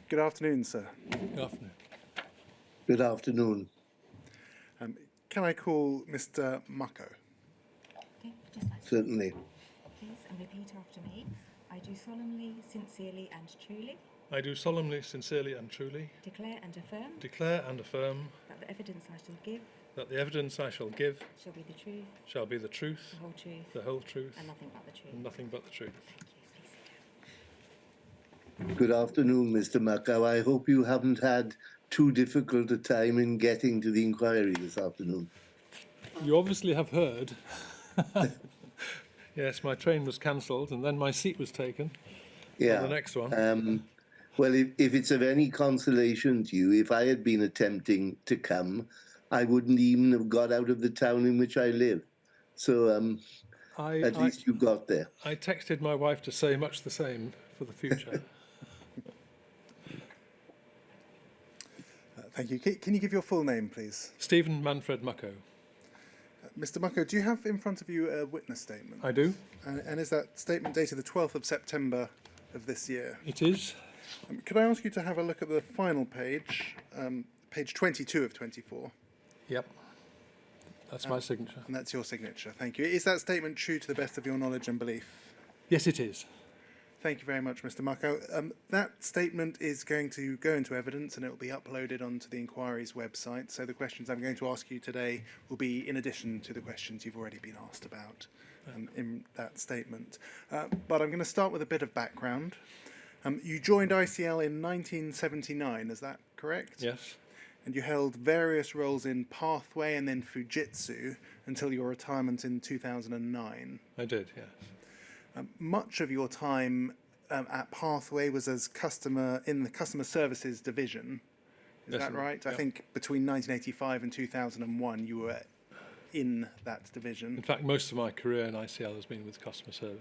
Good afternoon, sir. Good afternoon. Good afternoon. Can I call Mr. Muchow? Okay, just like Certainly. please, and repeat after me. I do solemnly, sincerely, and truly I do solemnly, sincerely and truly declare and affirm declare and affirm that the evidence I shall give that the evidence I shall give shall be the truth, shall be the truth, the whole truth, the whole truth, and nothing but the truth. and nothing but the truth. Thank you. Please sit down. Good afternoon, Mr. Muchow. I hope you haven't had too difficult a time in getting to the inquiry this afternoon. You obviously have heard. Yes, my train was cancelled and then my seat was taken Yeah. for the next one. Well, if it's of any consolation to you, if I had been attempting to come, I wouldn't even have got out of the town in which I live. So at least you got there. I texted my wife to say much the same for the future. Thank you. Can you give your full name, please? Stephen Manfred Muchow. Mr. Muchow, do you have in front of you a witness statement? I do. And is that statement dated the 12th of September of this year? It is. Could I ask you to have a look at the final page, page 22 of 24? Yep. That's my signature. And that's your signature. Thank you. Is that statement true to the best of your knowledge and belief? Yes, it is. Thank you very much, Mr. Muchow. That statement is going to go into evidence and it will be uploaded onto the inquiry's website. So the questions I'm going to ask you today will be in addition to the questions you've already been asked about in that statement. But I'm going to start with a bit of background. You joined ICL in 1979, is that correct? Yes. And you held various roles in Pathway and then Fujitsu until your retirement in 2009. I did, yes. Much of your time at Pathway was as in the customer services division. Is Yes, that right? yeah. I think between 1985 and 2001 you were in that division. In fact, most of my career in ICL has been with customer service.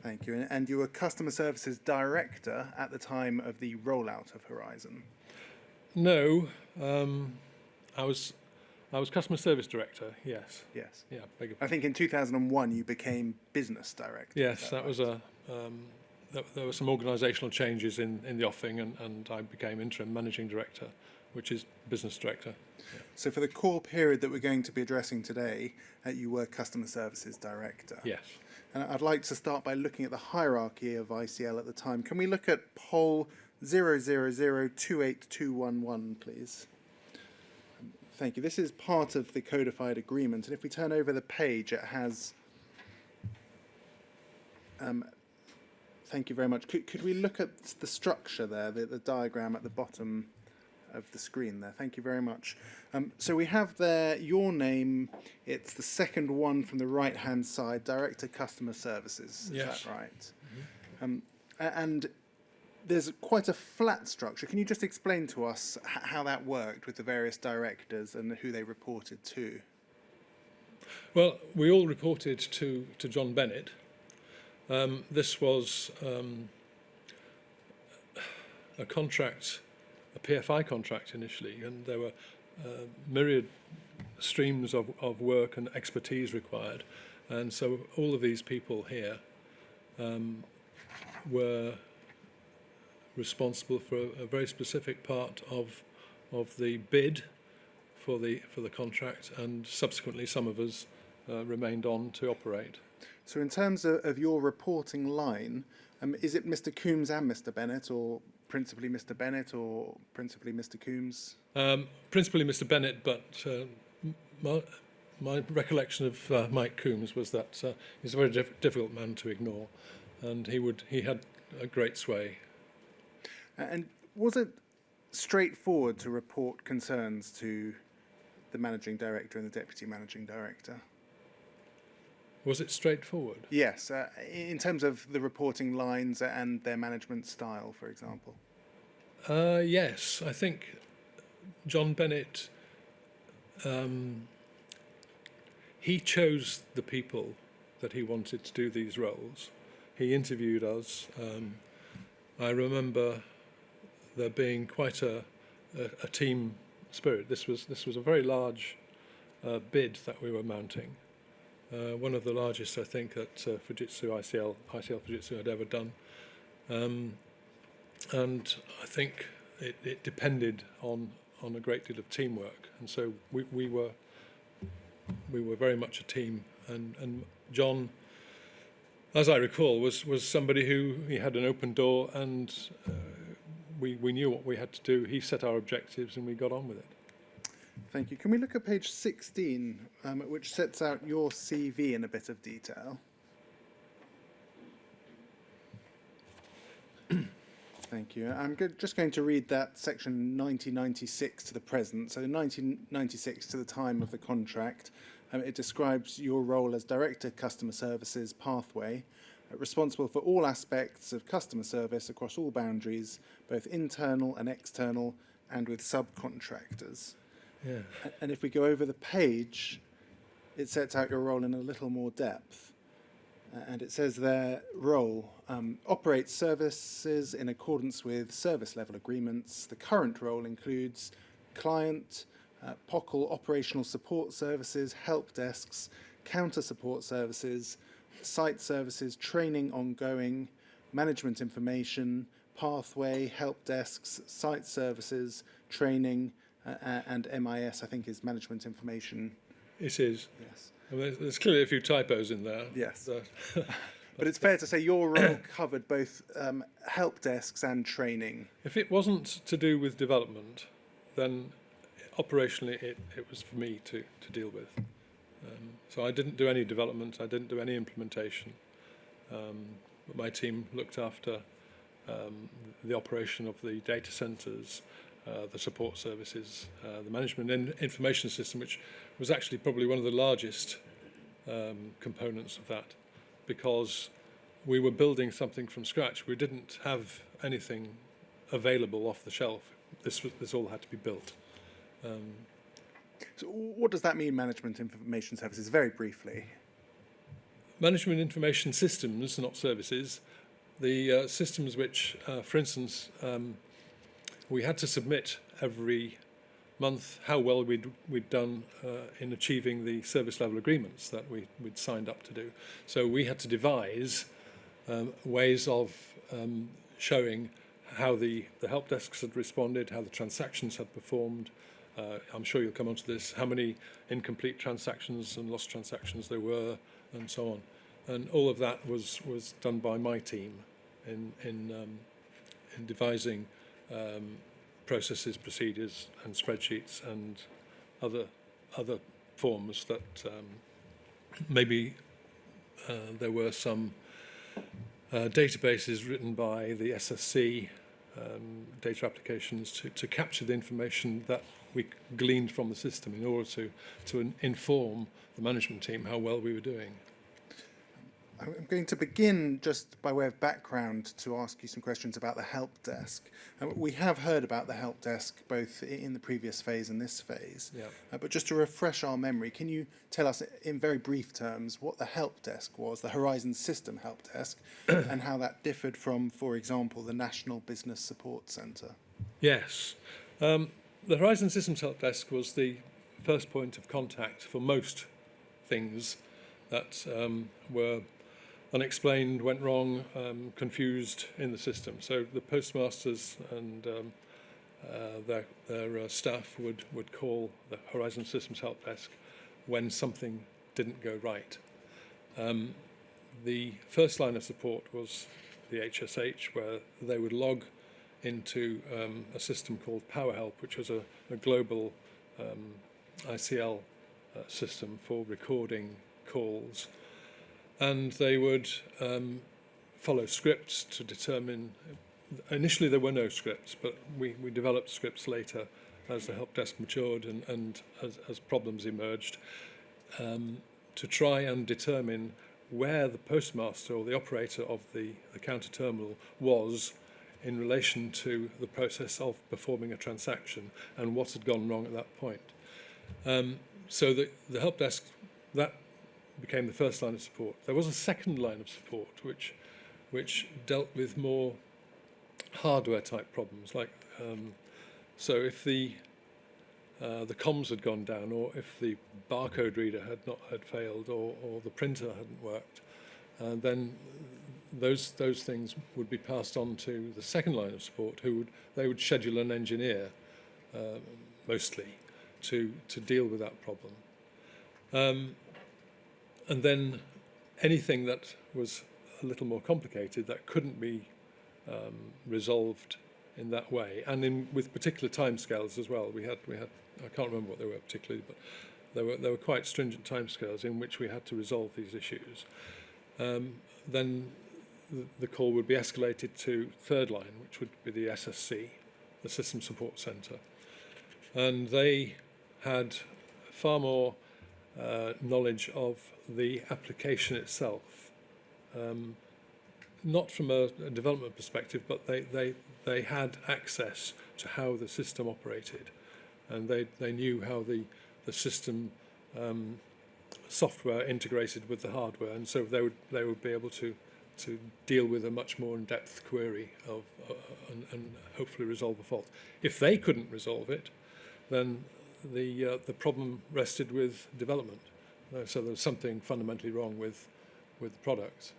Thank you. And you were customer services director at the time of the rollout of Horizon. No, I was customer service director. Yes. Yes. Yeah. Beg your I think in 2001 you became business director. Yes, that was a. There were some organisational changes in the offing, and I became interim managing director, which is business director. So for the core period that we're going to be addressing today, you were customer services director. Yes. And I'd like to start by looking at the hierarchy of ICL at the time. Can we look at poll 000282211, please? Thank you. This is part of the codified agreement, and if we turn over the page, it has... thank you very much. Could we look at the structure there, the diagram at the bottom of the screen there? Thank you very much. So we have there your name. It's the second one from the right-hand side, Director Customer Services. Is Yes. that right? Mm-hmm. And there's quite a flat structure. Can you just explain to us how that worked with the various directors and who they reported to? Well, we all reported to John Bennett. This was a contract, a PFI contract initially, and there were myriad streams of work and expertise required. And so all of these people here were responsible for a very specific part of the bid for the contract, and subsequently some of us remained on to operate. So in terms of your reporting line, is it Mr. Coombs and Mr. Bennett, or principally Mr. Bennett, or principally Mr. Coombs? Principally Mr. Bennett, but my recollection of Mike Coombs was that he's a very difficult man to ignore, and he had a great sway. And was it straightforward to report concerns to the managing director and the deputy managing director? Was it straightforward? Yes, in terms of the reporting lines and their management style, for example. Yes, I think John Bennett, he chose the people that he wanted to do these roles. He interviewed us. I remember there being quite a team spirit. This was a very large bid that we were mounting. One of the largest, I think, that ICL Fujitsu had ever done. and I think it depended on a great deal of teamwork, and so we were very much a team, and John, as I recall, was somebody who he had an open door, and we knew what we had to do. He set our objectives, and we got on with it. Thank you. Can we look at page 16, which sets out your CV in a bit of detail? Thank you. I'm just going to read that section 1996 to the present. So 1996 to the time of the contract. It describes your role as Director Customer Services Pathway, responsible for all aspects of customer service across all boundaries, both internal and external, and with subcontractors. Yeah. And if we go over the page, it sets out your role in a little more depth. And it says their role operates services in accordance with service level agreements. The current role includes client, POCL operational support services, help desks, counter support services, site services, training ongoing, management information, pathway, help desks, site services, training, and MIS, I think, is management information. It is. Yes. I mean, there's clearly a few typos in there. Yes. But it's fair to say your role covered both help desks and training. If it wasn't to do with development, then operationally it was for me to deal with. So I didn't do any development, I didn't do any implementation. But my team looked after the operation of the data centres, the support services, the management information system, which was actually probably one of the largest components of that, because we were building something from scratch. We didn't have anything available off the shelf. This all had to be built. So what does that mean, management information services, very briefly? Management information systems, not services, the systems which, for instance, we had to submit every month how well we'd done in achieving the service level agreements that we'd signed up to do. So we had to devise ways of showing how the help desks had responded, how the transactions had performed. I'm sure you'll come onto this, how many incomplete transactions and lost transactions there were, and so on. And all of that was done by my team in devising processes, procedures, and spreadsheets, and other forms that maybe there were some databases written by the SSC, data applications, to capture the information that we gleaned from the system in order to inform the management team how well we were doing. I'm going to begin just by way of background to ask you some questions about the help desk. We have heard about the help desk both in the previous phase and this phase, Yeah. But just to refresh our memory, can you tell us in very brief terms what the help desk was, the Horizon System help desk, and how that differed from, for example, the National Business Support Centre? Yes. The Horizon Systems Help Desk was the first point of contact for most things that were unexplained, went wrong, confused in the system. So the postmasters and their staff would call the Horizon Systems Help Desk when something didn't go right. The first line of support was the HSH, where they would log into a system called PowerHelp, which was a global ICL system for recording calls. And they would follow scripts to determine. Initially, there were no scripts, but we developed scripts later as the help desk matured and as problems emerged, to try and determine where the postmaster or the operator of the counter terminal was in relation to the process of performing a transaction and what had gone wrong at that point. So the help desk, that became the first line of support. There was a second line of support which dealt with more hardware type problems, like so if the comms had gone down, or if the barcode reader had failed, or the printer hadn't worked, then those things would be passed on to the second line of support, they would schedule an engineer mostly to deal with that problem. And then anything that was a little more complicated that couldn't be resolved in that way, and with particular timescales as well. We had I can't remember what they were particularly, but there were quite stringent timescales in which we had to resolve these issues. Then the call would be escalated to third line, which would be the SSC, the System Support Centre, and they had far more knowledge of the application itself, not from a development perspective, but they had access to how the system operated, and they knew how the system software integrated with the hardware, and so they would be able to deal with a much more in-depth query and hopefully resolve a fault. If they couldn't resolve it, then the problem rested with development. So there was something fundamentally wrong with the product,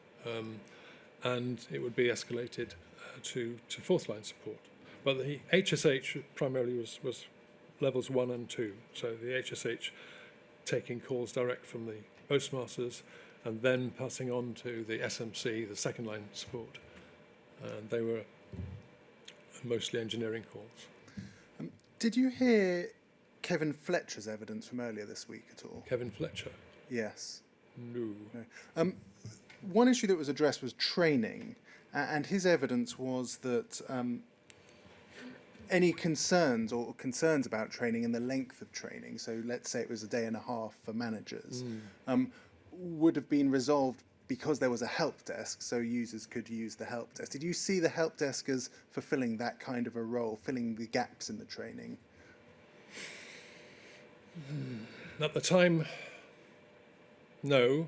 and it would be escalated to fourth line support. But the HSH primarily was levels 1 and 2. So the HSH taking calls direct from the postmasters and then passing on to the SMC, the second line support. And they were mostly engineering calls. Did you hear Kevin Fletcher's evidence from earlier this week at all? Kevin Fletcher? Yes. No. One issue that was addressed was training, and his evidence was that any concerns about training and the length of training, so let's say it was a day and a half for managers, would have been resolved because there was a help desk, so users could use the help desk. Did you see the help desk as fulfilling that kind of a role, filling the gaps in the training? At the time, no.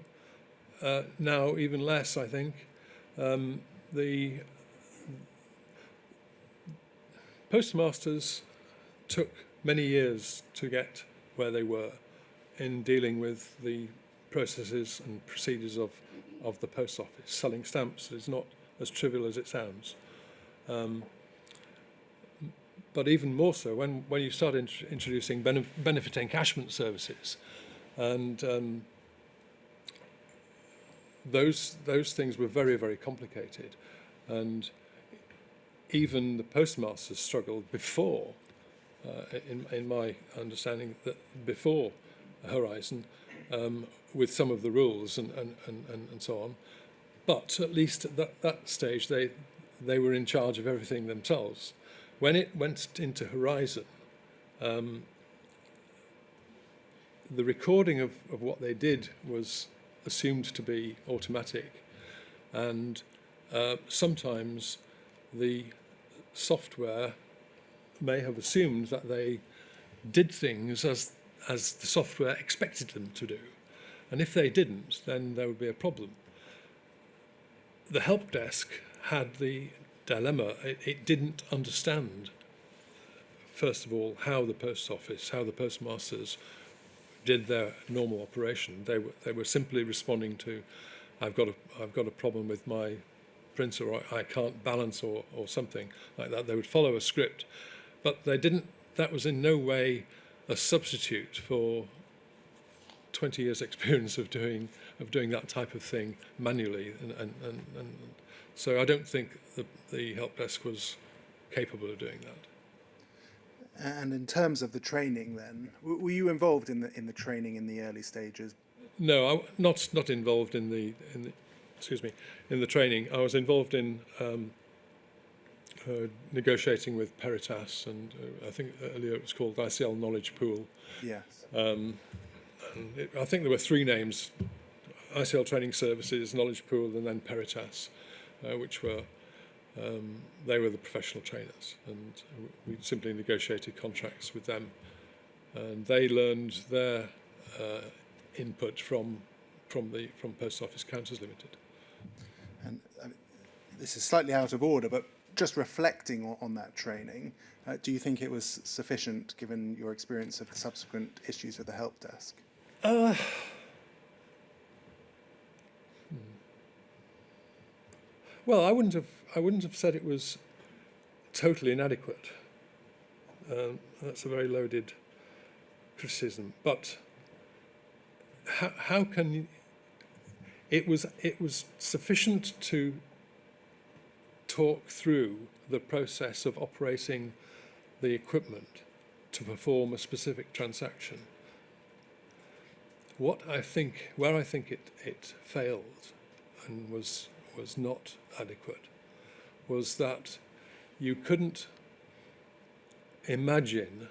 Now, even less, I think. The postmasters took many years to get where they were in dealing with the processes and procedures of the post office. Selling stamps is not as trivial as it sounds. But even more so when you start introducing benefit encashment services, and those things were very, very complicated, and even the postmasters struggled before, in my understanding, that before Horizon, with some of the rules and so on. But at least at that stage, they were in charge of everything themselves. When it went into Horizon, the recording of what they did was assumed to be automatic, and sometimes the software may have assumed that they did things as the software expected them to do, and if they didn't, then there would be a problem. The help desk had the dilemma. It didn't understand, first of all, how the post office, how the postmasters did their normal operation. They were simply responding to, I've got a problem with my printer, or I can't balance, or something like that. They would follow a script, but they didn't. That was in no way a substitute for 20 years' experience of doing that type of thing manually, and so I don't think the help desk was capable of doing that. And in terms of the training, then, were you involved in the training in the early stages? No, not involved in the training. I was involved in negotiating with Peritas, and I think earlier it was called ICL Knowledge Pool. Yes. I think there were three names: ICL Training Services, Knowledge Pool, and then Peritas, which were they were the professional trainers, and we simply negotiated contracts with them, and they learned their input from Post Office Counters Limited. And this is slightly out of order, but just reflecting on that training, do you think it was sufficient given your experience of the subsequent issues with the help desk? Well, I wouldn't have said it was totally inadequate. That's a very loaded criticism. But how can you? It was sufficient to talk through the process of operating the equipment to perform a specific transaction. Where I think it failed and was not adequate was that you couldn't imagine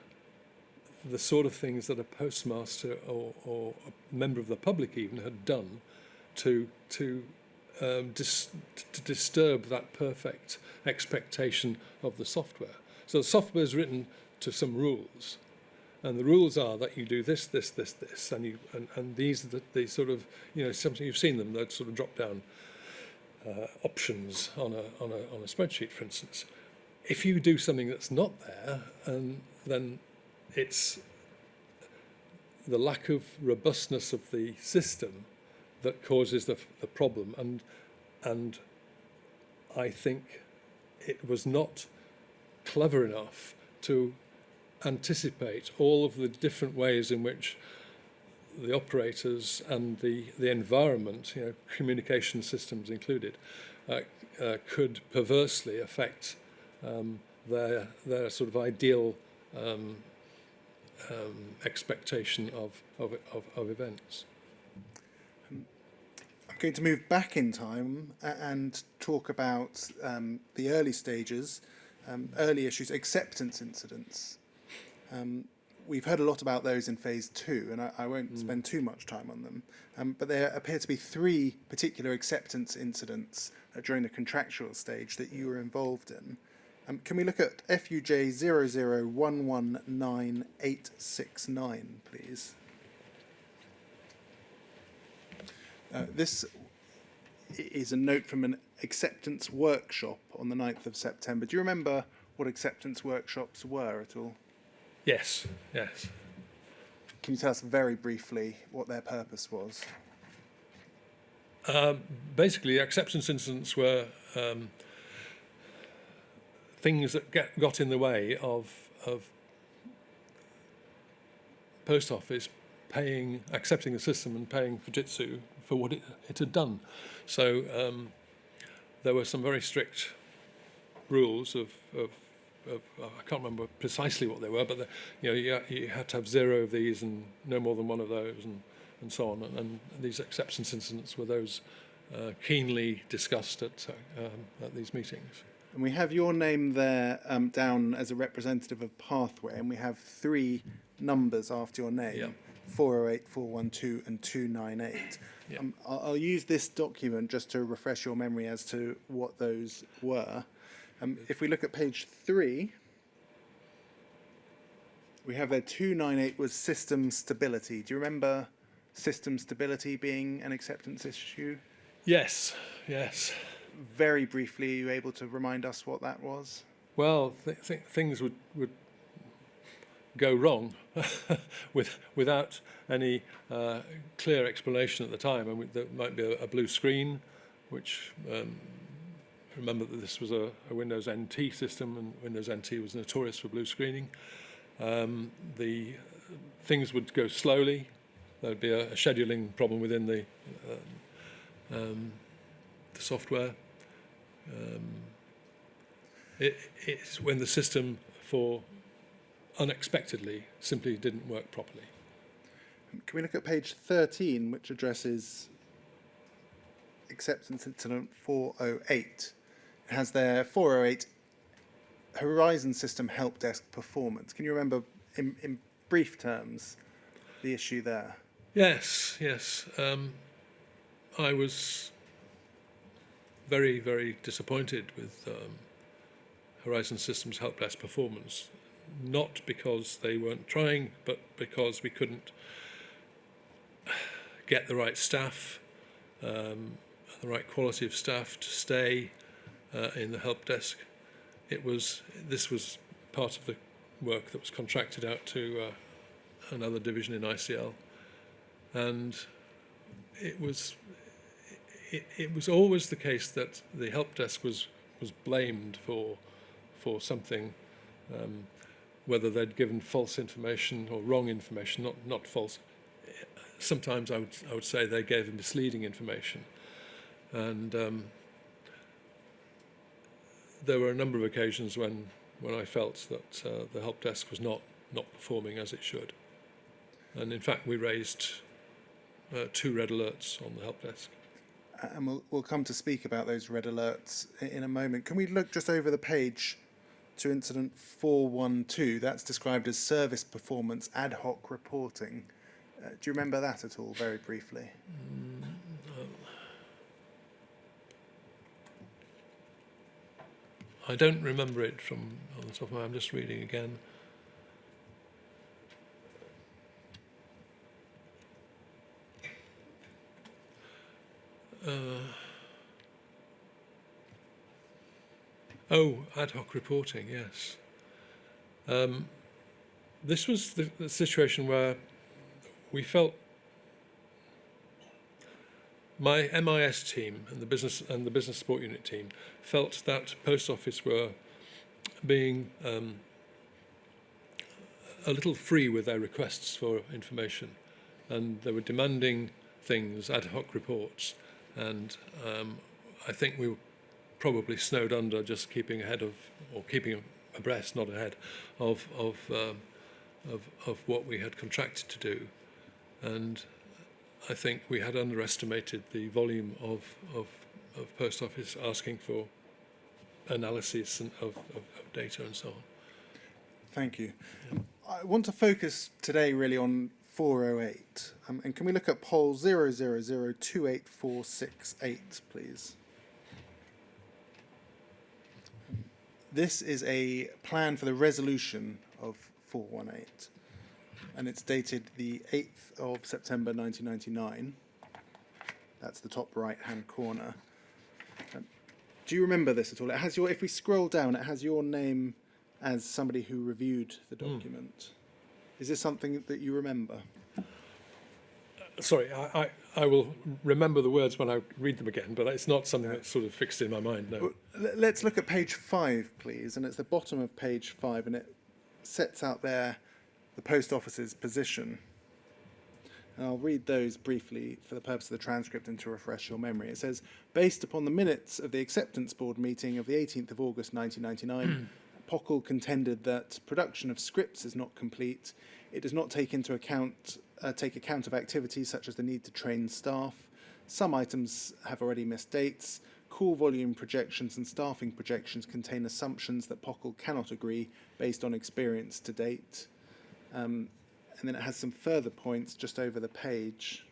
the sort of things that a postmaster or a member of the public even had done to disturb that perfect expectation of the software. So the software is written to some rules, and the rules are that you do this, this, this, this, and these are the sort of, something you've seen them, that sort of drop down options on a spreadsheet, for instance. If you do something that's not there, then it's the lack of robustness of the system that causes the problem, and I think it was not clever enough to anticipate all of the different ways in which the operators and the environment, communication systems included, could perversely affect their sort of ideal expectation of events. I'm going to move back in time and talk about the early stages, early issues, acceptance incidents. We've heard a lot about those in phase 2, and I won't spend too much time on them. But there appear to be 3 particular acceptance incidents during the contractual stage that you were involved in. Can we look at FUJ 00119869, please? This is a note from an acceptance workshop on the 9th of September. Do you remember what acceptance workshops were at all? Yes. Can you tell us very briefly what their purpose was? Basically, acceptance incidents were things that got in the way of Post Office accepting the system and paying Fujitsu for what it had done. So there were some very strict rules of I can't remember precisely what they were, but you had to have 0 of these and no more than 1 of those, and so on. And these acceptance incidents were those keenly discussed at these meetings. And we have your name there down as a representative of Pathway, and we have 3 numbers after your name. Yeah. 408, 412 and 298. Yeah. I'll use this document just to refresh your memory as to what those were. If we look at page 3, we have there 298 was system stability. Do you remember system stability being an acceptance issue? Yes. Very briefly, are you able to remind us what that was? Well, things would go wrong without any clear explanation at the time. I mean, there might be a blue screen, which remember that this was a Windows NT system, and Windows NT was notorious for blue screening. The things would go slowly. There would be a scheduling problem within the software. It's when the system, for unexpectedly, simply didn't work properly. Can we look at page 13, which addresses acceptance incident 408? It has there 408 Horizon System Help Desk performance. Can you remember in brief terms the issue there? Yes. I was very, very disappointed with Horizon Systems Help Desk performance, not because they weren't trying, but because we couldn't get the right staff, the right quality of staff to stay in the help desk. This was part of the work that was contracted out to another division in ICL, and it was it was always the case that the help desk was blamed for something, whether they'd given false information or wrong information, not false. Sometimes I would say they gave misleading information, and there were a number of occasions when I felt that the help desk was not performing as it should, and in fact we raised 2 red alerts on the help desk. And we'll come to speak about those red alerts in a moment. Can we look just over the page to incident 412? That's described as service performance ad hoc reporting. Do you remember that at all, very briefly? I don't remember it from on the top of my head. I'm just reading again. Ad hoc reporting, yes. This was the situation where we felt my MIS team and the business support unit team felt that Post Office were being a little free with their requests for information, and they were demanding things, ad hoc reports, and I think we were probably snowed under just keeping ahead of, or keeping abreast, not ahead, of what we had contracted to do, and I think we had underestimated the volume of Post Office asking for analysis and of data and so on. Thank you. I want to focus today really on 408. And can we look at poll 0002848, please? This is a plan for the resolution of 418. And it's dated the 8th of September 1999. That's the top right-hand corner. Do you remember this at all? It has your, if we scroll down, it has your name as somebody who reviewed the document. Is this something that you remember? Sorry, I will remember the words when I read them again, but it's not something that's sort of fixed in my mind, no. Well, let's look at page 5, please, and it's the bottom of page 5, and it sets out there the Post Office's position. And I'll read those briefly for the purpose of the transcript and to refresh your memory. It says, based upon the minutes of the Acceptance Board meeting of the 18th of August 1999, POCL contended that production of scripts is not complete. It does not take account of activities such as the need to train staff. Some items have already missed dates. Call volume projections and staffing projections contain assumptions that POCL cannot agree based on experience to date. And then it has some further points just over the page.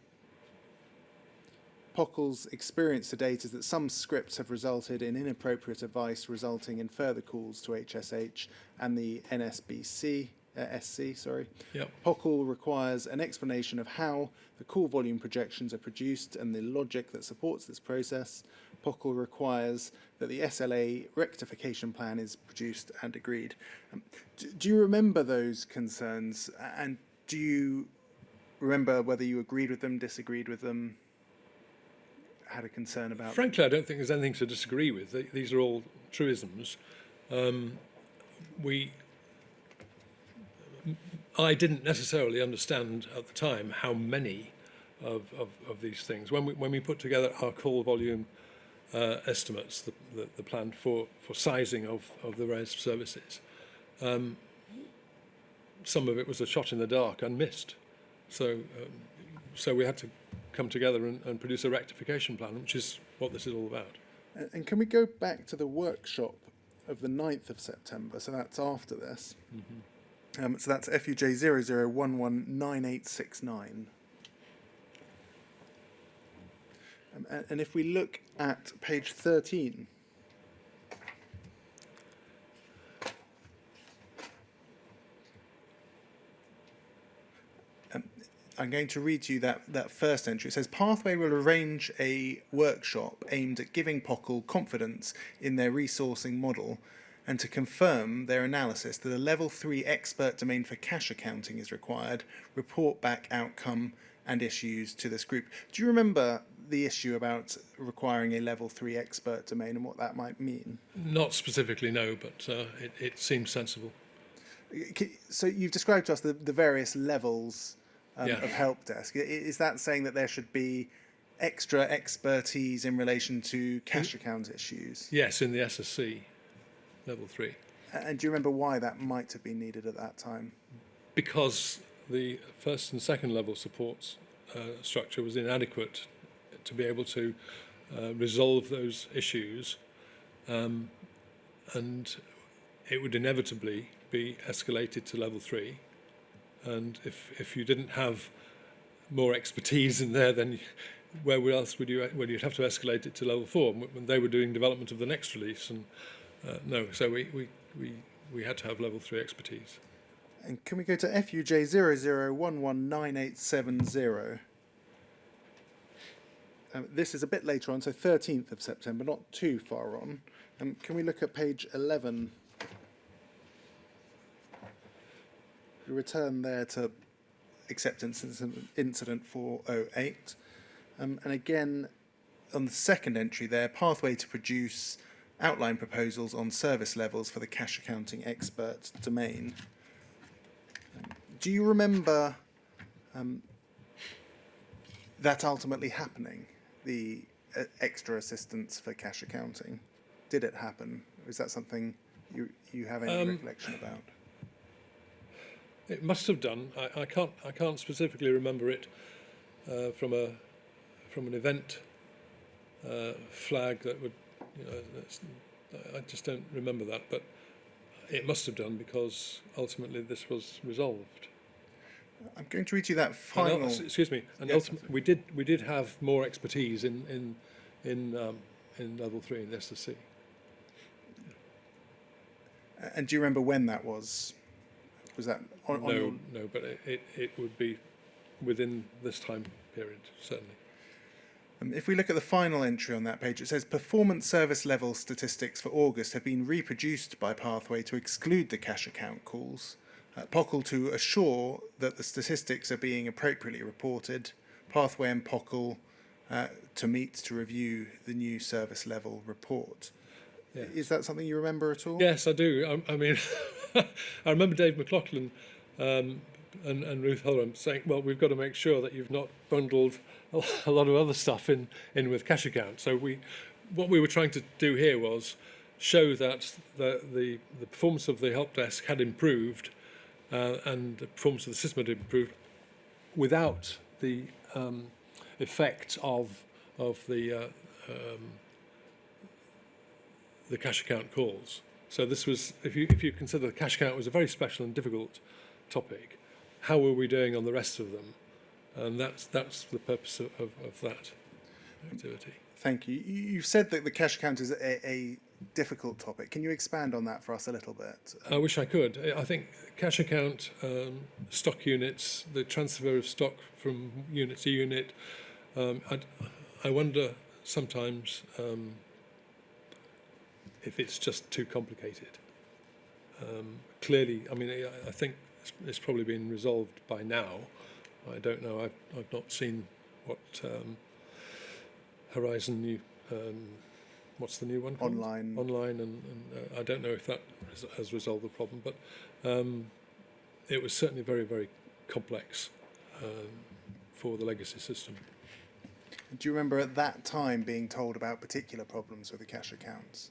POCL's experience to date is that some scripts have resulted in inappropriate advice, resulting in further calls to HSH and the NSBC, SC. Yep. POCL requires an explanation of how the call volume projections are produced and the logic that supports this process. POCL requires that the SLA rectification plan is produced and agreed. Do you remember those concerns, and do you remember whether you agreed with them, disagreed with them, had a concern about them? Frankly, I don't think there's anything to disagree with. These are all truisms. I didn't necessarily understand at the time how many of these things. When we put together our call volume estimates, the plan for sizing of the various services, some of it was a shot in the dark and missed. So we had to come together and produce a rectification plan, which is what this is all about. And can we go back to the workshop of the 9th of September? So that's after this. Mm-hmm. So that's FUJ 00119869. And if we look at page 13, I'm going to read to you that first entry. It says, Pathway will arrange a workshop aimed at giving POCL confidence in their resourcing model and to confirm their analysis that a level 3 expert domain for cash accounting is required, report back outcome and issues to this group. Do you remember the issue about requiring a level 3 expert domain and what that might mean? Not specifically, no, but it seems sensible. So you've described to us the various levels Yeah. of help desk. Is that saying that there should be extra expertise in relation to cash account issues? Yes, in the SSC, level 3. And do you remember why that might have been needed at that time? Because the first and second level support structure was inadequate to be able to resolve those issues, and it would inevitably be escalated to level 3. And if you didn't have more expertise in there, then where else would you? Well, you'd have to escalate it to level 4 when they were doing development of the next release. And no, so we had to have level 3 expertise. And can we go to FUJ 00119870? This is a bit later on, so 13th of September, not too far on. Can we look at page 11? We return there to acceptance incident 408. And again, on the second entry there, pathway to produce outline proposals on service levels for the cash accounting expert domain. Do you remember that ultimately happening, the extra assistance for cash accounting? Did it happen? Or is that something you have any recollection about? It must have done. I can't specifically remember it from an event flag that would. I just don't remember that, but it must have done because ultimately this was resolved. I'm going to read you that final. Excuse me. And Yes, we did have more expertise in level 3 in the SSC. And do you remember when that was? Was that on your... No, but it would be within this time period, certainly. If we look at the final entry on that page, it says performance service level statistics for August have been reproduced by Pathway to exclude the cash account calls. POCL to assure that the statistics are being appropriately reported. Pathway and POCL to meet to review the new service level report. Yeah. Is that something you remember at all? Yes, I do. I mean, I remember Dave McLaughlin and Ruth Holland saying, well, we've got to make sure that you've not bundled a lot of other stuff in with cash account. So what we were trying to do here was show that the performance of the help desk had improved and the performance of the system had improved without the effect of the cash account calls. So this was, if you consider the cash account was a very special and difficult topic, how were we doing on the rest of them? And that's the purpose of that activity. Thank you. You've said that the cash account is a difficult topic. Can you expand on that for us a little bit? I wish I could. I think cash account, stock units, the transfer of stock from unit to unit, I wonder sometimes if it's just too complicated. Clearly, I mean, I think it's probably been resolved by now. I don't know. I've not seen what Horizon new. What's the new one called? Online, and I don't know if that has resolved the problem, but it was certainly very, very complex for the legacy system. Do you remember at that time being told about particular problems with the cash accounts?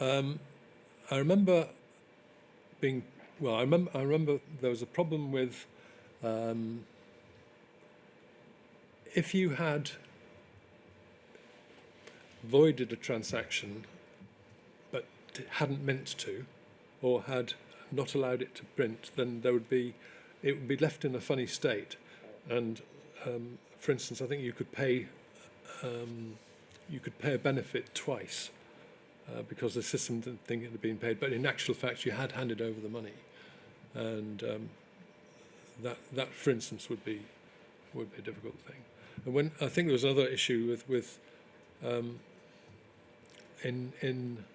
I remember being well. I remember there was a problem with if you had voided a transaction but hadn't meant to, or had not allowed it to print, then it would be left in a funny state. And for instance, I think you could pay a benefit twice because the system didn't think it had been paid, but in actual fact you had handed over the money, and that for instance would be a difficult thing. And when I think there was another issue with in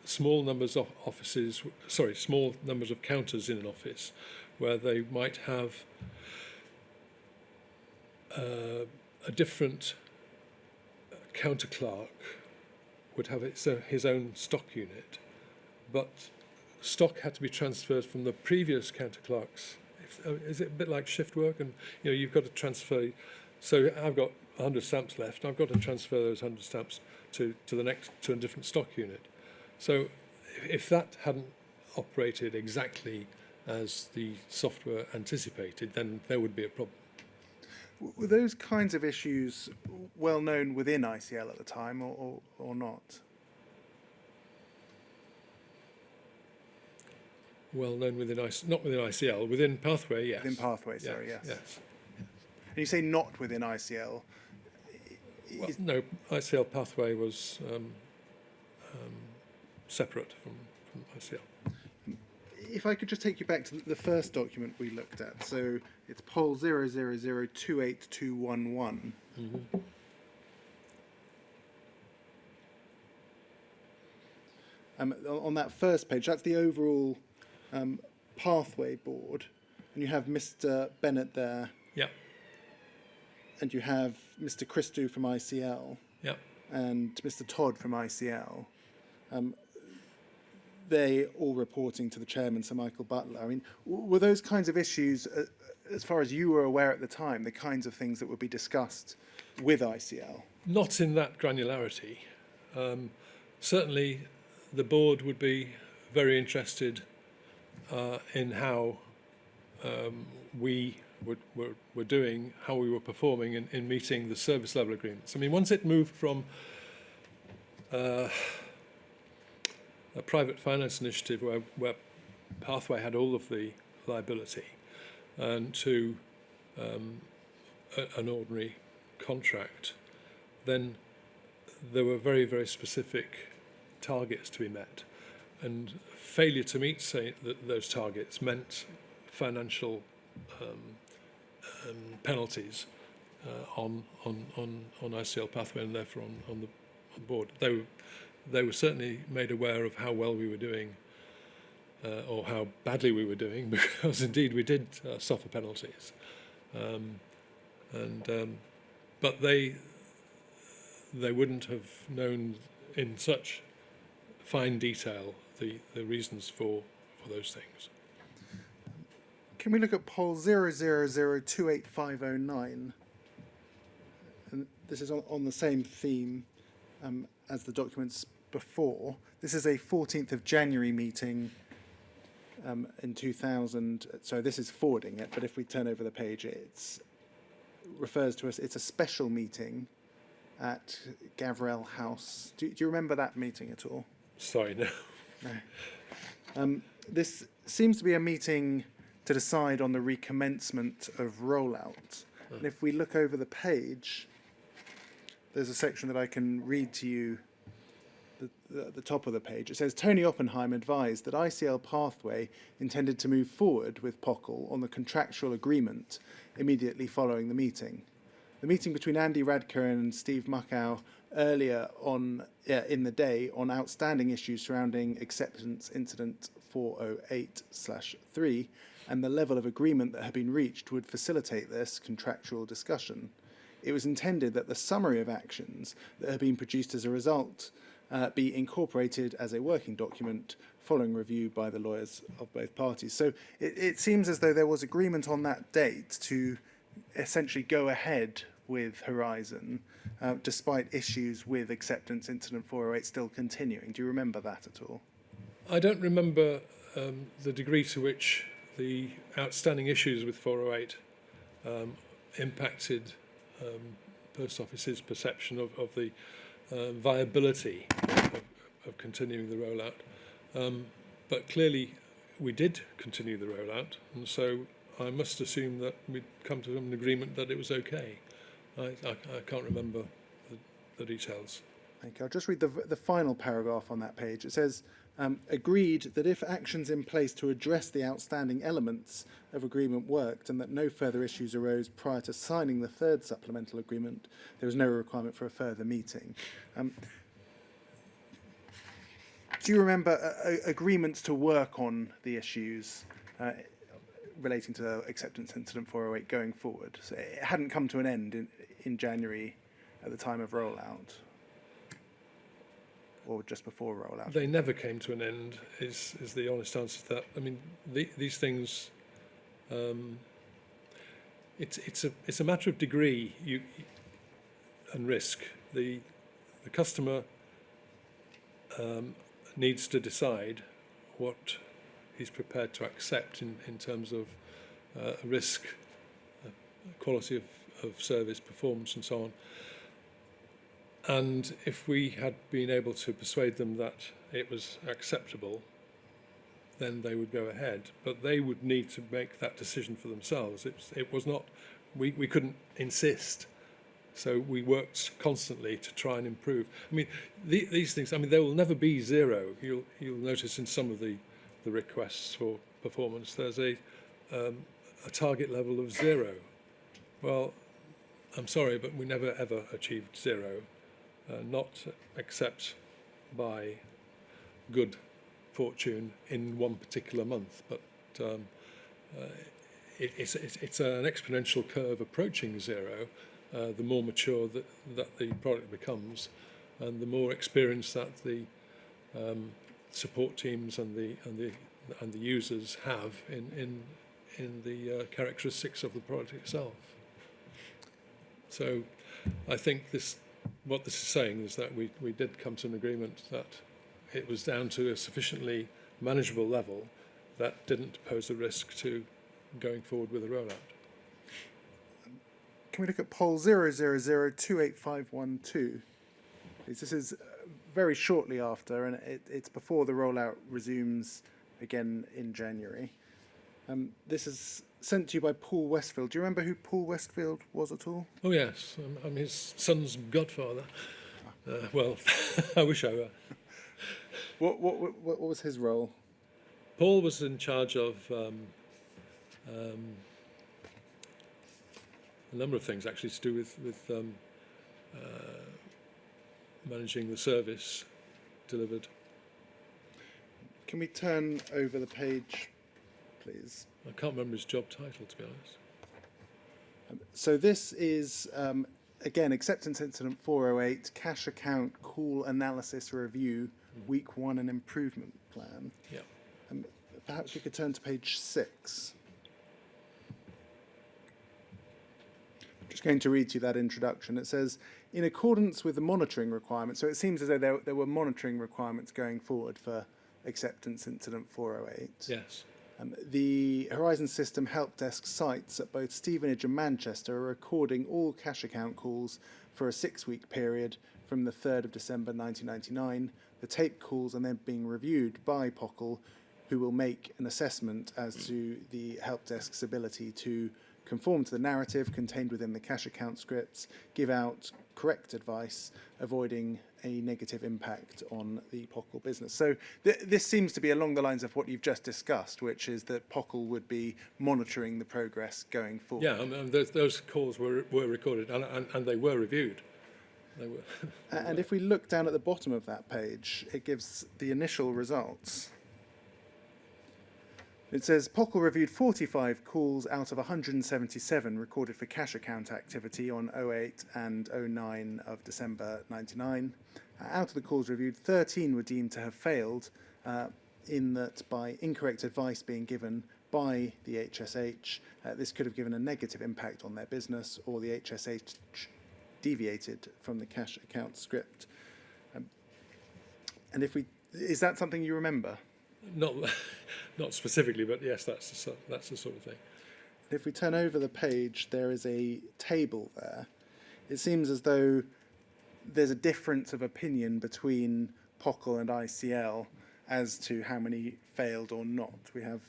small numbers of offices, small numbers of counters in an office, where they might have a different counter clerk would have his own stock unit, but stock had to be transferred from the previous counter clerks. Is it a bit like shift work? And you've got to transfer. So I've got 100 stamps left. I've got to transfer those 100 stamps to a different stock unit. So if that hadn't operated exactly as the software anticipated, then there would be a problem. Were those kinds of issues well known within ICL at the time, or not? Well known within not within ICL, within Pathway, yes. Within Pathway, sorry, yes. Yes. And you say not within ICL. Well, no, ICL Pathway was separate from ICL. If I could just take you back to the first document we looked at. So it's poll 000282211. Mm-hmm. On that first page, that's the overall Pathway board. And you have Mr. Bennett there. Yeah. And you have Mr. Christou from ICL. Yeah. And Mr. Todd from ICL. They all reporting to the chairman, Sir Michael Butler. I mean, were those kinds of issues, as far as you were aware at the time, the kinds of things that would be discussed with ICL? Not in that granularity. Certainly, the board would be very interested in how we were doing, how we were performing in meeting the service level agreements. I mean, once it moved from a private finance initiative where Pathway had all of the liability and to an ordinary contract, then there were very, very specific targets to be met. And failure to meet, those targets meant financial penalties on ICL Pathway and therefore on the board. They were certainly made aware of how well we were doing or how badly we were doing, because indeed we did suffer penalties. But they wouldn't have known in such fine detail the reasons for those things. Can we look at poll 000285509? And this is on the same theme as the documents before. This is a 14th of January meeting in 2000. So this is forwarding it, but if we turn over the page, it refers to us. It's a special meeting at Gavrel House. Do you remember that meeting at all? Sorry, no. No. This seems to be a meeting to decide on the recommencement of rollout. And if we look over the page, there's a section that I can read to you at the top of the page. It says, Tony Oppenheim advised that ICL Pathway intended to move forward with POCL on the contractual agreement immediately following the meeting. The meeting between Andy Radker and Steve Muchow earlier in the day on outstanding issues surrounding acceptance incident 408/3 and the level of agreement that had been reached would facilitate this contractual discussion. It was intended that the summary of actions that had been produced as a result be incorporated as a working document following review by the lawyers of both parties. So it seems as though there was agreement on that date to essentially go ahead with Horizon, despite issues with acceptance incident 408 still continuing. Do you remember that at all? I don't remember the degree to which the outstanding issues with 408 impacted Post Office's perception of the viability of continuing the rollout. But clearly we did continue the rollout, and so I must assume that we'd come to an agreement that it was okay. I can't remember the details. Thank you. I'll just read the final paragraph on that page. It says, agreed that if actions in place to address the outstanding elements of agreement worked and that no further issues arose prior to signing the third supplemental agreement, there was no requirement for a further meeting. Do you remember agreements to work on the issues relating to acceptance incident 408 going forward? So it hadn't come to an end in January at the time of rollout? Or just before rollout? They never came to an end, is the honest answer to that. I mean, these things, it's a matter of degree and risk. The customer needs to decide what he's prepared to accept in terms of risk, quality of service, performance, and so on. And if we had been able to persuade them that it was acceptable, then they would go ahead. But they would need to make that decision for themselves. It was not, we couldn't insist. So we worked constantly to try and improve. I mean, these things, I mean, there will never be zero. You'll notice in some of the requests for performance, there's a target level of 0. Well, I'm sorry, but we never ever achieved 0. Not except by good fortune in one particular month, but it's an exponential curve approaching 0. The more mature that the product becomes, and the more experience that the support teams and the users have in the characteristics of the product itself. So, I think what this is saying is that we did come to an agreement that it was down to a sufficiently manageable level that didn't pose a risk to going forward with a rollout. Can we look at poll 000285512? This is very shortly after, and it's before the rollout resumes again in January. This is sent to you by Paul Westfield. Do you remember who Paul Westfield was at all? Oh yes, I'm his son's godfather. Well, I wish I were. What was his role? Paul was in charge of a number of things, actually, to do with managing the service delivered. Can we turn over the page, please? I can't remember his job title, to be honest. So this is, again, acceptance incident 408, cash account call analysis review, week 1 and improvement plan. Yeah. Perhaps we could turn to page 6. I'm just going to read you that introduction. It says, in accordance with the monitoring requirements, so it seems as though there were monitoring requirements going forward for acceptance incident 408. Yes. The Horizon System help desk sites at both Stevenage and Manchester are recording all cash account calls for a 6-week period from the 3rd of December 1999. The tape calls are then being reviewed by POCL, who will make an assessment as to the help desk's ability to conform to the narrative contained within the cash account scripts, give out correct advice, avoiding a negative impact on the POCL business. So this seems to be along the lines of what you've just discussed, which is that POCL would be monitoring the progress going forward. Yeah, and those calls were recorded and they were reviewed. They were. And if we look down at the bottom of that page, it gives the initial results. It says POCL reviewed 45 calls out of 177 recorded for cash account activity on 08 and 09 of December 99. Out of the calls reviewed, 13 were deemed to have failed in that by incorrect advice being given by the HSH, this could have given a negative impact on their business, or the HSH deviated from the cash account script. And is that something you remember? Not specifically, but yes, that's the sort of thing. If we turn over the page, there is a table there. It seems as though there's a difference of opinion between POCL and ICL as to how many failed or not. We have,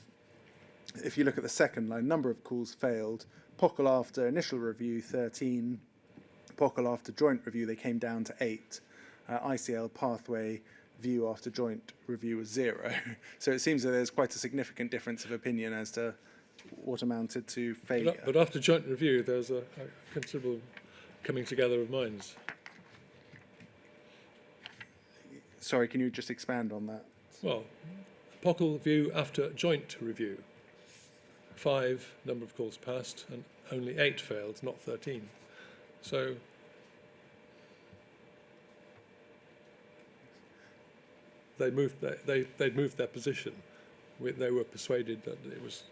if you look at the second line, number of calls failed. POCL after initial review, 13. POCL after joint review, they came down to 8. ICL pathway view after joint review was 0. So it seems that there's quite a significant difference of opinion as to what amounted to failure. But after joint review, there's a considerable coming together of minds. Sorry, can you just expand on that? Well, POCL view after joint review. 5 number of calls passed and only 8 failed, not 13. So they'd moved their position. They were persuaded that it was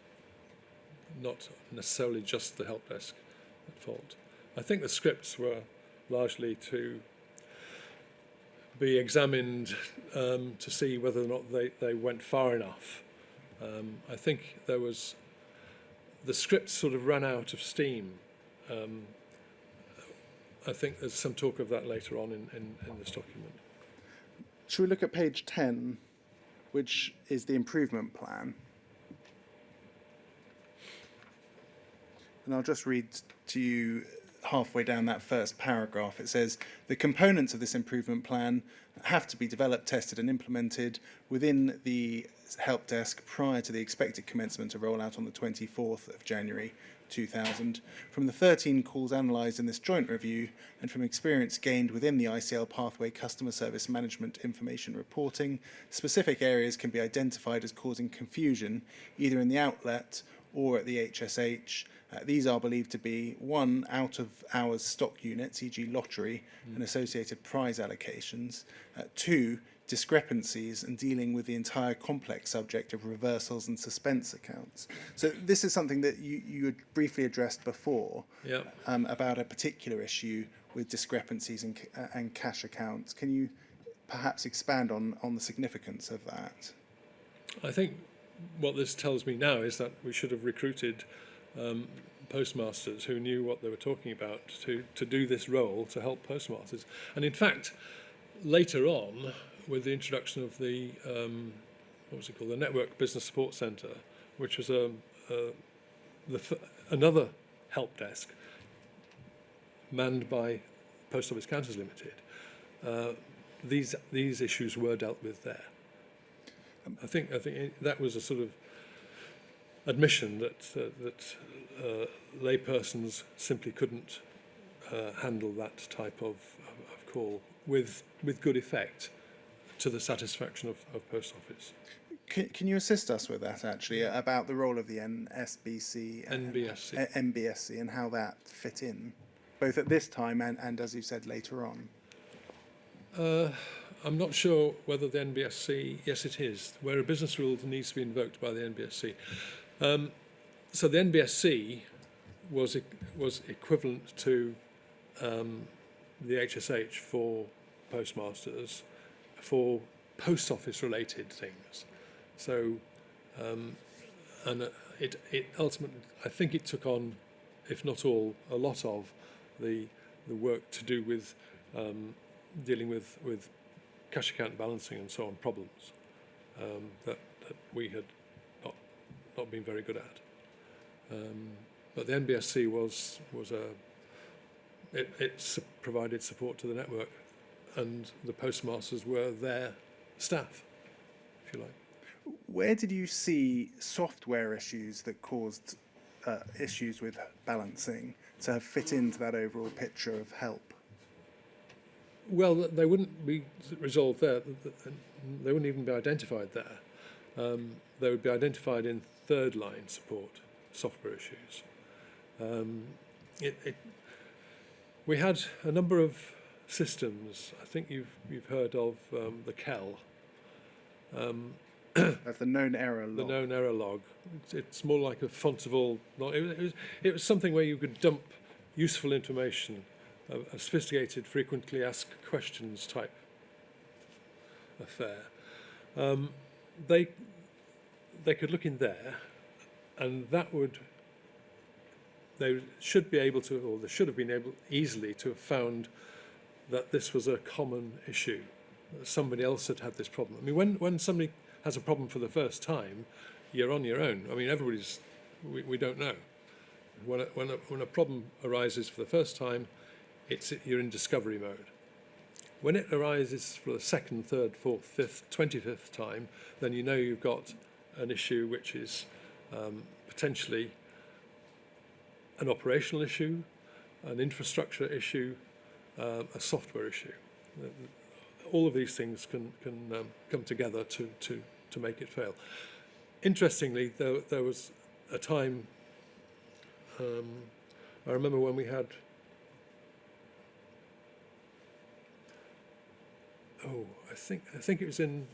not necessarily just the help desk at fault. I think the scripts were largely to be examined to see whether or not they went far enough. I think the scripts sort of ran out of steam. I think there's some talk of that later on in this document. Shall we look at page 10, which is the improvement plan? And I'll just read to you halfway down that first paragraph. It says, the components of this improvement plan have to be developed, tested and implemented within the help desk prior to the expected commencement of rollout on the 24th of January 2000. From the 13 calls analysed in this joint review and from experience gained within the ICL pathway customer service management information reporting, specific areas can be identified as causing confusion either in the outlet or at the HSH. These are believed to be 1, out-of-hours stock units, e.g. lottery and associated prize allocations, 2, discrepancies and dealing with the entire complex subject of reversals and suspense accounts. So this is something that you had briefly addressed before, about a particular issue with discrepancies and cash accounts. Can you perhaps expand on the significance of that? I think what this tells me now is that we should have recruited postmasters who knew what they were talking about to do this role to help postmasters. And in fact, later on, with the introduction of the the Network Business Support Centre, which was another help desk manned by Post Office Counters Limited, these issues were dealt with there. I think that was a sort of admission that laypersons simply couldn't handle that type of call with good effect to the satisfaction of Post Office. Can you assist us with that, actually, about the role of the NBSC and how that fit in, both at this time and as you said, later on? I'm not sure whether the NBSC, yes it is, where a business rule needs to be invoked by the NBSC. So the NBSC was equivalent to the HSH for postmasters for post office related things. So it ultimately, I think it took on, if not all, a lot of the work to do with dealing with cash account balancing and so on problems that we had not been very good at. But the NBSC it provided support to the network, and the postmasters were their staff, if you like. Where did you see software issues that caused issues with balancing to have fit into that overall picture of help? Well, they wouldn't be resolved there. They wouldn't even be identified there. They would be identified in third line support, software issues. We had a number of systems. I think you've heard of the KEL. That's the known error log. The known error log. It's more like a Fonteville log. It was something where you could dump useful information, a sophisticated, frequently asked questions type affair. They could look in there, and they should be able to, or they should have been able easily to have found that this was a common issue. That somebody else had this problem. I mean, when somebody has a problem for the first time, you're on your own. I mean, we don't know. When a problem arises for the first time, you're in discovery mode. When it arises for the second, third, fourth, fifth, 25th time, then you know you've got an issue which is potentially an operational issue, an infrastructure issue, a software issue. All of these things can come together to make it fail. Interestingly, there was a time, I remember when we had I think it was in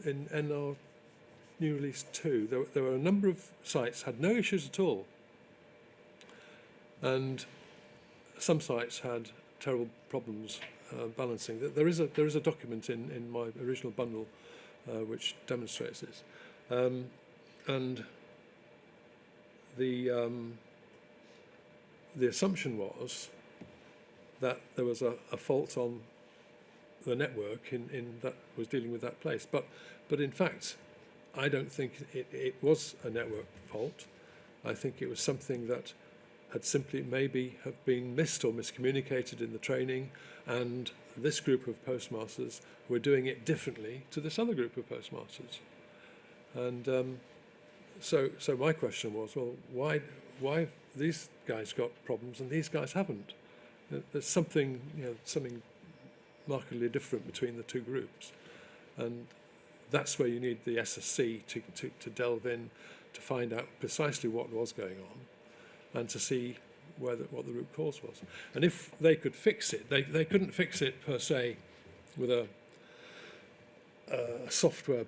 NR New Release 2. There were a number of sites had no issues at all, and some sites had terrible problems balancing. There is a document in my original bundle which demonstrates this, and the assumption was that there was a fault on the network in that was dealing with that place, but in fact, I don't think it was a network fault. I think it was something that had simply maybe have been missed or miscommunicated in the training, and this group of postmasters were doing it differently to this other group of postmasters. And so my question was, well, why have these guys got problems and these guys haven't? There's something markedly different between the two groups, and that's where you need the SSC to delve in to find out precisely what was going on and to see what the root cause was. And if they could fix it, they couldn't fix it per se with a software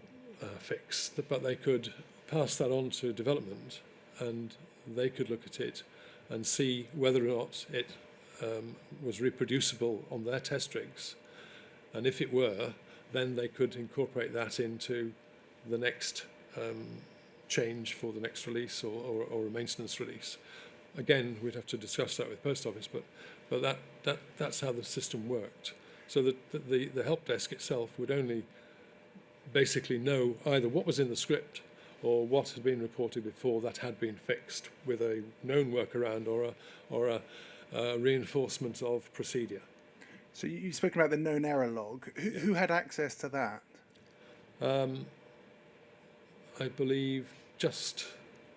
fix, but they could pass that on to development, and they could look at it and see whether or not it was reproducible on their test rigs. And if it were, then they could incorporate that into the next change for the next release or a maintenance release. Again, we'd have to discuss that with Post Office, but that's how the system worked. So that the help desk itself would only basically know either what was in the script or what had been reported before that had been fixed with a known workaround or a reinforcement of procedure. So you've spoken about the known error log. Who had access to that? I believe just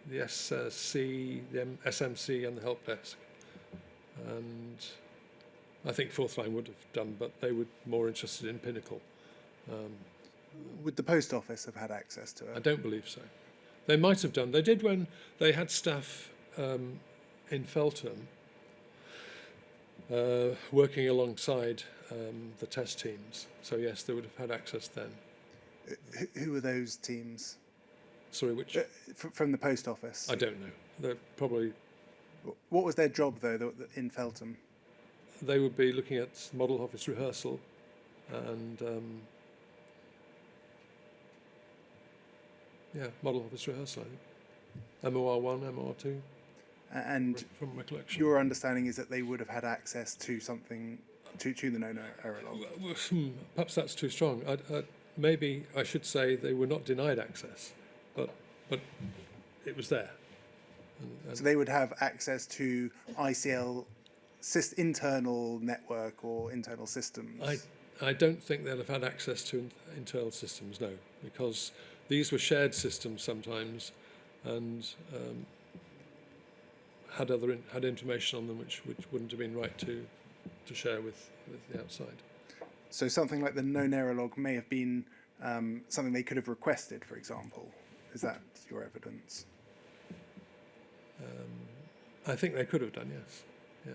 the SSC, the SMC and the help desk. And I think Fourth Line would have done, but they were more interested in Pinnacle. Would the Post Office have had access to it? I don't believe so. They might have done. They did when they had staff in Feltham working alongside the test teams. So yes, they would have had access then. Who were those teams? Sorry, which? From the Post Office? I don't know. They're probably... What was their job, though, in Feltham? They would be looking at model office rehearsal and... model office rehearsal, I think. MOR1, MOR2. And from recollection. Your understanding is that they would have had access to something, to the known error log? Perhaps that's too strong. Maybe I should say they were not denied access, but it was there. And so they would have access to ICL internal network or internal systems? I don't think they'll have had access to internal systems, no, because these were shared systems sometimes, and had information on them which wouldn't have been right to share with the outside. So something like the known error log may have been something they could have requested, for example. Is that your evidence? I think they could have done, yes. Yeah.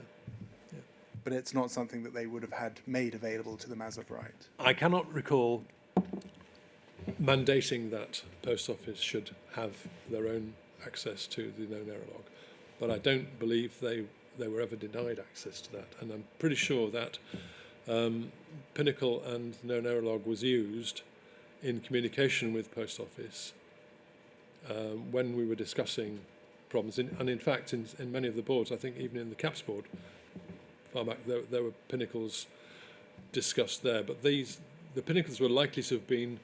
But it's not something that they would have had made available to them as of right? I cannot recall mandating that Post Office should have their own access to the known error log, but I don't believe they were ever denied access to that, and I'm pretty sure that Pinnacle and known error log was used in communication with Post Office when we were discussing problems, and in fact in many of the boards, I think even in the CAPS board far back, there were Pinnacles discussed there, but the Pinnacles were likely to have been,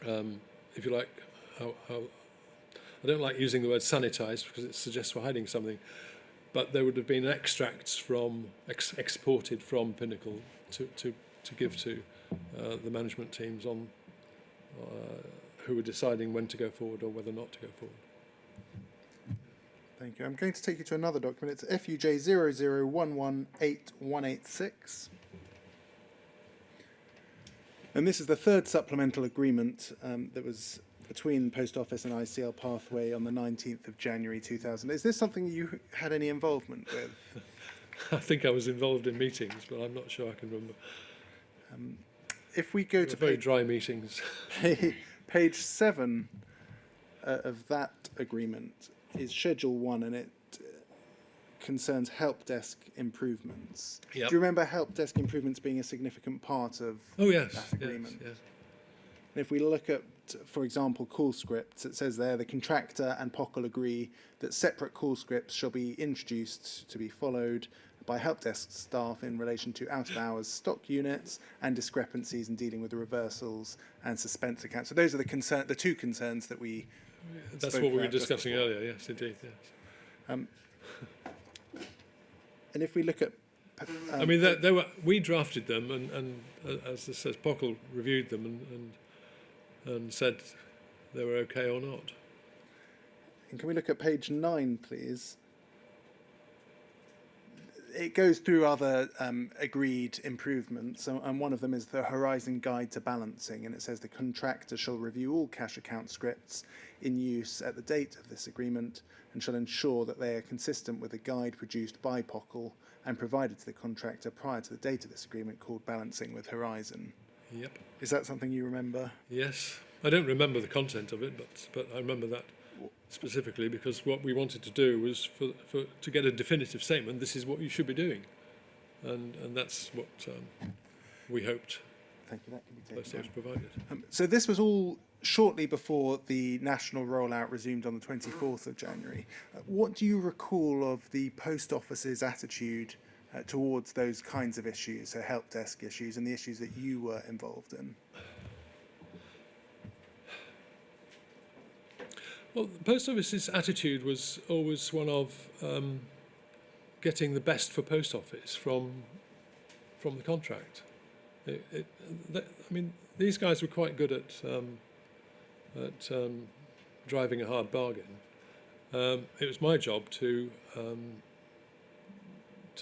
if you like, how I don't like using the word sanitized because it suggests we're hiding something, but there would have been extracts from exported from Pinnacle to give to the management teams on who were deciding when to go forward or whether not to go forward. Thank you. I'm going to take you to another document. It's FUJ 00118186. And this is the third supplemental agreement that was between Post Office and ICL Pathway on the 19th of January 2000. Is this something you had any involvement with? I think I was involved in meetings, but I'm not sure I can remember. if we go They to were very dry meetings. page 7 of that agreement is Schedule 1, and it concerns help desk improvements. Yep. Do you remember help desk improvements being a significant part of Oh yes, that agreement? yes. And if we look at, for example, call scripts, it says there the contractor and POCL agree that separate call scripts shall be introduced to be followed by help desk staff in relation to out-of-hours stock units and discrepancies in dealing with the reversals and suspense accounts. So those are the two concerns that we That's spoke what we were about just discussing before. earlier. Yes, indeed. Yes. And if we look at, I mean, we drafted them, and as it says, POCL reviewed them and said they were okay or not. and can we look at page 9, please? It goes through other agreed improvements, and one of them is the Horizon Guide to Balancing, and it says the contractor shall review all cash account scripts in use at the date of this agreement and shall ensure that they are consistent with the guide produced by POCL and provided to the contractor prior to the date of this agreement, called Balancing with Horizon. Yep. Is that something you remember? Yes. I don't remember the content of it, but I remember that specifically because what we wanted to do was to get a definitive statement. This is what you should be doing, and that's what we hoped Thank you. That can be taken Post Office down. provided. So this was all shortly before the national rollout resumed on the 24th of January. What do you recall of the Post Office's attitude towards those kinds of issues, so help desk issues, and the issues that you were involved in? Well, the Post Office's attitude was always one of getting the best for Post Office from the contract. I mean, these guys were quite good at driving a hard bargain. It was my job to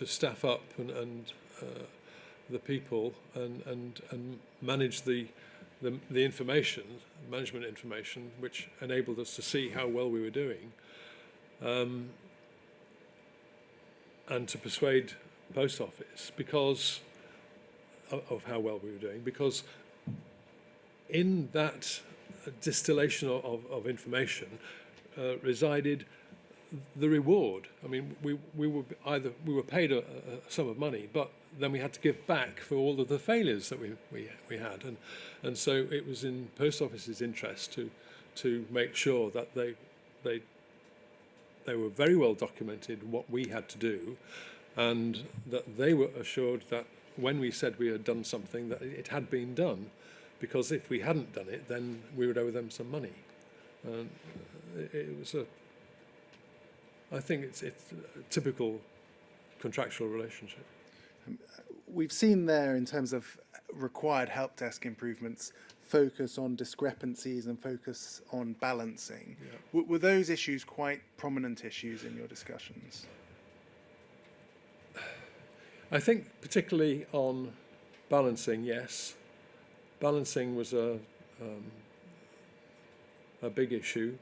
staff up and the people and manage the information, management information, which enabled us to see how well we were doing, and to persuade Post Office because of how well we were doing, because in that distillation of information resided the reward. I mean, we were paid a sum of money, but then we had to give back for all of the failures that we had, and so it was in Post Office's interest to make sure that they were very well documented what we had to do, and that they were assured that when we said we had done something, that it had been done, because if we hadn't done it, then we would owe them some money. It was I think it's a typical contractual relationship. We've seen there, in terms of required help desk improvements, focus on discrepancies and focus on balancing. Yeah. Were those issues quite prominent issues in your discussions? I think particularly on balancing, yes. Balancing was a big issue.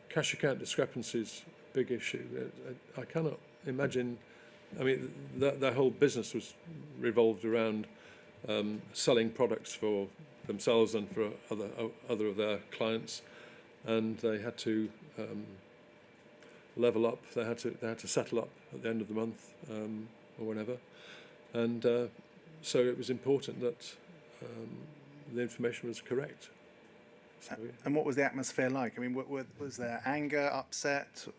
Cash account discrepancies, big issue. I cannot imagine. I mean, their whole business was revolved around selling products for themselves and for other of their clients, and they had to level up. They had to settle up at the end of the month or whenever, and so it was important that the information was correct. So, And what was the atmosphere like? I mean, was there anger, upset? Or?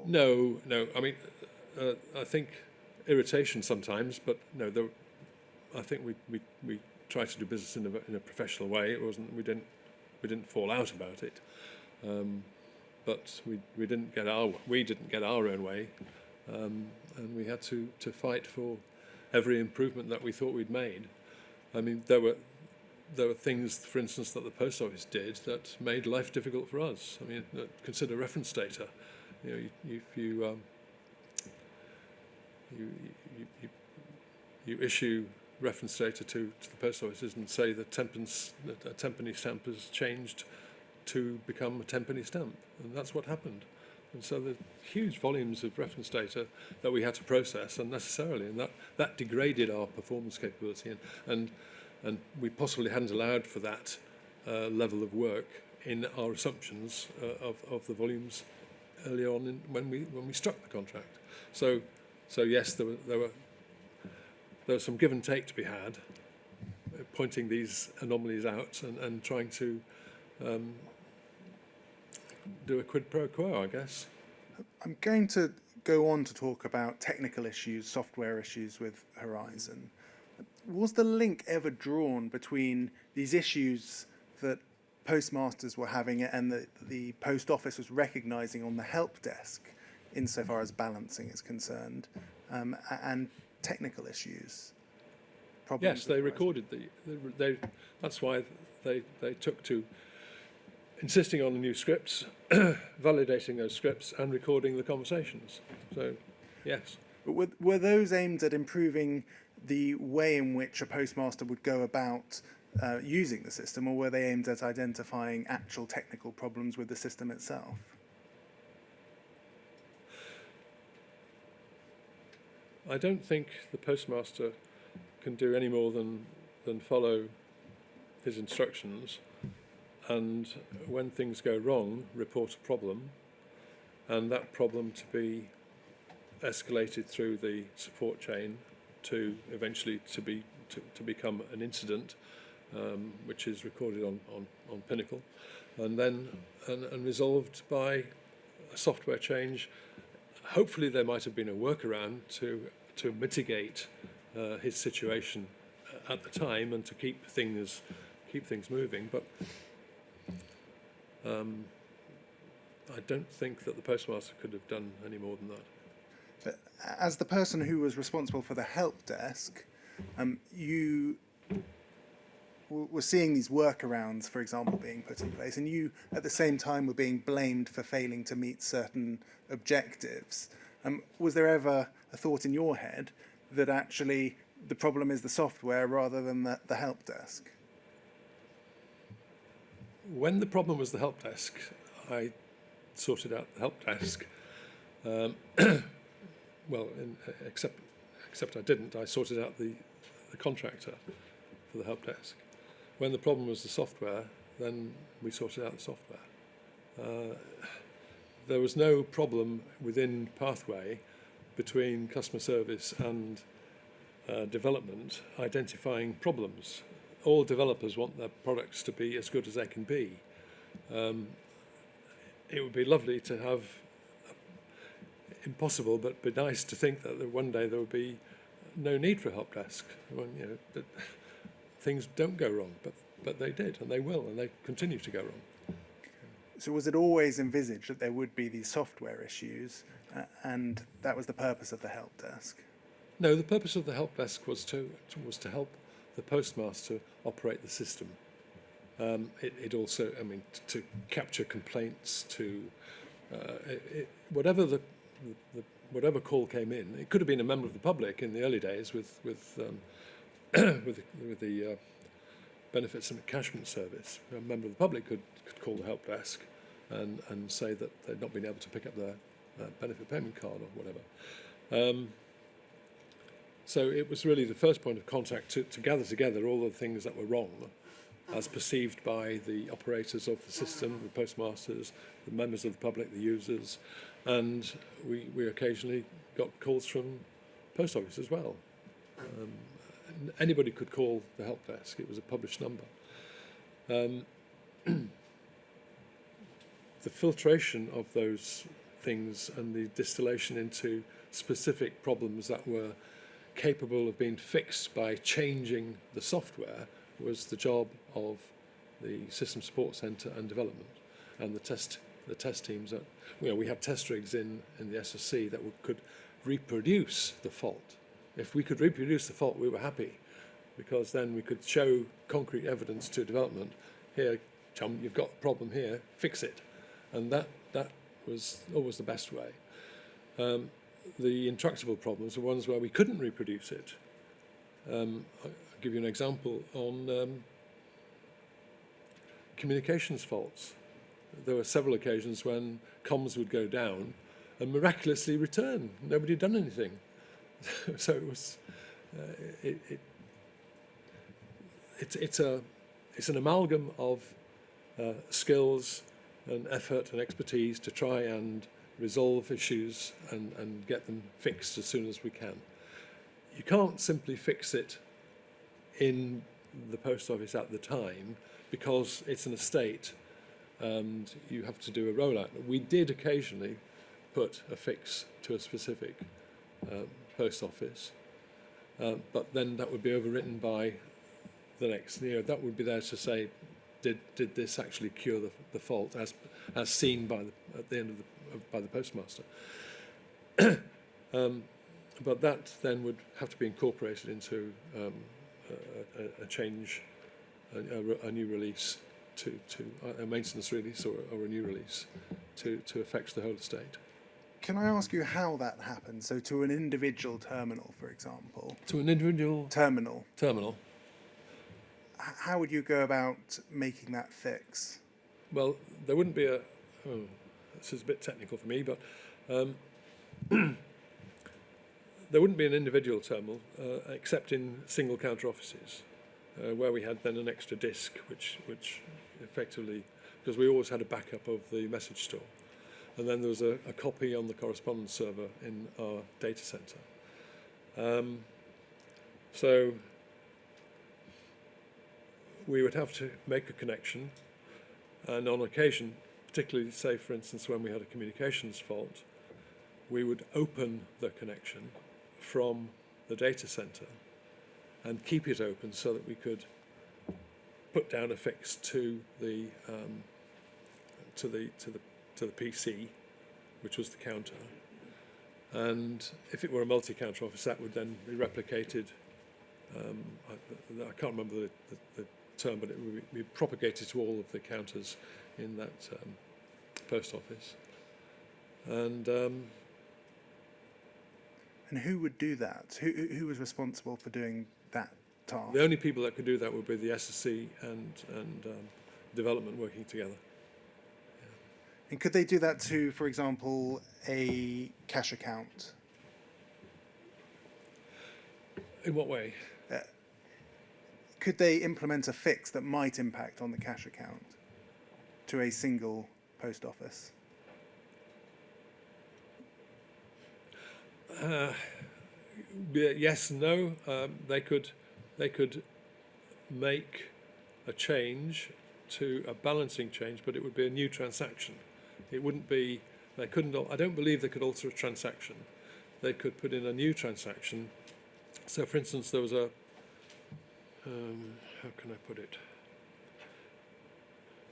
No. I mean, I think irritation sometimes, but no. I think we tried to do business in a professional way. It wasn't. We didn't fall out about it, but we didn't get our own way, and we had to fight for every improvement that we thought we'd made. I mean, there were things, for instance, that the Post Office did that made life difficult for us. I mean, consider reference data. You know, if you issue reference data to the post offices and say that a tenpenny stamp has changed to become a tenpenny stamp, and that's what happened. And so there's huge volumes of reference data that we had to process unnecessarily, and that degraded our performance capability, and we possibly hadn't allowed for that level of work in our assumptions of the volumes early on when we struck the contract. So yes, there was some give and take to be had, pointing these anomalies out and trying to do a quid pro quo, I guess. I'm going to go on to talk about technical issues, software issues with Horizon. Was the link ever drawn between these issues that postmasters were having and that the post office was recognising on the help desk, insofar as balancing is concerned, and technical issues? Yes, they recorded that's why they took to insisting on the new scripts, validating those scripts, and recording the conversations. So, yes. But were those aimed at improving the way in which a postmaster would go about using the system, or were they aimed at identifying actual technical problems with the system itself? I don't think the postmaster can do any more than follow his instructions, and when things go wrong, report a problem, and that problem to be escalated through the support chain to eventually to become an incident, which is recorded on Pinnacle, and then and resolved by a software change. Hopefully there might have been a workaround to mitigate his situation at the time and to keep things moving, but I don't think that the postmaster could have done any more than that. But as the person who was responsible for the help desk, you were seeing these workarounds, for example, being put in place, and you at the same time were being blamed for failing to meet certain objectives. Was there ever a thought in your head that actually the problem is the software rather than the help desk? When the problem was the help desk, I sorted out the help desk. Except I didn't. I sorted out the contractor for the help desk. When the problem was the software, then we sorted out the software. There was no problem within Pathway between customer service and development identifying problems. All developers want their products to be as good as they can be. It would be lovely to have, impossible, but be nice to think that one day there would be no need for a help desk. When, that things don't go wrong, but they did, and they will, and they continue to go wrong. So was it always envisaged that there would be these software issues, and that was the purpose of the help desk? No, the purpose of the help desk was to help the postmaster operate the system. It also, to capture complaints, to whatever whatever call came in. It could have been a member of the public in the early days with the benefits and encashment service. A member of the public could call the help desk and say that they'd not been able to pick up their benefit payment card or whatever. So it was really the first point of contact to gather together all the things that were wrong as perceived by the operators of the system, the postmasters, the members of the public, the users, and we occasionally got calls from post office as well. Anybody could call the help desk. It was a published number. The filtration of those things and the distillation into specific problems that were capable of being fixed by changing the software was the job of the System Support Centre and development and the test teams. That we had test rigs in the SSC that could reproduce the fault. If we could reproduce the fault, we were happy, because then we could show concrete evidence to development. Here, chum, you've got a problem here, fix it. And that was always the best way. The intractable problems are ones where we couldn't reproduce it. I'll give you an example on communications faults. There were several occasions when comms would go down and miraculously return. Nobody had done anything. So it was it's an amalgam of skills and effort and expertise to try and resolve issues and get them fixed as soon as we can. You can't simply fix it in the post office at the time because it's an estate and you have to do a rollout. We did occasionally put a fix to a specific post office, but then that would be overwritten by the next, that would be there to say, did this actually cure the fault as seen by at the end of by the postmaster? But that then would have to be incorporated into a change, a new release to a maintenance release or a new release to affect the whole estate. Can I ask you how that happens? So to an individual terminal, for example. To an individual terminal. How would you go about making that fix? Well, there wouldn't be this is a bit technical for me, but there wouldn't be an individual terminal except in single counter offices where we had then an extra disk, which effectively, because we always had a backup of the message store. And then there was a copy on the correspondence server in our data center. So we would have to make a connection, and on occasion, particularly say for instance when we had a communications fault, we would open the connection from the data center and keep it open so that we could put down a fix to the PC, which was the counter. And if it were a multi-counter office, that would then be replicated. I can't remember the term, but it would be propagated to all of the counters in that post office. And who would do that? Who was responsible for doing that task? The only people that could do that would be the SSC and development working together. And could they do that to, for example, a cash account? In what way? Could they implement a fix that might impact on the cash account to a single post office? Yes and no. They could make a change to a balancing change, but it would be a new transaction. It wouldn't be. They couldn't. I don't believe they could alter a transaction. They could put in a new transaction. So, for instance, there was a. How can I put it?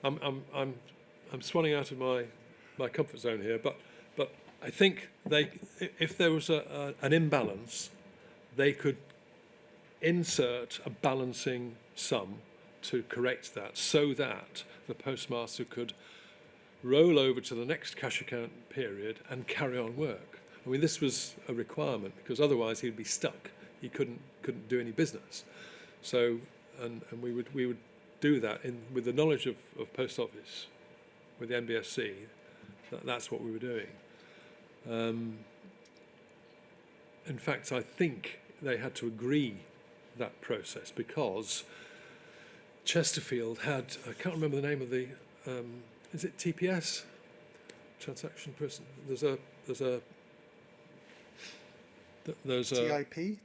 I'm swanning out of my comfort zone here, but I think if there was an imbalance, they could insert a balancing sum to correct that, so that the postmaster could roll over to the next cash account period and carry on work. I mean, this was a requirement because otherwise he'd be stuck. He couldn't do any business. So, and we would do that with the knowledge of Post Office, with the NBSC. That's what we were doing. In fact, I think they had to agree that process because Chesterfield had, I can't remember the name of the, is it TPS? Transaction person. There's a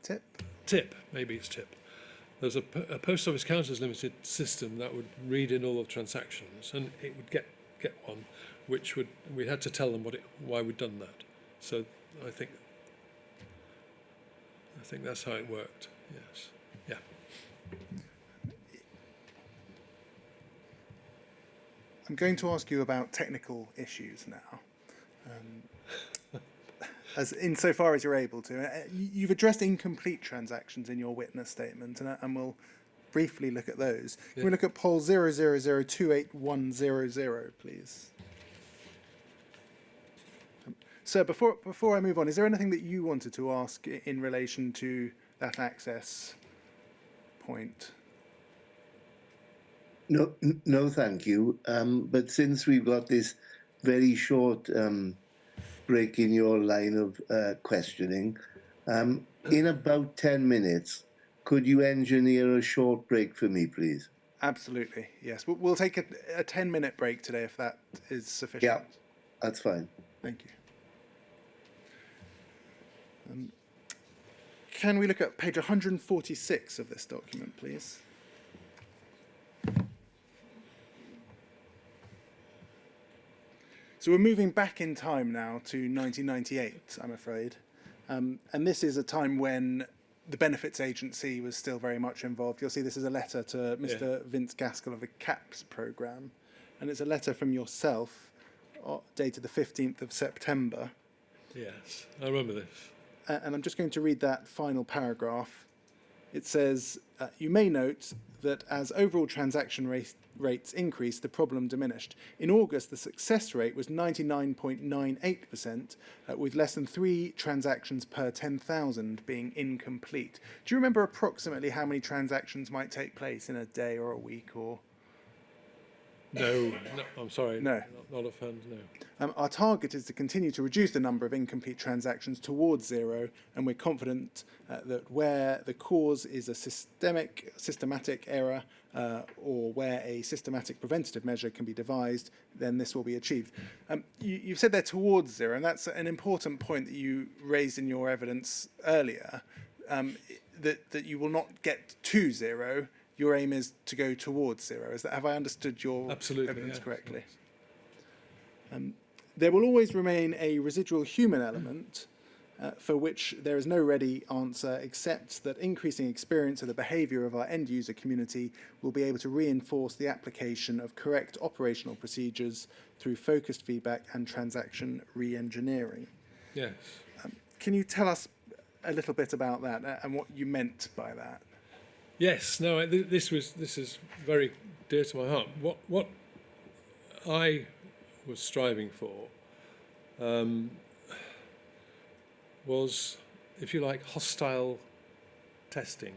TIP? TIP, maybe it's TIP. There's a Post Office Counters Limited system that would read in all of transactions, and it would get one, which we had to tell them why we'd done that. So I think that's how it worked. Yes, yeah. I'm going to ask you about technical issues now. As insofar as you're able to. You've addressed incomplete transactions in your witness statement, and we'll briefly look at those. Yeah. Can we look at poll 000281000, please? So before I move on, is there anything that you wanted to ask in relation to that access point? No, thank you. But since we've got this very short break in your line of questioning, In about 10 minutes, could you engineer a short break for me, please? Absolutely, yes. We'll take a 10-minute break today if that is sufficient. Yeah, that's fine. Thank you. Can we look at page 146 of this document, please? So we're moving back in time now to 1998, I'm afraid. And this is a time when the Benefits Agency was still very much involved. You'll see this is a letter to Mr. Vince Gaskell of the CAPS programme. And it's a letter from yourself, dated the 15th of September. Yes, I remember this. And I'm just going to read that final paragraph. It says, you may note that as overall transaction rates increased, the problem diminished. In August, the success rate was 99.98%, with less than 3 transactions per 10,000 being incomplete. Do you remember approximately how many transactions might take place in a day or a week or? No, I'm sorry. No. Not offhand, no. Our target is to continue to reduce the number of incomplete transactions towards 0, and we're confident that where the cause is a systematic error or where a systematic preventative measure can be devised, then this will be achieved. You've said they're towards 0, and that's an important point that you raised in your evidence earlier, that you will not get to 0. Your aim is to go towards 0. Have I understood your evidence correctly? There will always remain a residual human element for which there is no ready answer, except that increasing experience of the behaviour of our end-user community will be able to reinforce the application of correct operational procedures through focused feedback and transaction re-engineering. Yes. Can you tell us a little bit about that and what you meant by that? Yes. No. This is very dear to my heart. What I was striving for was, if you like, hostile testing.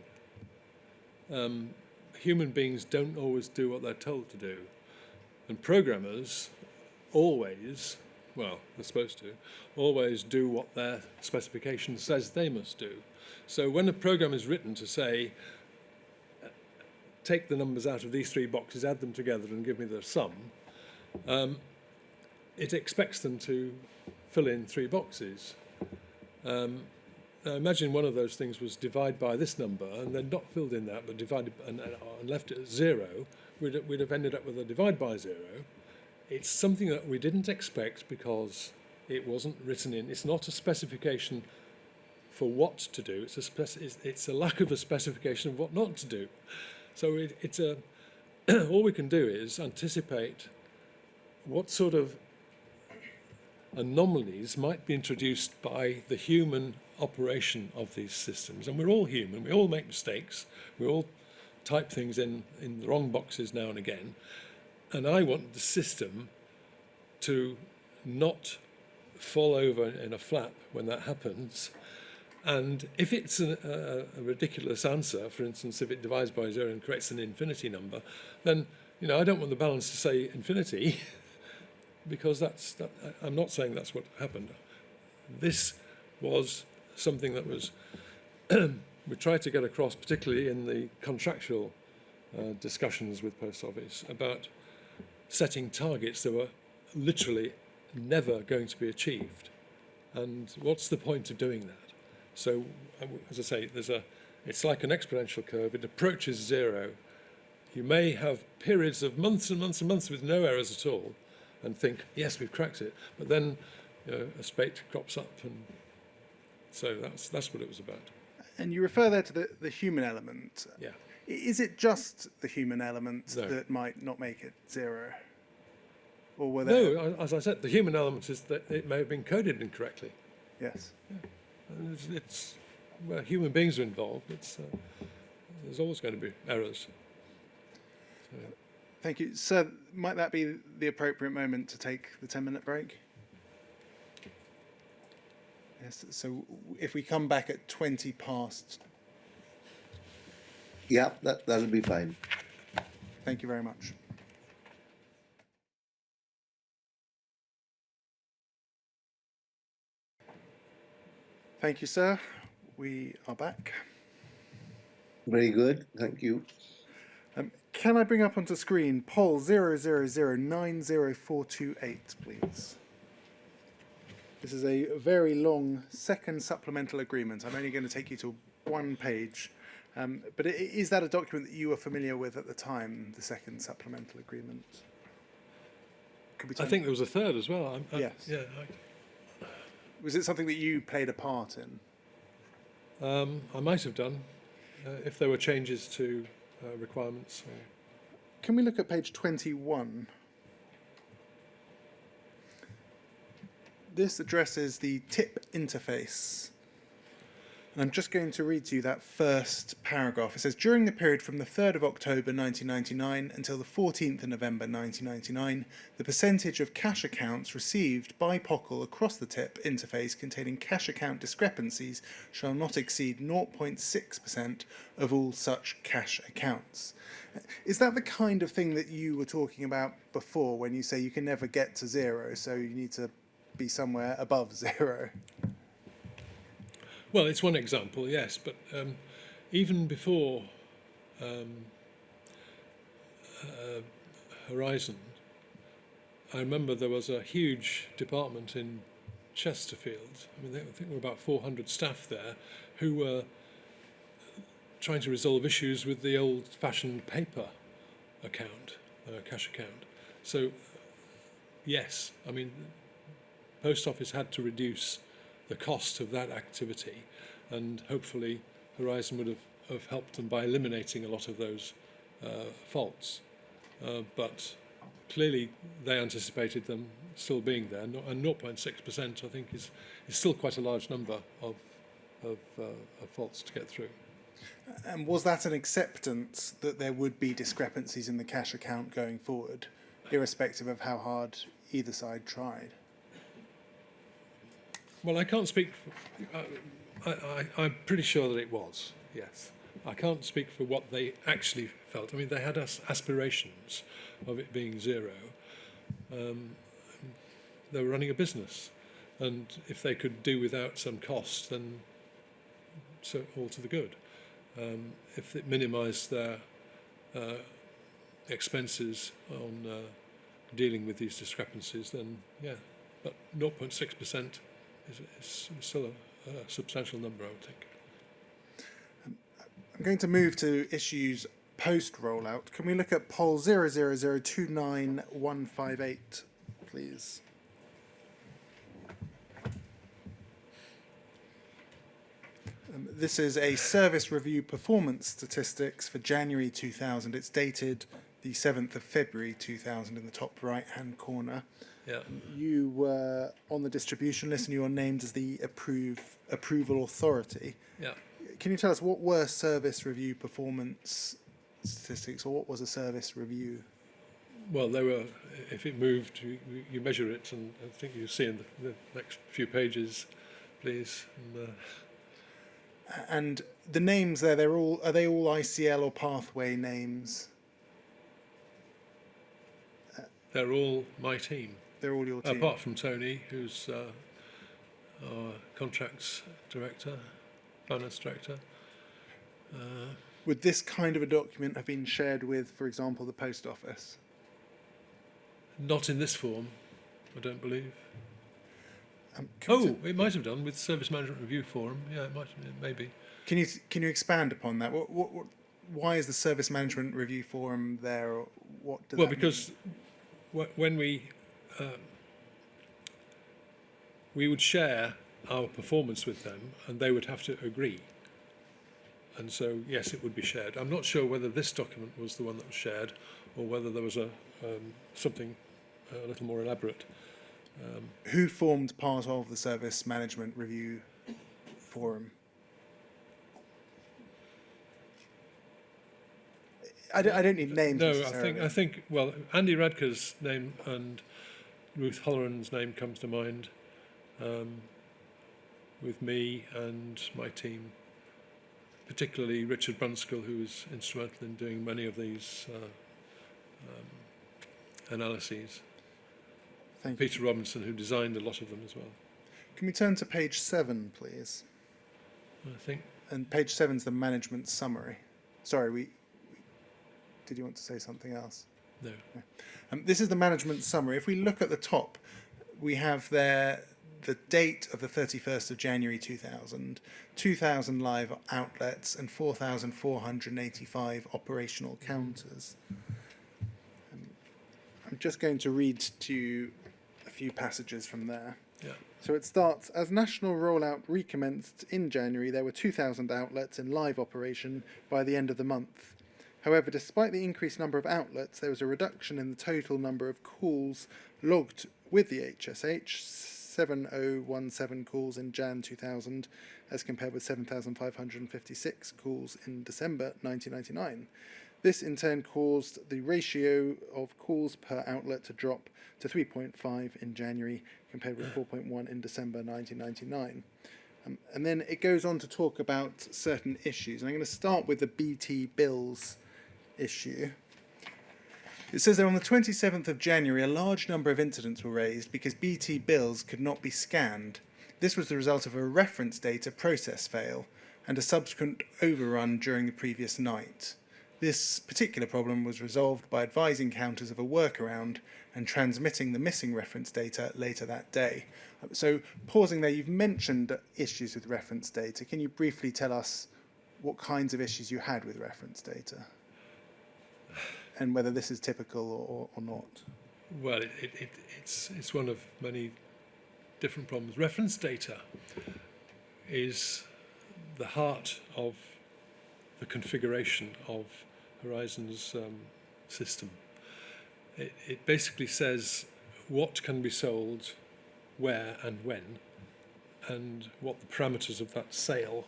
Human beings don't always do what they're told to do, and programmers always, well, they're supposed to, always do what their specification says they must do. So when a program is written to say, take the numbers out of these 3 boxes, add them together and give me the sum, it expects them to fill in 3 boxes. Now imagine one of those things was divide by this number and then not filled in that, but divided and left it at 0. We'd have ended up with a divide by 0. It's something that we didn't expect because it wasn't written in. It's not a specification for what to do. It's a lack of a specification of what not to do. So it's all we can do is anticipate what sort of anomalies might be introduced by the human operation of these systems. And we're all human. We all make mistakes. We all type things in the wrong boxes now and again. And I want the system to not fall over in a flap when that happens. And if it's a ridiculous answer, for instance, if it divides by 0 and creates an infinity number, then I don't want the balance to say infinity, because I'm not saying that's what happened. This was something that was we tried to get across, particularly in the contractual discussions with Post Office, about setting targets that were literally never going to be achieved. And what's the point of doing that? So, as I say, it's like an exponential curve. It approaches 0. You may have periods of months and months and months with no errors at all and think, yes, we've cracked it. But then a spate crops up. And so that's what it was about. And you refer there to the human element. Yeah. Is it just the human element No. that might not make it 0? Or were there... No, as I said, the human element is that it may have been coded incorrectly. Yes. It's where human beings are involved. There's always going to be errors. So. Thank you. Sir, might that be the appropriate moment to take the 10-minute break? Yes, so if we come back at 20 past... Yeah, that'll be fine. Thank you very much. Thank you, sir. We are back. Very good, thank you. Can I bring up onto screen poll 000900428, please? This is a very long second supplemental agreement. I'm only going to take you to one page. But is that a document that you were familiar with at the time, the second supplemental agreement? I think there was a third as well. Yes. Yeah. Was it something that you played a part in? I might have done, if there were changes to requirements. Can we look at page 21? This addresses the TIP interface. And I'm just going to read to you that first paragraph. It says, during the period from the 3rd of October 1999 until the 14th of November 1999, the percentage of cash accounts received by POCL across the TIP interface containing cash account discrepancies shall not exceed 0.6% of all such cash accounts. Is that the kind of thing that you were talking about before when you say you can never get to zero, so you need to be somewhere above zero? Well, it's one example, yes, but even before Horizon, I remember there was a huge department in Chesterfield. I think there were about 400 staff there who were trying to resolve issues with the old-fashioned paper account, cash account. So, yes, I mean, Post Office had to reduce the cost of that activity, and hopefully Horizon would have helped them by eliminating a lot of those faults. But clearly they anticipated them still being there, and 0.6% I think is still quite a large number of faults to get through. And was that an acceptance that there would be discrepancies in the cash account going forward, irrespective of how hard either side tried? Well, I can't speak. I'm pretty sure that it was, yes. I can't speak for what they actually felt. I mean, they had aspirations of it being zero. They were running a business, and if they could do without some cost, then so all to the good. If it minimised their expenses on dealing with these discrepancies, then yeah. But 0.6% is still a substantial number, I would think. I'm going to move to issues post-rollout. Can we look at poll 000291158, please? This is a service review performance statistics for January 2000. It's dated the 7th of February 2000 in the top right-hand corner. Yeah. You were on the distribution list and you are named as the approval authority. Yeah. Can you tell us what were service review performance statistics, or what was a service review? Well, they were, if it moved, you measure it, and I think you'll see in the next few pages, please. And the names there, are they all ICL or pathway names? They're all my team. They're all your team? Apart from Tony, who's our contracts director, finance director. Would this kind of a document have been shared with, for example, the Post Office? Not in this form, I don't believe. It might have done with Service Management Review Forum. Yeah, it might, maybe. Can you expand upon that? Why is the Service Management Review Forum there? Or what? Well, because when we would share our performance with them, and they would have to agree. And so, yes, it would be shared. I'm not sure whether this document was the one that was shared, or whether there was something a little more elaborate. Who formed part of the Service Management Review Forum? I don't need names. No, I think. Well, Andy Radker's name and Ruth Holloran's name comes to mind, with me and my team, particularly Richard Brunskill, who was instrumental in doing many of these analyses. Thank Peter you. Robinson, who designed a lot of them as well. Can we turn to page 7, please? I think. And page 7 is the management summary. Sorry, did you want to say something else? No. This is the management summary. If we look at the top, we have there the date of the 31st of January 2000, 2,000 live outlets and 4,485 operational counters. I'm just going to read to you a few passages from there. Yeah. So it starts, as national rollout recommenced in January, there were 2,000 outlets in live operation by the end of the month. However, despite the increased number of outlets, there was a reduction in the total number of calls logged with the HSH, 7,017 calls in Jan 2000, as compared with 7,556 calls in December 1999. This in turn caused the ratio of calls per outlet to drop to 3.5 in January, compared with 4.1 in December 1999. And then it goes on to talk about certain issues. And I'm going to start with the BT bills issue. It says that on the 27th of January, a large number of incidents were raised because BT bills could not be scanned. This was the result of a reference data process fail and a subsequent overrun during the previous night. This particular problem was resolved by advising counters of a workaround and transmitting the missing reference data later that day. So, pausing there, you've mentioned issues with reference data. Can you briefly tell us what kinds of issues you had with reference data? And whether this is typical or not? Well, it's one of many different problems. Reference data is the heart of the configuration of Horizon's system. It basically says what can be sold, where and when, and what the parameters of that sale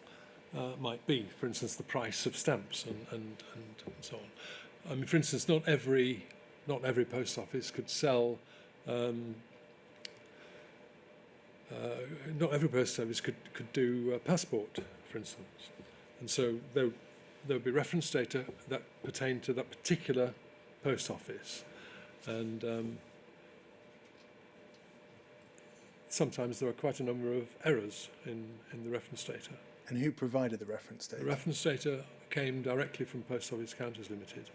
might be. For instance, the price of stamps and so on. I mean, for instance, not every post office could sell. Not every post office could do a passport, for instance, and so there would be reference data that pertained to that particular post office, and sometimes there are quite a number of errors in the reference data. And who provided the reference data? The reference data came directly from Post Office Counters Limited.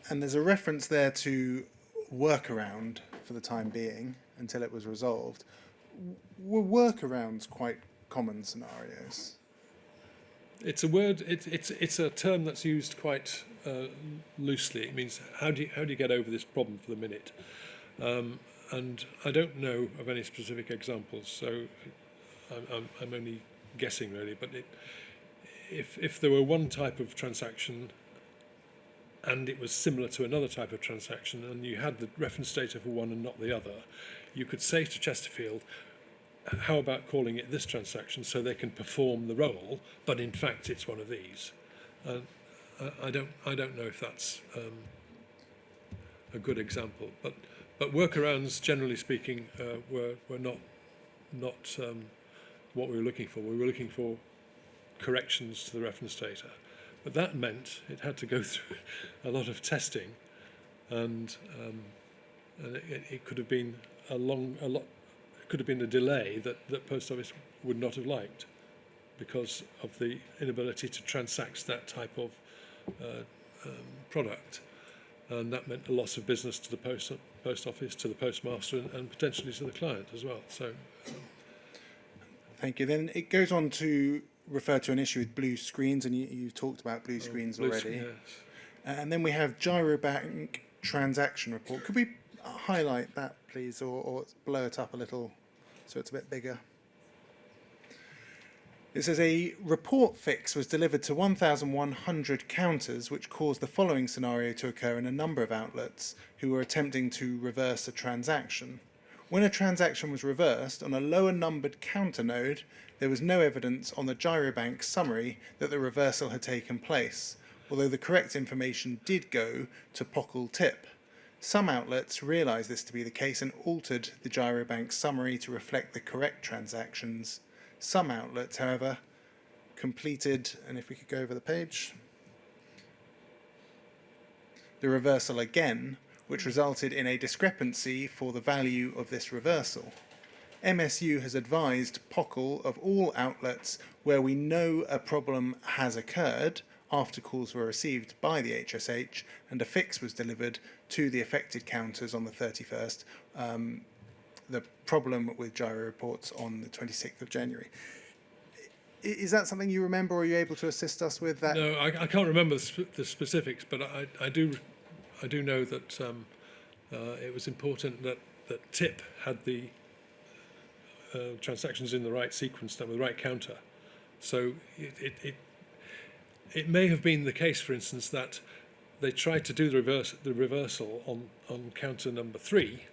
And there's a reference there to workaround for the time being until it was resolved. Were workarounds quite common scenarios? It's a word. It's a term that's used quite loosely. It means how do you get over this problem for the minute? And I don't know of any specific examples, so I'm only guessing really. But if there were one type of transaction and it was similar to another type of transaction, and you had the reference data for one and not the other, you could say to Chesterfield, how about calling it this transaction so they can perform the role, but in fact it's one of these. I don't know if that's a good example, but workarounds, generally speaking, were not what we were looking for. We were looking for corrections to the reference data. But that meant it had to go through a lot of testing, and it could have been it could have been a delay that Post Office would not have liked because of the inability to transact that type of product, and that meant a loss of business to the post office, to the postmaster, and potentially to the client as well. So, thank you. Then it goes on to refer to an issue with blue screens, and you've talked about blue screens already. Yes. And then we have Gyrobank transaction report. Could we highlight that, please, or blow it up a little so it's a bit bigger? It says a report fix was delivered to 1,100 counters, which caused the following scenario to occur in a number of outlets who were attempting to reverse a transaction. When a transaction was reversed on a lower numbered counter node, there was no evidence on the Gyrobank summary that the reversal had taken place, although the correct information did go to Pockle Tip. Some outlets realised this to be the case and altered the Gyrobank summary to reflect the correct transactions. Some outlets, however, completed, and if we could go over the page, the reversal again, which resulted in a discrepancy for the value of this reversal. MSU has advised POCL of all outlets where we know a problem has occurred after calls were received by the HSH and a fix was delivered to the affected counters on the 31st. The problem with gyro reports on the 26th of January. Is that something you remember, or are you able to assist us with that? No, I can't remember the specifics, but I do know that it was important that TIP had the transactions in the right sequence, with the right counter. So it may have been the case, for instance, that they tried to do the reversal on counter number 3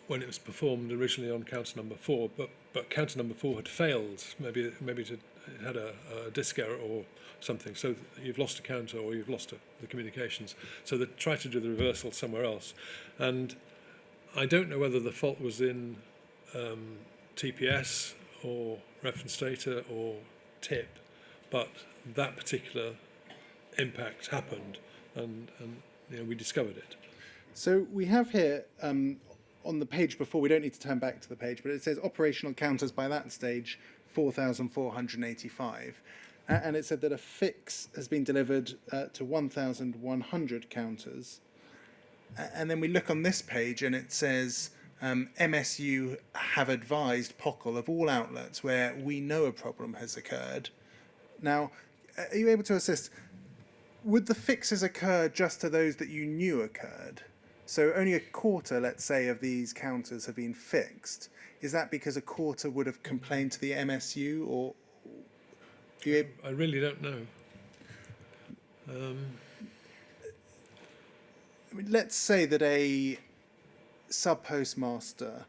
when it was performed originally on counter number 4, but counter number 4 had failed. Maybe it had a disk error or something. So you've lost a counter or you've lost the communications. So they tried to do the reversal somewhere else, and I don't know whether the fault was in TPS or reference data or TIP, but that particular impact happened, and we discovered it. So we have here on the page before, we don't need to turn back to the page, but it says operational counters by that stage 4,485, and it said that a fix has been delivered to 1,100 counters. And then we look on this page and it says MSU have advised POCL of all outlets where we know a problem has occurred. Now, are you able to assist? Would the fixes occur just to those that you knew occurred? So only a quarter, let's say, of these counters have been fixed. Is that because a quarter would have complained to the MSU, or? I really don't know. I mean, let's say that a sub-postmaster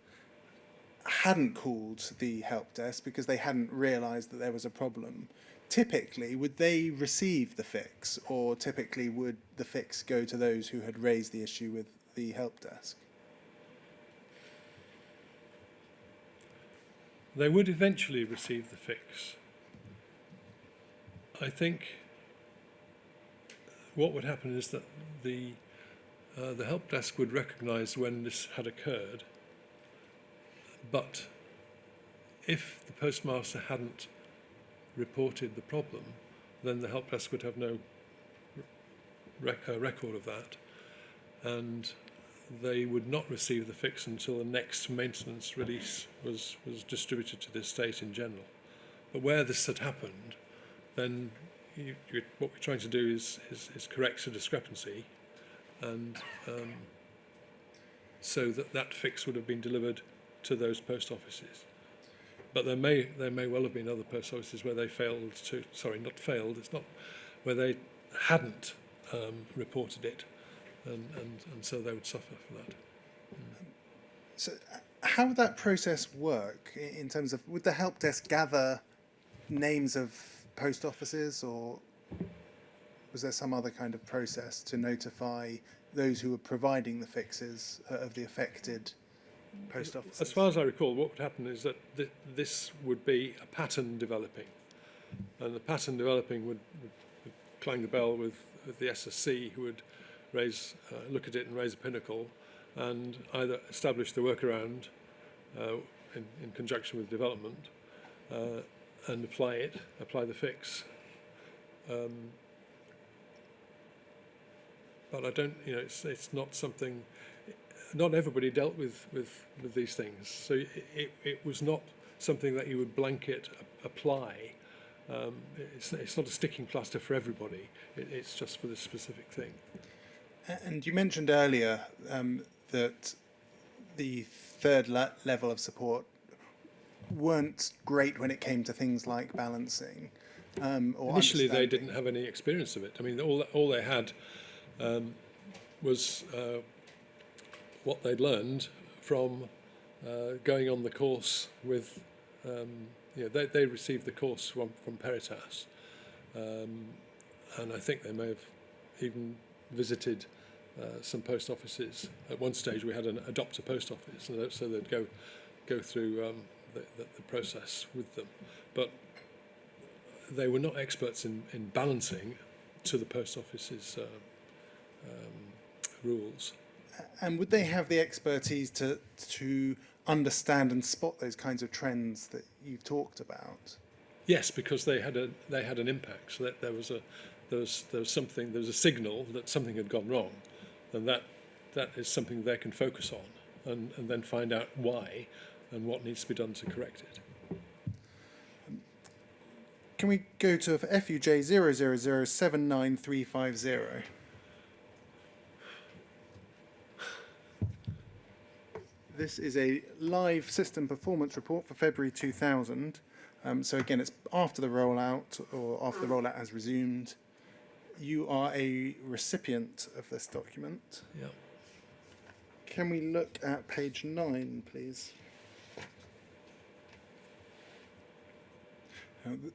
hadn't called the help desk because they hadn't realised that there was a problem. Typically, would they receive the fix, or typically would the fix go to those who had raised the issue with the help desk? They would eventually receive the fix. I think what would happen is that the help desk would recognise when this had occurred, but if the postmaster hadn't reported the problem, then the help desk would have no record of that, and they would not receive the fix until the next maintenance release was distributed to the estate in general. But where this had happened, then what we're trying to do is correct a discrepancy, and so that fix would have been delivered to those post offices. But there may well have been other post offices where they failed to, it's not, where they hadn't reported it, and so they would suffer for that. So how would that process work in terms of, would the help desk gather names of post offices, or was there some other kind of process to notify those who were providing the fixes of the affected post offices? As far as I recall, what would happen is that this would be a pattern developing, and the pattern developing would clang the bell with the SSC, who would look at it and raise a pinnacle, and either establish the workaround in conjunction with development, and apply the fix. But I don't, it's not something. Not everybody dealt with these things, so it was not something that you would blanket apply. It's not a sticking plaster for everybody. It's just for this specific thing. And you mentioned earlier that the third level of support weren't great when it came to things like balancing. Or initially, they didn't have any experience of it. I mean, all they had was what they'd learned from going on the course with. They received the course from Peritas, and I think they may have even visited some post offices. At one stage, we had an adopt a post office, so they'd go through the process with them. But they were not experts in balancing to the post office's rules. And would they have the expertise to understand and spot those kinds of trends that you've talked about? Yes, because they had an impact. So that there was a signal that something had gone wrong, and that is something they can focus on and then find out why and what needs to be done to correct it. Can we go to FUJ 000795350? This is a live system performance report for February 2000. So again, it's after the rollout or after the rollout has resumed. You are a recipient of this document. Yeah. Can we look at page 9, please?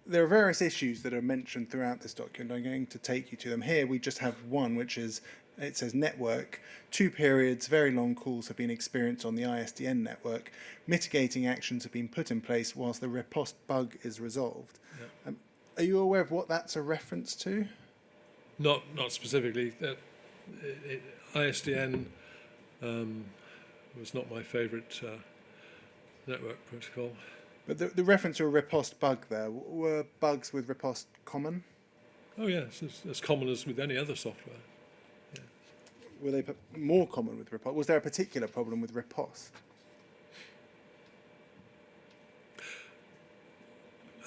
There are various issues that are mentioned throughout this document. I'm going to take you to them. Here we just have one, which is, it says network. 2 periods, very long calls have been experienced on the ISDN network. Mitigating actions have been put in place whilst the riposte bug is resolved. Yeah. Are you aware of what that's a reference to? Not specifically. ISDN was not my favourite network protocol. But the reference to a riposte bug there, were bugs with riposte common? Oh yes, as common as with any other software. Yeah. Were they more common with riposte? Was there a particular problem with riposte?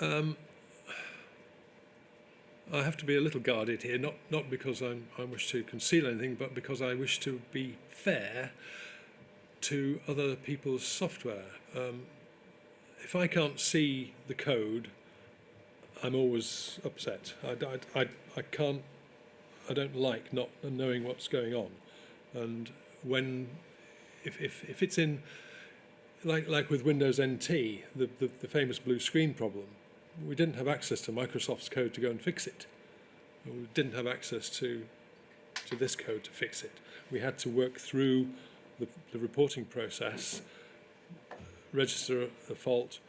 I have to be a little guarded here, not because I wish to conceal anything, but because I wish to be fair to other people's software. If I can't see the code, I'm always upset. I don't like not knowing what's going on, and if it's in like with Windows NT, the famous blue screen problem, we didn't have access to Microsoft's code to go and fix it. We didn't have access to this code to fix it. We had to work through the reporting process, register a fault,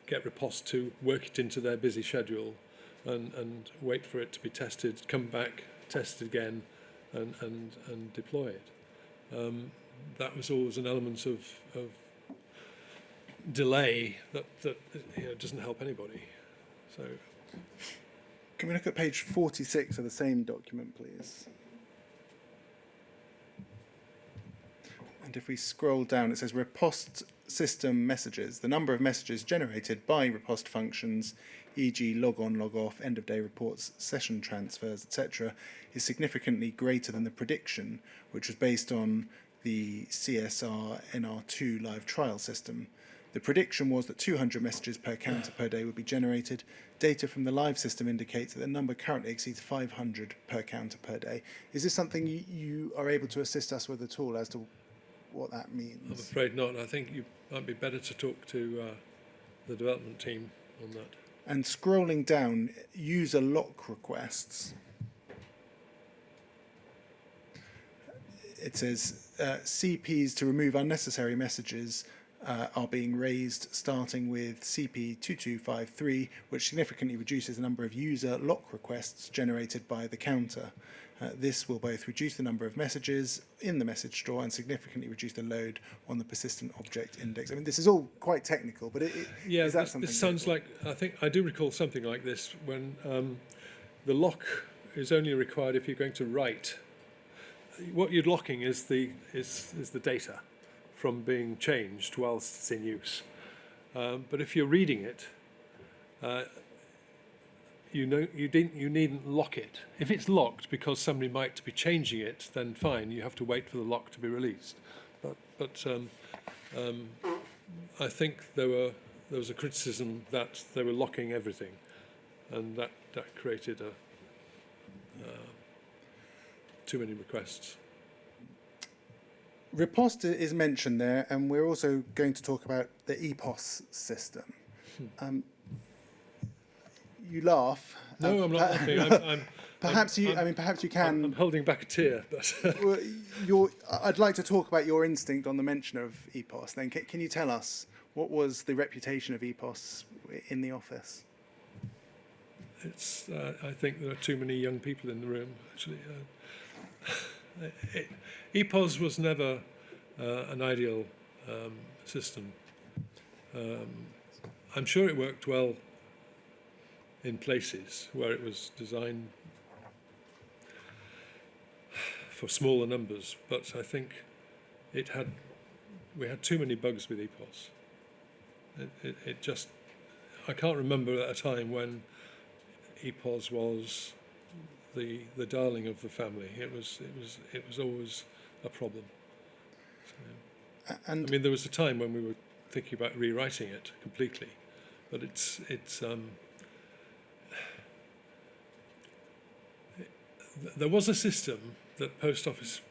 get riposte to work it into their busy schedule, and wait for it to be tested, come back, test it again, and deploy it. That was always an element of delay that doesn't help anybody. So, can we look at page 46 of the same document, please? And if we scroll down, it says riposte system messages. The number of messages generated by riposte functions, e.g. log on, log off, end of day reports, session transfers, etc., is significantly greater than the prediction, which was based on the CSR NR2 live trial system. The prediction was that 200 messages per counter per day would be generated. Data from the live system indicates that the number currently exceeds 500 per counter per day. Is this something you are able to assist us with at all as to what that means? I'm afraid not. I think you might be better to talk to the development team on that. And scrolling down, user lock requests. It says CPs to remove unnecessary messages are being raised, starting with CP2253, which significantly reduces the number of user lock requests generated by the counter. This will both reduce the number of messages in the message store and significantly reduce the load on the persistent object index. I mean, this is all quite technical, but is that something? This sounds like, I think I do recall something like this when the lock is only required if you're going to write. What you're locking is the data from being changed whilst it's in use. But if you're reading it, you needn't lock it. If it's locked because somebody might be changing it, then fine, you have to wait for the lock to be released. But I think there was a criticism that they were locking everything, and that created too many requests. Riposte is mentioned there, and we're also going to talk about the EPOS system. You laugh. No, I'm not laughing. Perhaps you can. I'm holding back a tear, but I'd like to talk about your instinct on the mention of EPOS. Then, can you tell us what was the reputation of EPOS in the office? It's. I think there are too many young people in the room. Actually, EPOS was never an ideal system. I'm sure it worked well in places where it was designed for smaller numbers, but I think we had too many bugs with EPOS. It just, I can't remember at a time when EPOS was the darling of the family. It was always a problem. So, And I mean, there was a time when we were thinking about rewriting it completely, but there was a system that post offices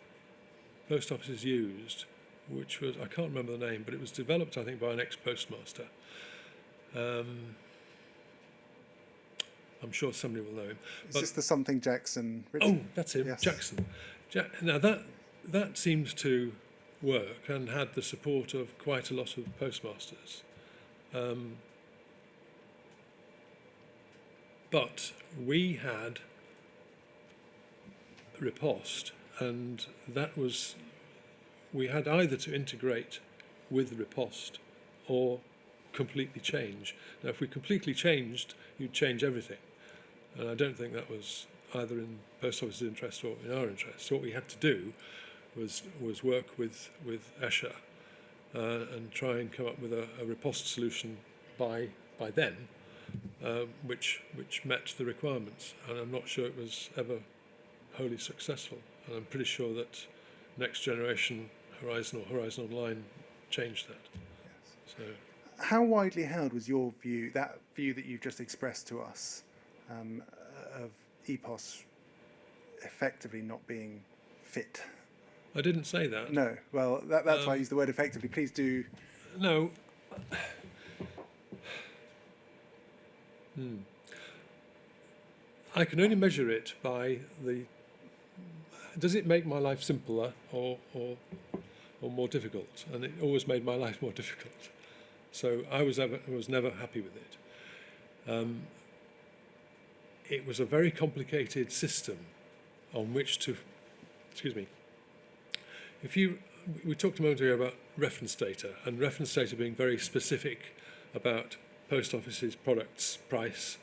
used, which was, I can't remember the name, but it was developed, I think, by an ex-postmaster. I'm sure somebody will know him. is this the something Jackson? Oh, that's him, Yes. Jackson. Now that seemed to work and had the support of quite a lot of postmasters. But we had Riposte, and we had either to integrate with Riposte or completely change. Now, if we completely changed, you'd change everything. And I don't think that was either in Post Office's interest or in our interest. So what we had to do was work with Escher and try and come up with a Riposte solution by then, which met the requirements. And I'm not sure it was ever wholly successful. And I'm pretty sure that Next Generation Horizon or Horizon Online changed that. Yes. So, how widely held was your view, that view that you've just expressed to us, of EPOS effectively not being fit? I didn't say that. No. Well, that's why I use the word effectively. Please do. No. I can only measure it by does it make my life simpler or more difficult? And it always made my life more difficult. So I was never happy with it. It was a very complicated system on which to, we talked a moment ago about reference data, and reference data being very specific about post offices, products, price,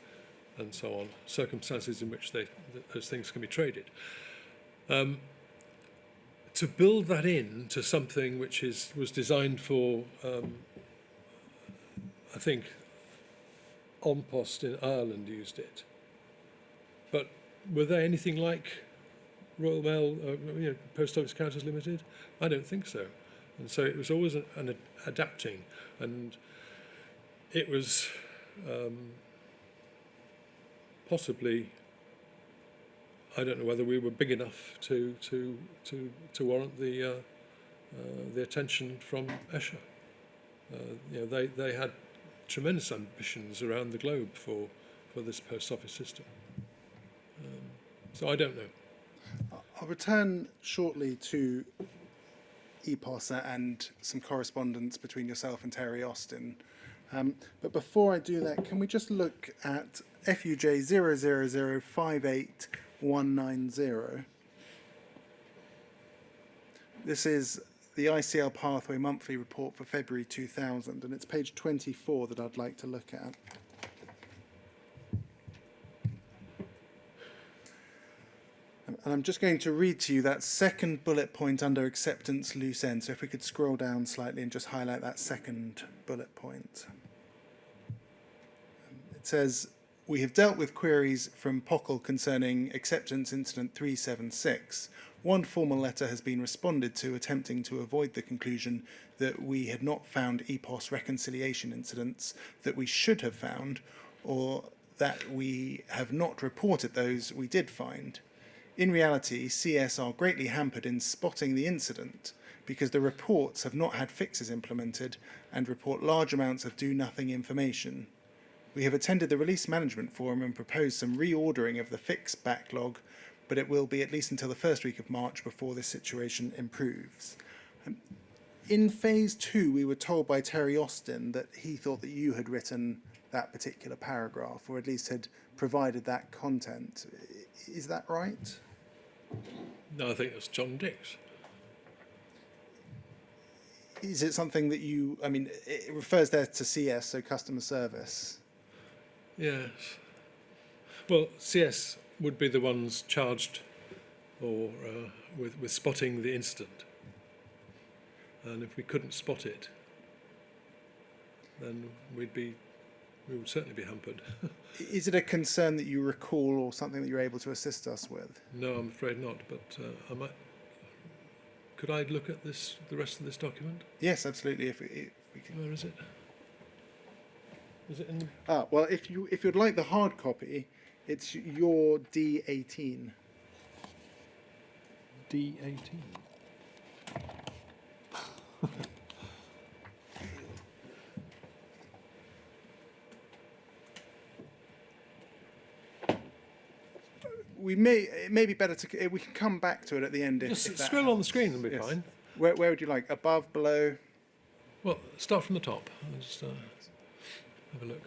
and so on, circumstances in which those things can be traded. To build that into something which was designed for, I think, An Post in Ireland used it. But were they anything like Royal Mail, Post Office Counters Limited? I don't think so. And so it was always an adapting, and it was possibly, I don't know whether we were big enough to warrant the attention from Escher. They had tremendous ambitions around the globe for this post office system. So I don't know. I'll return shortly to EPOS and some correspondence between yourself and Terry Austin. But before I do that, can we just look at FUJ 000589190? This is the ICL Pathway Monthly Report for February 2000, and it's page 24 that I'd like to look at. And I'm just going to read to you that second bullet point under acceptance loose end. So if we could scroll down slightly and just highlight that second bullet point. It says, we have dealt with queries from POCL concerning acceptance incident 376. One formal letter has been responded to attempting to avoid the conclusion that we had not found EPOS reconciliation incidents that we should have found, or that we have not reported those we did find. In reality, CS are greatly hampered in spotting the incident because the reports have not had fixes implemented and report large amounts of do-nothing information. We have attended the Release Management Forum and proposed some reordering of the fix backlog, but it will be at least until the first week of March before this situation improves. In phase 2, we were told by Terry Austin that he thought that you had written that particular paragraph, or at least had provided that content. Is that right? No, I think it's John Dix. Is it something that you, I mean, it refers there to CS, so customer service. Yes. Well, CS would be the ones charged or with spotting the incident. And if we couldn't spot it, then we would certainly be hampered. Is it a concern that you recall or something that you're able to assist us with? No, I'm afraid not, but could I look at the rest of this document? Yes, absolutely. If we can. Where is it? Is it in the... Well, if you'd like the hard copy, it's your D18. D18? It may be better to, we can come back to it at the end. Just scroll on the screen and be yes. fine. Where would you like? Above, below? Well, start from the top. I'll just have a look.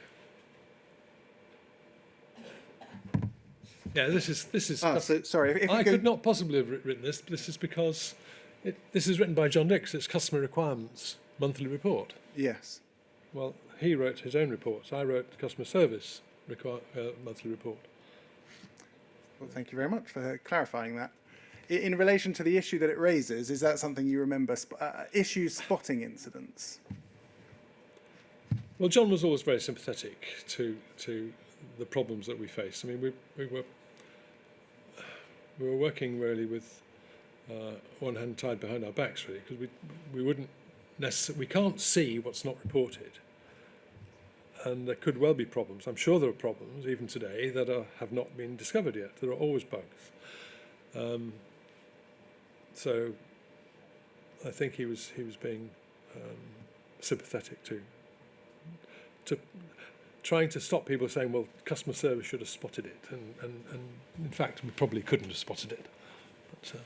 Yeah, this is. So sorry. If I could not possibly have written this. This is because this is written by John Dix. It's Customer Requirements Monthly Report. Yes. Well, he wrote his own reports. I wrote the Customer Service Monthly Report. Well, thank you very much for clarifying that. In relation to the issue that it raises, is that something you remember? Issues spotting incidents. Well, John was always very sympathetic to the problems that we face. I mean, we were working really with one hand tied behind our backs, really, because we wouldn't necessarily, we can't see what's not reported, and there could well be problems. I'm sure there are problems even today that have not been discovered yet. There are always bugs. So I think he was being sympathetic to trying to stop people saying, well, customer service should have spotted it, and in fact we probably couldn't have spotted it. But,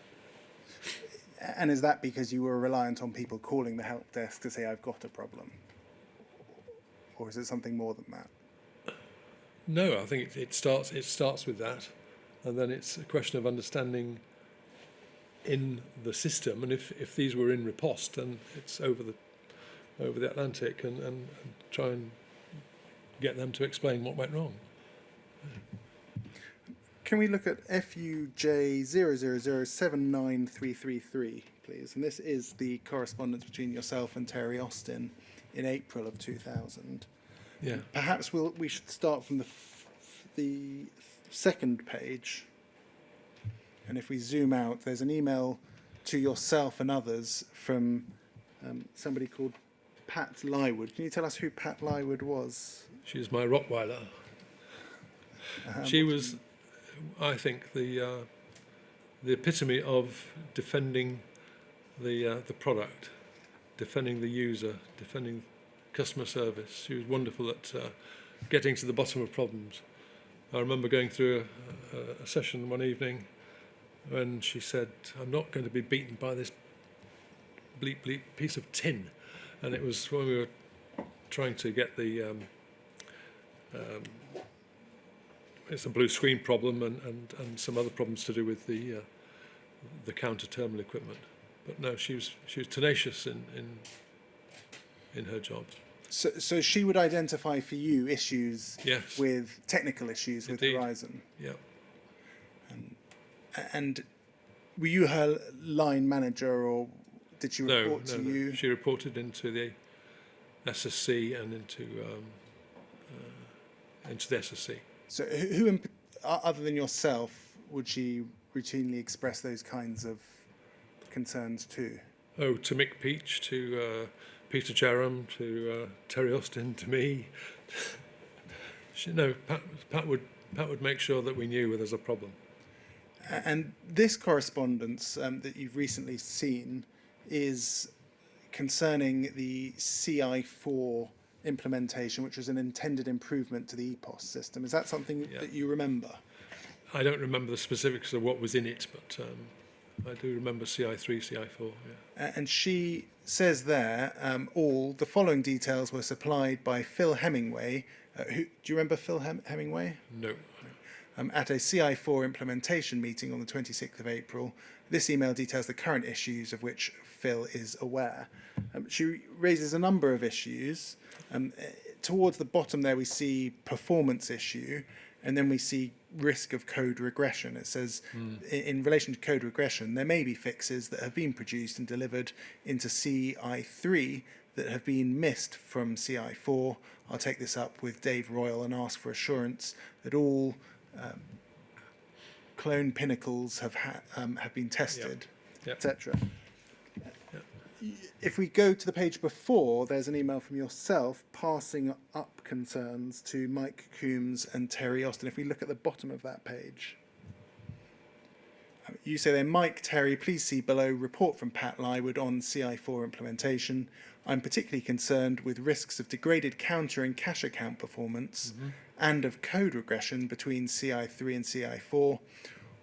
and is that because you were reliant on people calling the help desk to say, I've got a problem? Or is it something more than that? No, I think it starts with that, and then it's a question of understanding in the system, and if these were in riposte, then it's over the Atlantic and try and get them to explain what went wrong. Can we look at FUJ 0007933, please? And this is the correspondence between yourself and Terry Austin in April of 2000. Yeah. Perhaps we should start from the second page. And if we zoom out, there's an email to yourself and others from somebody called Pat Lywood. Can you tell us who Pat Lywood was? She was my Rottweiler. She was, I think, the epitome of defending the product, defending the user, defending customer service. She was wonderful at getting to the bottom of problems. I remember going through a session one evening when she said, I'm not going to be beaten by this bleep bleep piece of tin. And it was when we were trying to get the it's a blue screen problem and some other problems to do with the counter terminal equipment. But no, she was tenacious in her job. So she would identify for you issues Yes. with technical issues Indeed. with Horizon. Yeah. And were you her line manager, or did she report to you? No. She reported into the SSC and into the SSC. So who other than yourself, would she routinely express those kinds of concerns to? Oh, to Mick Peach, to Peter Jerram, to Terry Austin, to me. Pat would make sure that we knew where there's a problem. And this correspondence that you've recently seen is concerning the CI4 implementation, which was an intended improvement to the EPOS system. Is that something that you remember? I don't remember the specifics of what was in it, but I do remember CI3, CI4. Yeah. And she says there, all the following details were supplied by Phil Hemingway. Do you remember Phil Hemingway? No. At a CI4 implementation meeting on the 26th of April. This email details the current issues of which Phil is aware. She raises a number of issues. Towards the bottom there we see performance issue, and then we see risk of code regression. It says, in relation to code regression, there may be fixes that have been produced and delivered into CI3 that have been missed from CI4. I'll take this up with Dave Royal and ask for assurance that all clone pinnacles have been tested, etc. If we go to the page before, there's an email from yourself passing up concerns to Mike Coombs and Terry Austin. If we look at the bottom of that page, you say there, Mike, Terry, please see below report from Pat Lywood on CI4 implementation. I'm particularly concerned with risks of degraded counter and cache account performance and of code regression between CI3 and CI4.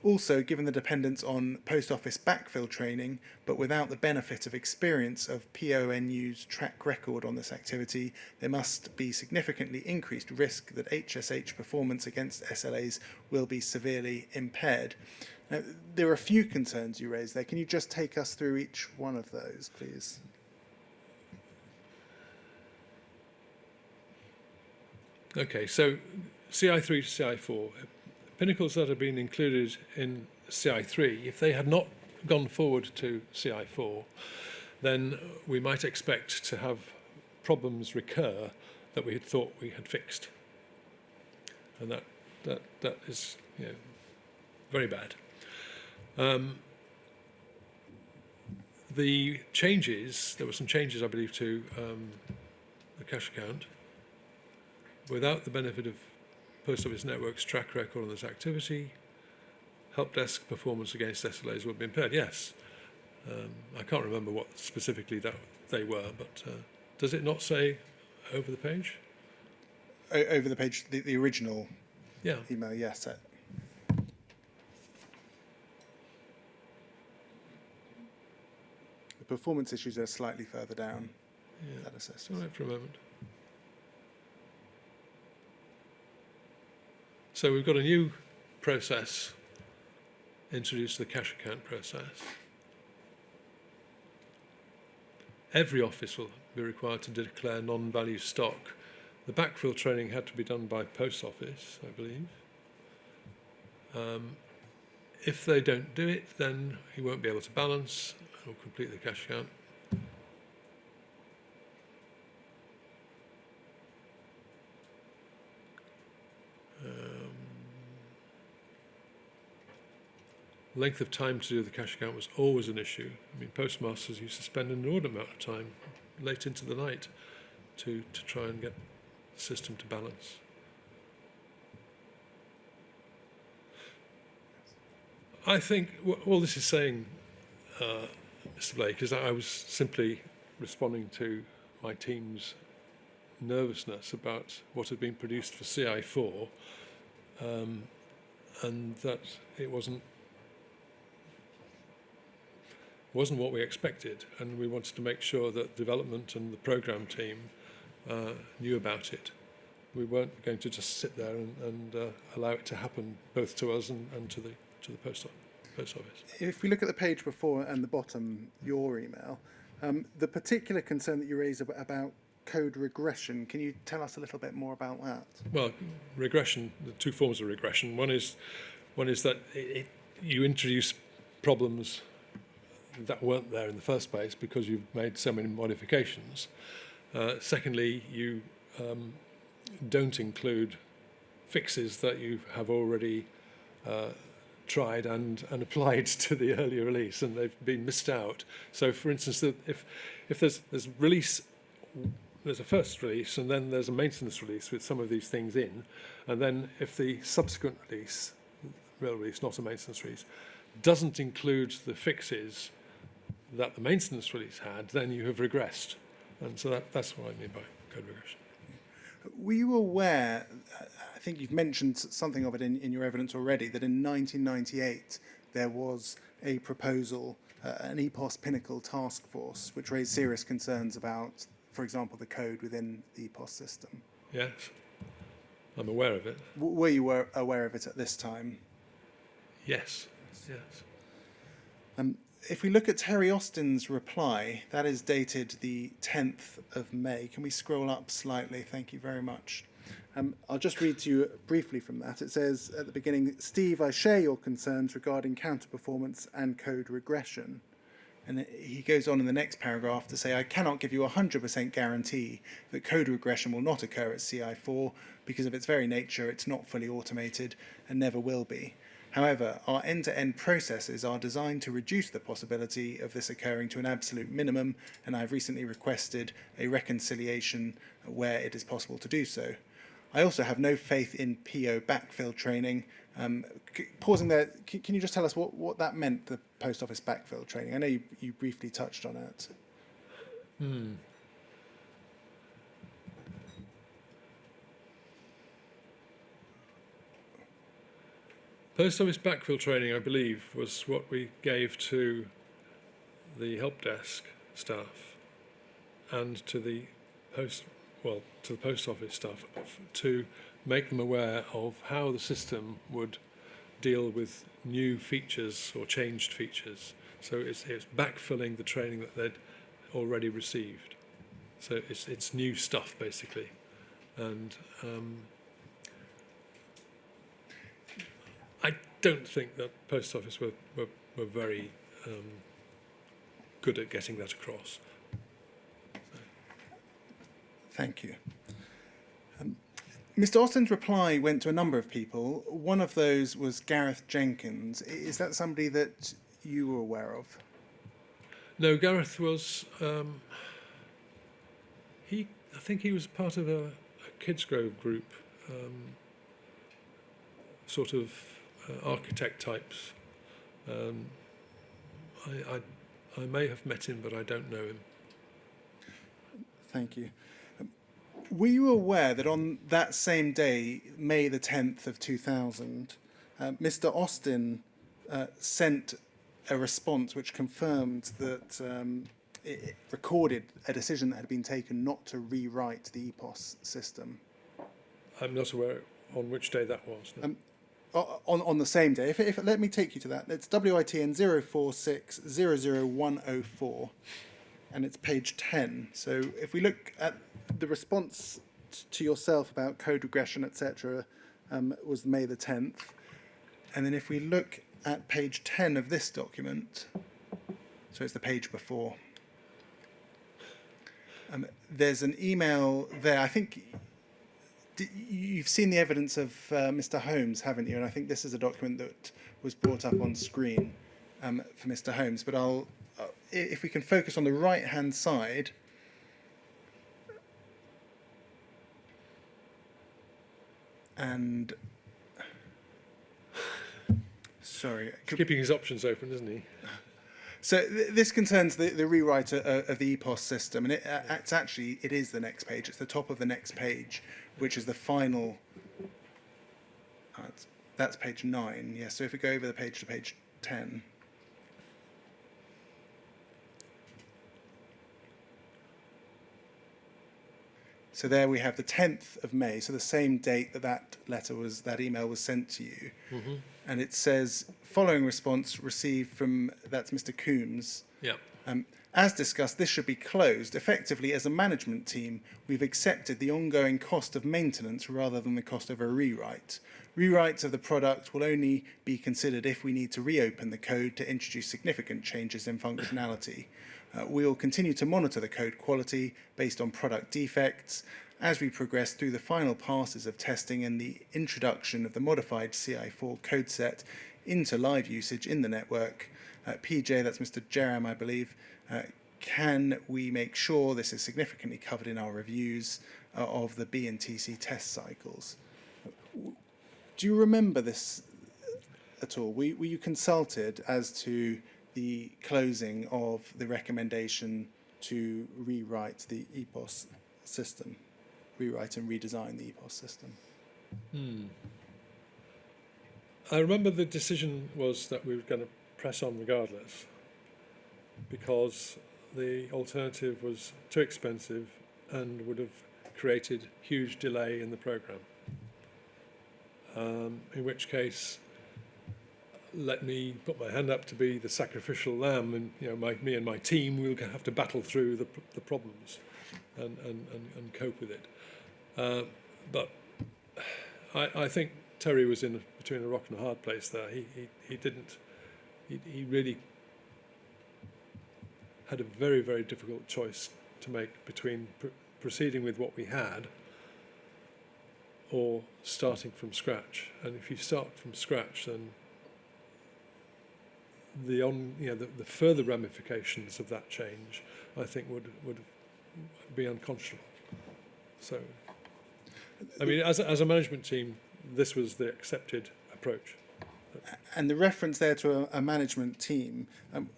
Also, given the dependence on post office backfill training, but without the benefit of experience of PONU's track record on this activity, there must be significantly increased risk that HSH performance against SLAs will be severely impaired. Now, there are a few concerns you raised there. Can you just take us through each one of those, please? Okay, so CI3 to CI4. Pinnacles that have been included in CI3, if they had not gone forward to CI4, then we might expect to have problems recur that we had thought we had fixed. And that is very bad. The changes, there were some changes, I believe, to the cache account without the benefit of Post Office Network's track record on this activity. Help desk performance against SLAs will be impaired. Yes. I can't remember what specifically that they were, but does it not say over the page? Over the page, the original email, yes. The performance issues are slightly further down. That assessment. All right for a moment. So we've got a new process introduced to the cache account process. Every office will be required to declare non-value stock. The backfill training had to be done by post office, I believe. If they don't do it, then you won't be able to balance or complete the cache account. Length of time to do the cache account was always an issue. I mean, postmasters used to spend an inordinate amount of time late into the night to try and get the system to balance. I think all this is saying, Mr. Blake, is that I was simply responding to my team's nervousness about what had been produced for CI4, and that it wasn't what we expected, and we wanted to make sure that development and the program team knew about it. We weren't going to just sit there and allow it to happen both to us and to the post office. If we look at the page before and the bottom, your email, the particular concern that you raise about code regression, can you tell us a little bit more about that? Well, regression, the two forms of regression. One is that you introduce problems that weren't there in the first place because you've made so many modifications. Secondly, you don't include fixes that you have already tried and applied to the earlier release, and they've been missed out. So, for instance, if there's release, there's a first release, and then there's a maintenance release with some of these things in, and then if the subsequent release, real release, not a maintenance release, doesn't include the fixes that the maintenance release had, then you have regressed. And so that's what I mean by code regression. Were you aware, I think you've mentioned something of it in your evidence already, that in 1998 there was a proposal, an EPOS Pinnacle task force, which raised serious concerns about, for example, the code within the EPOS system? Yes, I'm aware of it. Were you aware of it at this time? Yes. if we look at Terry Austin's reply, that is dated the 10th of May. Can we scroll up slightly? Thank you very much. I'll just read to you briefly from that. It says at the beginning, Steve, I share your concerns regarding counter-performance and code regression. And he goes on in the next paragraph to say, I cannot give you a 100% guarantee that code regression will not occur at CI4 because of its very nature, it's not fully automated and never will be. However, our end-to-end processes are designed to reduce the possibility of this occurring to an absolute minimum, and I've recently requested a reconciliation where it is possible to do so. I also have no faith in PO backfill training. Pausing there, can you just tell us what that meant, the post office backfill training? I know you briefly touched on it. Post office backfill training, I believe, was what we gave to the help desk staff and to the post office staff to make them aware of how the system would deal with new features or changed features. So it's backfilling the training that they'd already received. So it's new stuff basically, and I don't think that post office were very good at getting that across. Thank you. Mr. Austin's reply went to a number of people. One of those was Gareth Jenkins. Is that somebody that you were aware of? No, Gareth was. I think he was part of a Kids Grove group, sort of architect types. I may have met him, but I don't know him. Thank you. Were you aware that on that same day, May the 10th of 2000, Mr. Austin sent a response which confirmed that it recorded a decision that had been taken not to rewrite the EPOS system? I'm not aware on which day that was. No. On the same day. If let me take you to that. It's WITN 04600104. And it's page 10. So if we look at the response to yourself about code regression, etc., was May the 10th. And then if we look at page 10 of this document, so it's the page before, there's an email there. I think you've seen the evidence of Mr. Holmes, haven't you? And I think this is a document that was brought up on screen for Mr. Holmes. But if we can focus on the right-hand side, and sorry, keeping his options open, isn't he? So this concerns the rewrite of the EPOS system, and it is the next page. It's the top of the next page, which is the final. That's page 9. Yeah. So if we go over the page to page 10. So there we have the 10th of May, so the same date that email was sent to you. Mm-hmm. And it says, following response received from, that's Mr. Coombs. Yeah. As discussed, this should be closed. Effectively, as a management team, we've accepted the ongoing cost of maintenance rather than the cost of a rewrite. Rewrites of the product will only be considered if we need to reopen the code to introduce significant changes in functionality. We will continue to monitor the code quality based on product defects as we progress through the final passes of testing and the introduction of the modified CI4 code set into live usage in the network. PJ, that's Mr. Jerram, I believe, can we make sure this is significantly covered in our reviews of the B and TC test cycles? Do you remember this at all? Were you consulted as to the closing of the recommendation to rewrite the EPOS system, rewrite and redesign the EPOS system? I remember the decision was that we were going to press on regardless because the alternative was too expensive and would have created huge delay in the programme. In which case let me put my hand up to be the sacrificial lamb, and me and my team will have to battle through the problems and cope with it. But I think Terry was between a rock and a hard place there. He really had a very, very difficult choice to make between proceeding with what we had or starting from scratch. And if you start from scratch, then the further ramifications of that change, I think, would be unconscionable. So, I mean, as a management team, this was the accepted approach. And the reference there to a management team,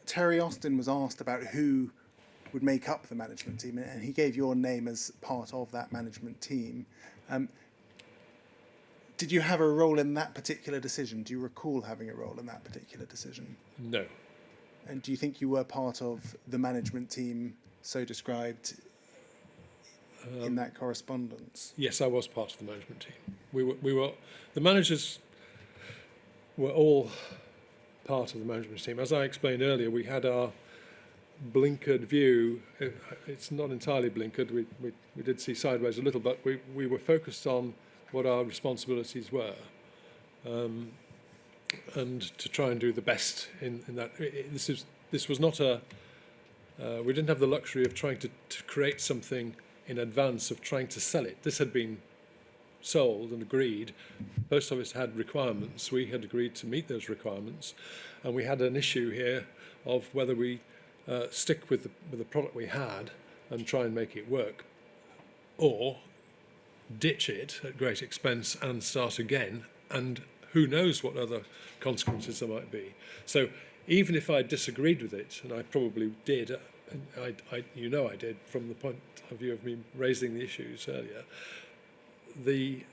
Terry Austin was asked about who would make up the management team, and he gave your name as part of that management team. Did you have a role in that particular decision? Do you recall having a role in that particular decision? No. And do you think you were part of the management team so described in that correspondence? Yes, I was part of the management team. We were the managers were all part of the management team. As I explained earlier, we had our blinkered view. It's not entirely blinkered. We did see sideways a little, but we were focused on what our responsibilities were, and to try and do the best in that. This was not we didn't have the luxury of trying to create something in advance of trying to sell it. This had been sold and agreed. Post Office had requirements. We had agreed to meet those requirements, and we had an issue here of whether we stick with the product we had and try and make it work, or ditch it at great expense and start again, and who knows what other consequences there might be. So even if I disagreed with it, and I probably did, I did from the point of view of me raising the issues earlier, the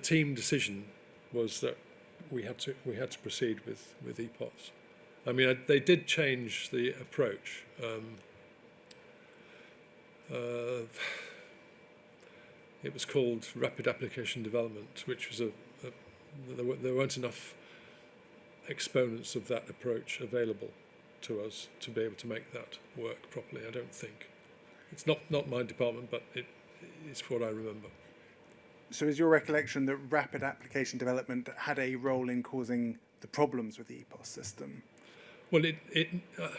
team decision was that we had to proceed with EPOS. I mean, they did change the approach. It was called Rapid Application Development, which was there weren't enough exponents of that approach available to us to be able to make that work properly, I don't think. It's not my department, but it's what I remember. So is your recollection that rapid application development had a role in causing the problems with the EPOS system? Well, I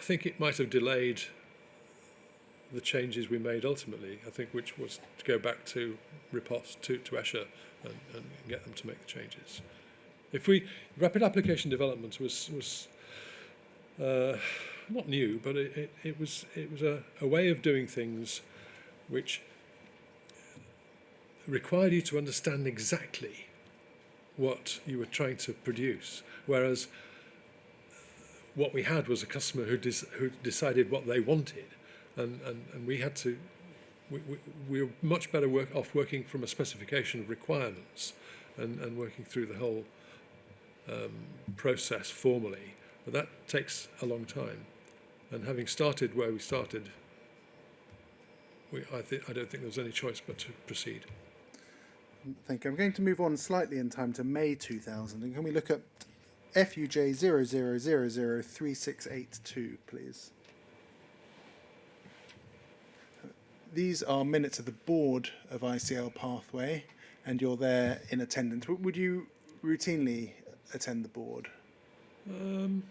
think it might have delayed the changes we made ultimately, I think, which was to go back to Riposte, to Escher, and get them to make the changes. Rapid application development was not new, but it was a way of doing things which required you to understand exactly what you were trying to produce, whereas what we had was a customer who decided what they wanted, and we had to. We were much better off working from a specification of requirements and working through the whole process formally. But that takes a long time. And having started where we started, I don't think there was any choice but to proceed. Thank you. I'm going to move on slightly in time to May 2000. And can we look at FUJ 00003682, please? These are minutes of the board of ICL Pathway, and you're there in attendance. Would you routinely attend the board? I've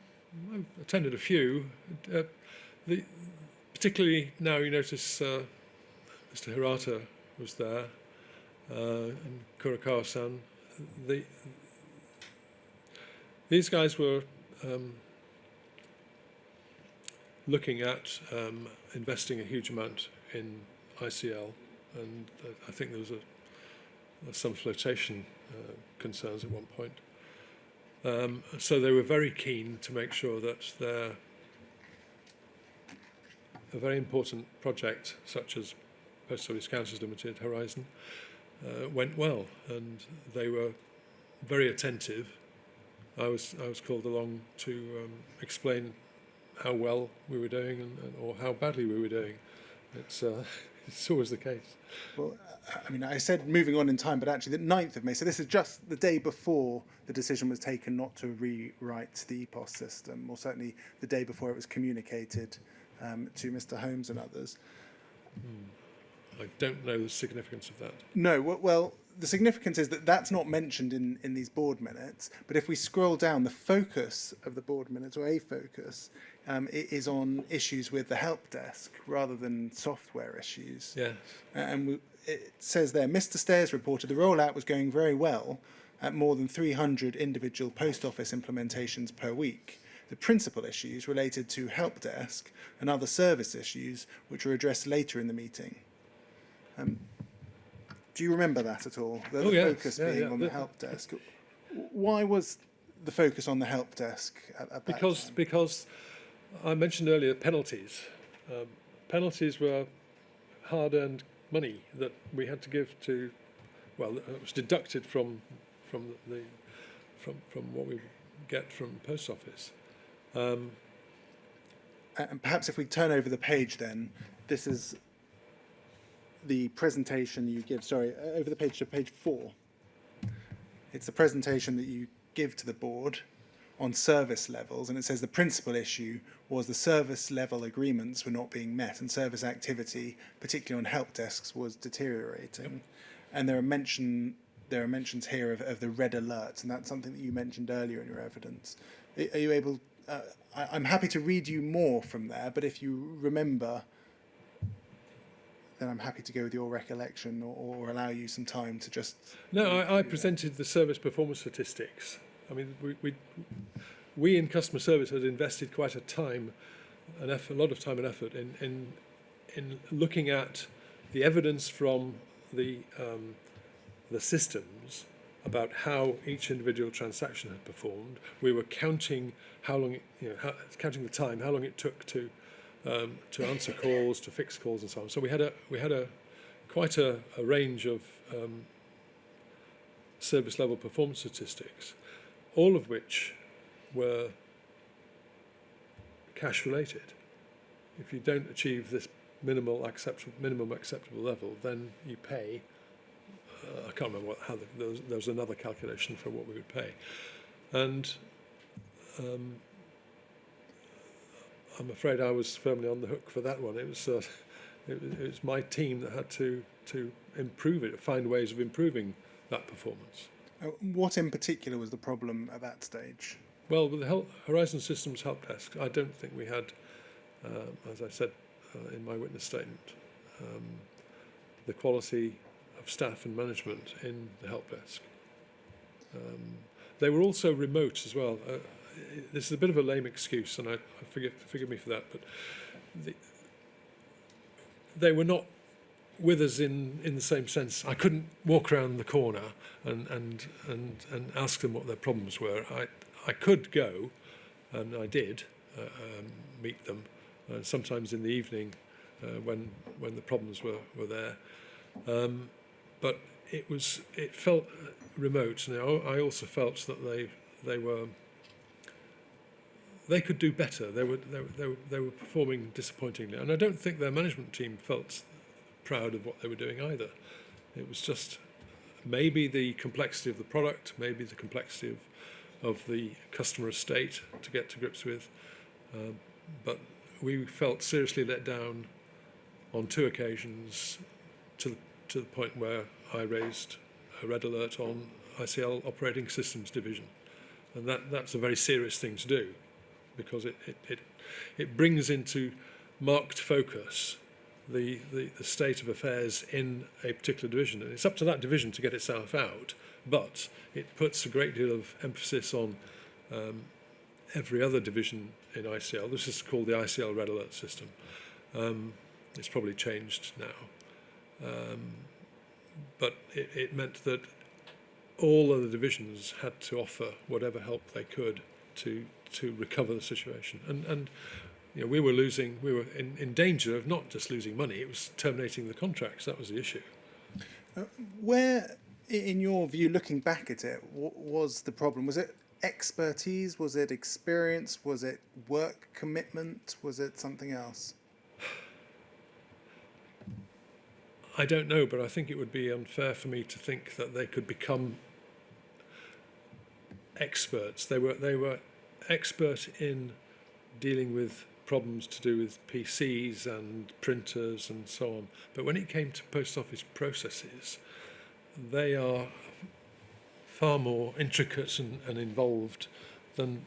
attended a few. Particularly now you notice Mr. Hirata was there, and Kurokawa-san. These guys were looking at investing a huge amount in ICL, and I think there was some flotation concerns at one point. So they were very keen to make sure that a very important project such as Post Office Counters Limited, Horizon, went well, and they were very attentive. I was called along to explain how well we were doing or how badly we were doing. It's always the case. Well, I mean, I said moving on in time, but actually the 9th of May, so this is just the day before the decision was taken not to rewrite the EPOS system, or certainly the day before it was communicated to Mr. Holmes and others. I don't know the significance of that. No, well, the significance is that that's not mentioned in these board minutes, but if we scroll down, the focus of the board minutes, or a focus, it is on issues with the help desk rather than software issues. Yes. It says there, Mr. Stairs reported the rollout was going very well at more than 300 individual post office implementations per week. The principal issues related to help desk and other service issues, which were addressed later in the meeting. Do you remember that at all? The Yes. focus being on the help desk. Why was the focus on the help desk at that time? Because I mentioned earlier penalties. Penalties were hard-earned money that we had to give to. Well, it was deducted from what we get from post office. And perhaps if we turn over the page, then this is the presentation you give. Sorry, over the page to page 4. It's the presentation that you give to the board on service levels, and it says the principal issue was the service level agreements were not being met, and service activity, particularly on help desks, was deteriorating. Yep. And there are mentions here of the red alerts, and that's something that you mentioned earlier in your evidence. Are you able? I'm happy to read you more from there, but if you remember, then I'm happy to go with your recollection, or allow you some time to just. No, I presented the service performance statistics. I mean, we in customer service had invested quite a lot of time and effort in looking at the evidence from the systems about how each individual transaction had performed. We were counting counting the time, how long it took to answer calls, to fix calls, and so on. So we had quite a range of service level performance statistics, all of which were cash related. If you don't achieve this minimum acceptable level, then you pay. I can't remember there was another calculation for what we would pay, and I'm afraid I was firmly on the hook for that one. It was my team that had to improve it, find ways of improving that performance. What in particular was the problem at that stage? Well, with the Horizon Systems help desk, I don't think we had, as I said in my witness statement, the quality of staff and management in the help desk. They were also remote as well. This is a bit of a lame excuse, and I forgive me for that, but they were not with us in the same sense. I couldn't walk around the corner and ask them what their problems were. I could go, and I did meet them, sometimes in the evening when the problems were there. But it felt remote. And I also felt that they could do better. They were performing disappointingly, and I don't think their management team felt proud of what they were doing either. It was just maybe the complexity of the product, maybe the complexity of the customer estate to get to grips with, but we felt seriously let down on 2 occasions to the point where I raised a red alert on ICL Operating Systems Division, and that's a very serious thing to do, because it brings into marked focus the state of affairs in a particular division, and it's up to that division to get itself out, but it puts a great deal of emphasis on every other division in ICL. This is called the ICL Red Alert System. It's probably changed now, but it meant that all other divisions had to offer whatever help they could to recover the situation, and we were in danger of not just losing money, it was terminating the contracts. That was the issue. Where, in your view, looking back at it, what was the problem? Was it expertise? Was it experience? Was it work commitment? Was it something else? I don't know, but I think it would be unfair for me to think that they could become experts. They were expert in dealing with problems to do with PCs and printers and so on. But when it came to post office processes, they are far more intricate and involved than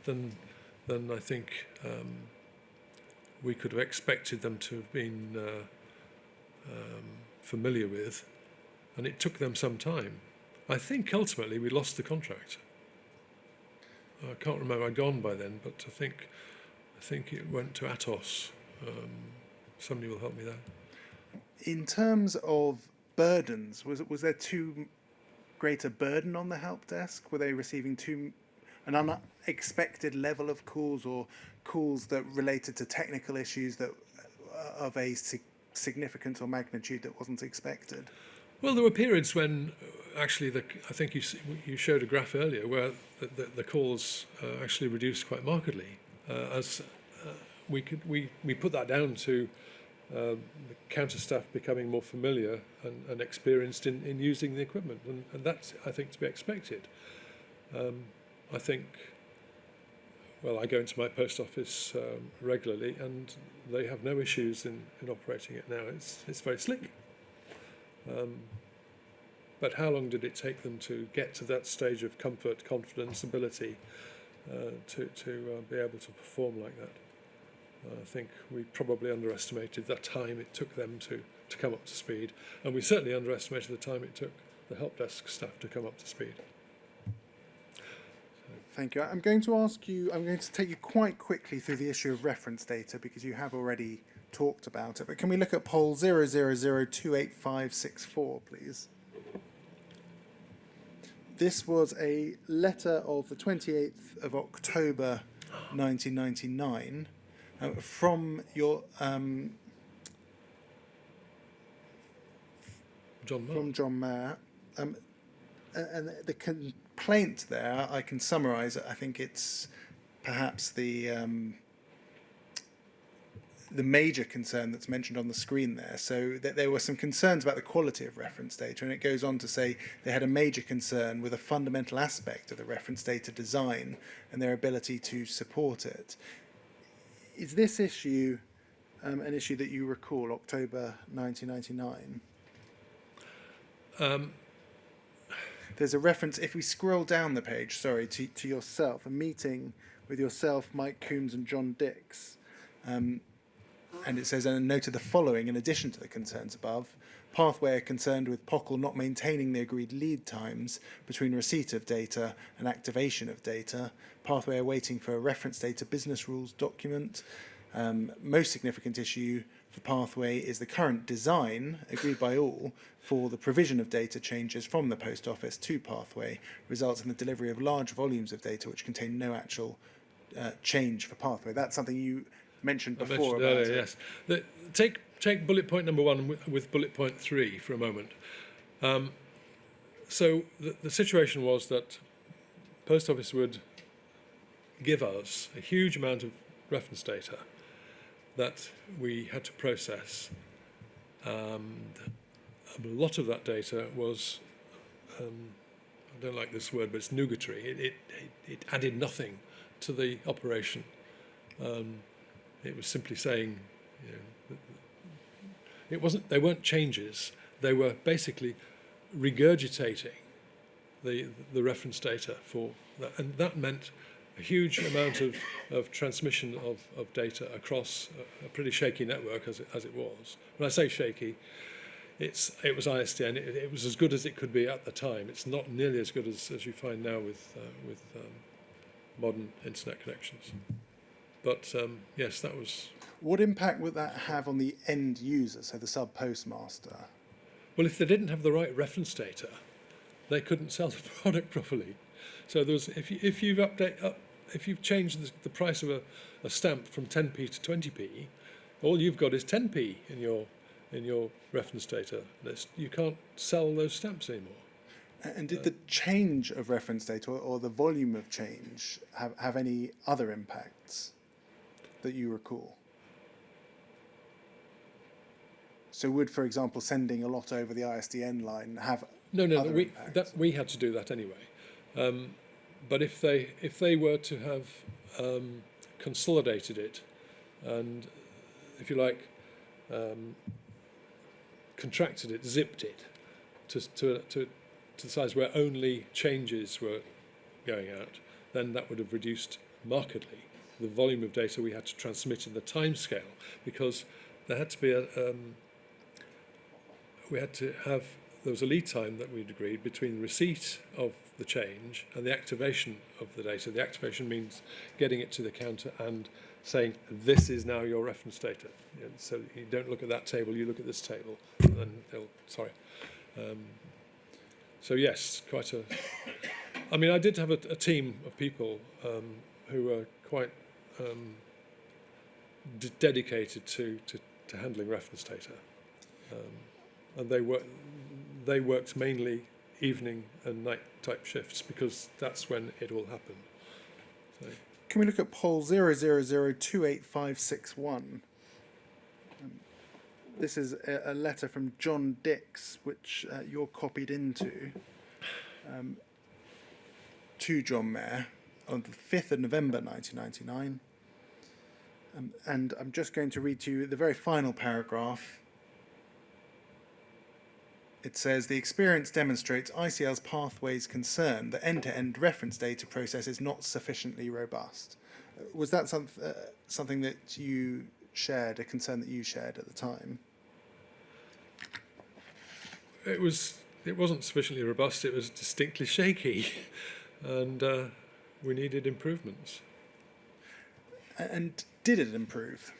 I think we could have expected them to have been familiar with, and it took them some time. I think ultimately we lost the contract. I can't remember, I'd gone by then, but I think it went to Atos. Somebody will help me there. In terms of burdens, was there too great a burden on the help desk? Were they receiving an unexpected level of calls, or calls that related to technical issues that of a significance or magnitude that wasn't expected? Well, there were periods when actually I think you showed a graph earlier where the calls actually reduced quite markedly. We put that down to the counter staff becoming more familiar and experienced in using the equipment, and that's, I think, to be expected. I think, well, I go into my post office regularly, and they have no issues in operating it now. It's very slick. But how long did it take them to get to that stage of comfort, confidence, ability to be able to perform like that? I think we probably underestimated the time it took them to come up to speed, and we certainly underestimated the time it took the help desk staff to come up to speed. Thank you. I'm going to take you quite quickly through the issue of reference data because you have already talked about it, but can we look at poll 000285564, please? This was a letter of the 28th of October 1999 from your John Mayer. And the complaint there, I can summarise it. I think it's perhaps the major concern that's mentioned on the screen there. So that there were some concerns about the quality of reference data, and it goes on to say they had a major concern with a fundamental aspect of the reference data design and their ability to support it. Is this issue an issue that you recall, October 1999? There's a reference, if we scroll down the page, to yourself, a meeting with yourself, Mike Coombs and John Dix. And it says, and noted the following, in addition to the concerns above: Pathway are concerned with POCL not maintaining the agreed lead times between receipt of data and activation of data. Pathway are waiting for a reference data business rules document. Most significant issue for Pathway is the current design, agreed by all, for the provision of data changes from the post office to Pathway results in the delivery of large volumes of data which contain no actual change for Pathway. That's something you mentioned before. Yes. Take bullet point number 1 with bullet point 3 for a moment. So the situation was that Post Office would give us a huge amount of reference data that we had to process. A lot of that data was, I don't like this word, but it's nugatory. It added nothing to the operation. It was simply saying, they weren't changes. They were basically regurgitating the reference data for that, and that meant a huge amount of transmission of data across a pretty shaky network as it was. When I say shaky, it was ISDN. It was as good as it could be at the time. It's not nearly as good as you find now with modern internet connections. But yes, that was. What impact would that have on the end user, so the sub-postmaster? Well, if they didn't have the right reference data, they couldn't sell the product properly. So there was, if you've changed the price of a stamp from 10p to 20p, all you've got is 10p in your reference data list. You can't sell those stamps anymore. And did the change of reference data or the volume of change have any other impacts that you recall? So would, for example, sending a lot over the ISDN line have No, other impacts? we had to do that anyway. But if they were to have consolidated it, and if you like, contracted it, zipped it to the size where only changes were going out, then that would have reduced markedly the volume of data we had to transmit in the time scale, because there had to be there was a lead time that we'd agreed between the receipt of the change and the activation of the data. The activation means getting it to the counter and saying, this is now your reference data. So you don't look at that table, you look at this table. And then so yes, I mean, I did have a team of people who were quite dedicated to handling reference data. And they worked mainly evening and night type shifts because that's when it all happened. So. Can we look at poll 000285561? This is a letter from John Dix, which you're copied into, to John Mayer on the 5th of November 1999. And I'm just going to read to you the very final paragraph. It says, the experience demonstrates ICL's pathways concern that end-to-end reference data process is not sufficiently robust. Was that something that you shared, a concern that you shared at the time? It wasn't sufficiently robust, it was distinctly shaky, and we needed improvements. And did it improve?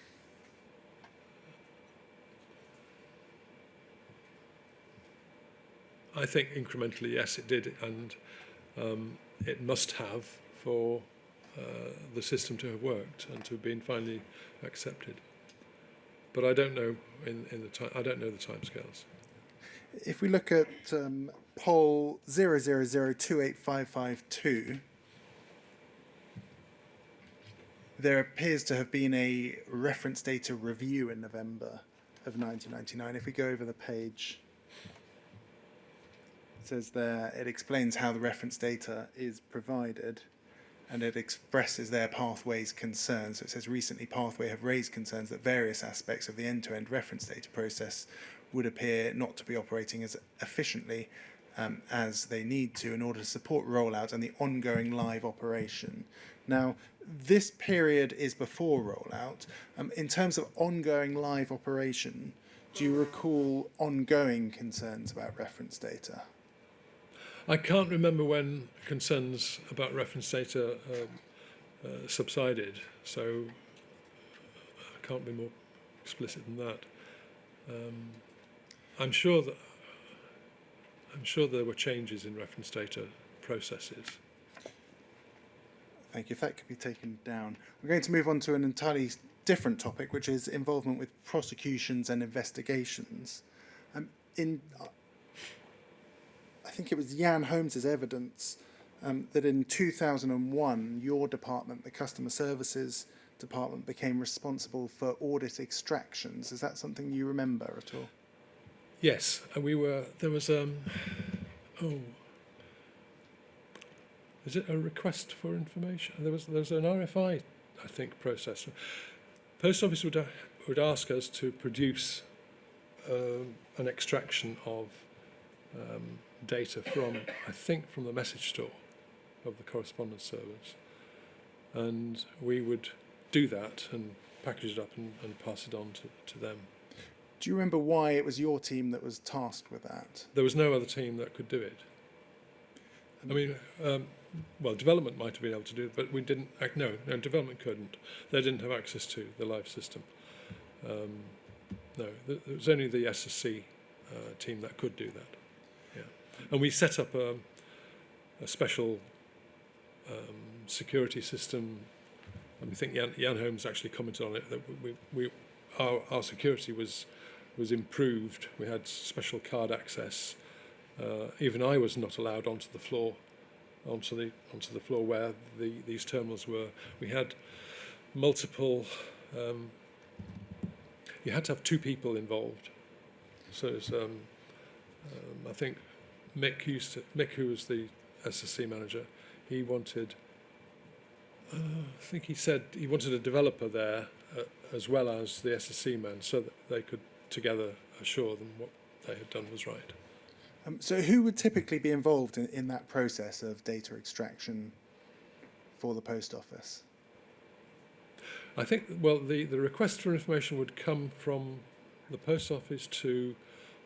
I think incrementally, yes, it did, and it must have for the system to have worked and to have been finally accepted. But I don't know I don't know the timescales. If we look at poll 000285552, there appears to have been a reference data review in November of 1999. If we go over the page, it says there, it explains how the reference data is provided, and it expresses their pathways concerns. So it says, recently Pathway have raised concerns that various aspects of the end-to-end reference data process would appear not to be operating as efficiently as they need to in order to support rollout and the ongoing live operation. Now, this period is before rollout. In terms of ongoing live operation, do you recall ongoing concerns about reference data? I can't remember when concerns about reference data subsided, so I can't be more explicit than that. I'm sure there were changes in reference data processes. Thank you. If that could be taken down. We're going to move on to an entirely different topic, which is involvement with prosecutions and investigations. I think it was Jan Holmes's evidence that in 2001, your department, the Customer Services Department, became responsible for audit extractions. Is that something you remember at all? Yes, and there was is it a request for information? There was an RFI, I think, process. Post Office would ask us to produce an extraction of data from the message store of the correspondence servers, and we would do that and package it up and pass it on to them. Do you remember why it was your team that was tasked with that? There was no other team that could do it. I mean, well, development might have been able to do it, but we didn't. No, development couldn't. They didn't have access to the live system. No, it was only the SSC team that could do that. Yeah, and we set up a special security system, and we think Jan Holmes actually commented on it, that our security was improved. We had special card access. Even I was not allowed onto the floor where these terminals were. We had multiple. You had to have two people involved So it's, I think Mick, who was the SSC manager, he wanted, I think he said he wanted a developer there as well as the SSC men, so that they could together assure them what they had done was right. So who would typically be involved in that process of data extraction for the post office? I think, well, the request for information would come from the post office to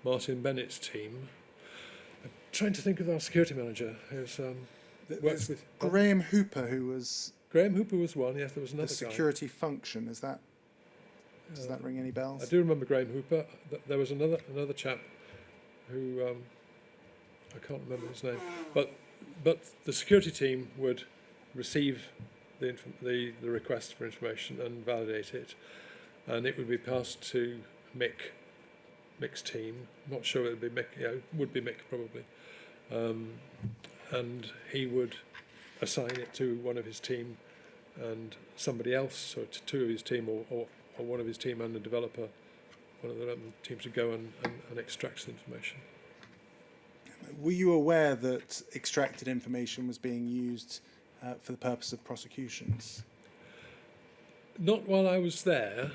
Martin Bennett's team. I'm trying to think of our security manager, who's works with... Graham Hooper, who was... Graham Hooper was one, yes, there was another the security function, does that ring any bells? I do remember Graham Hooper. There was another chap who, I can't remember his name, but the security team would receive the request for information and validate it, and it would be passed to Mick's team. Not sure it would be Mick. Yeah, it would be Mick probably, and he would assign it to one of his team and somebody else, so to two of his team or one of his team and the developer, one of the teams would go and extract the information. Were you aware that extracted information was being used for the purpose of prosecutions? Not while I was there.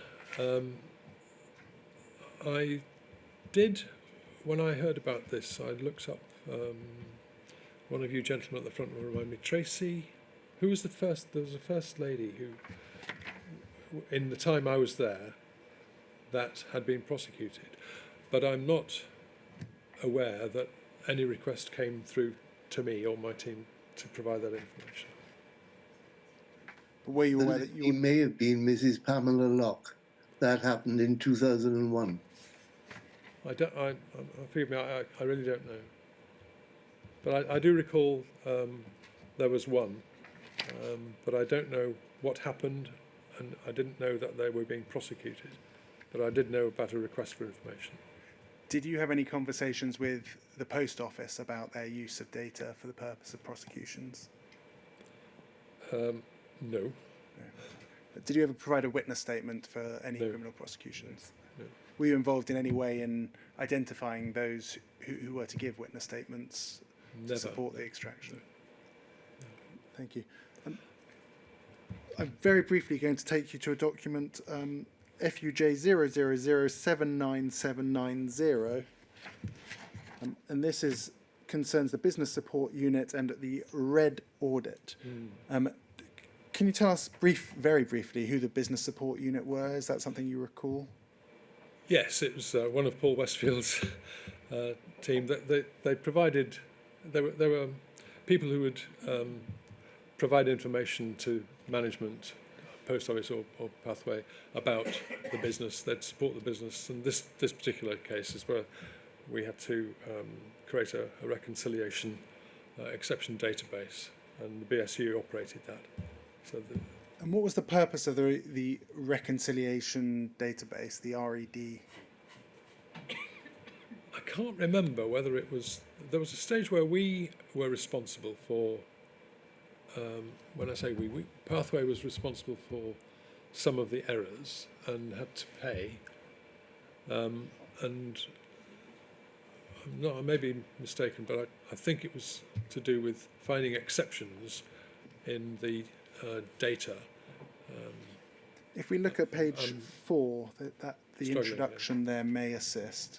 I did, when I heard about this, I looked up one of you gentlemen at the front will remind me, Tracy, who was the first, there was a first lady who, in the time I was there, that had been prosecuted. But I'm not aware that any request came through to me or my team to provide that information. But were you aware that you... It may have been Mrs. Pamela Locke. That happened in 2001. Forgive me, I really don't know. But I do recall there was one, but I don't know what happened, and I didn't know that they were being prosecuted. But I did know about a request for information. Did you have any conversations with the post office about their use of data for the purpose of prosecutions? No. Did you ever provide a witness statement for any criminal prosecutions? No. Were you involved in any way in identifying those who were to give witness statements to support the extraction? No. Thank you. I'm very briefly going to take you to a document, FUJ 000799790, and this concerns the business support unit and the red audit. Can you tell us very briefly who the business support unit were? Is that something you recall? Yes, it was one of Paul Westfield's team. They provided. There were people who would provide information to management, post office or Pathway, about the business. They'd support the business, and this particular case is where we had to create a reconciliation exception database, and the BSU operated that. And what was the purpose of the reconciliation database, the RED? I can't remember whether it was... There was a stage where we were responsible for... when I say we, Pathway was responsible for some of the errors and had to pay. And I may be mistaken, but I think it was to do with finding exceptions in the data. If we look at page 4, the introduction there may assist.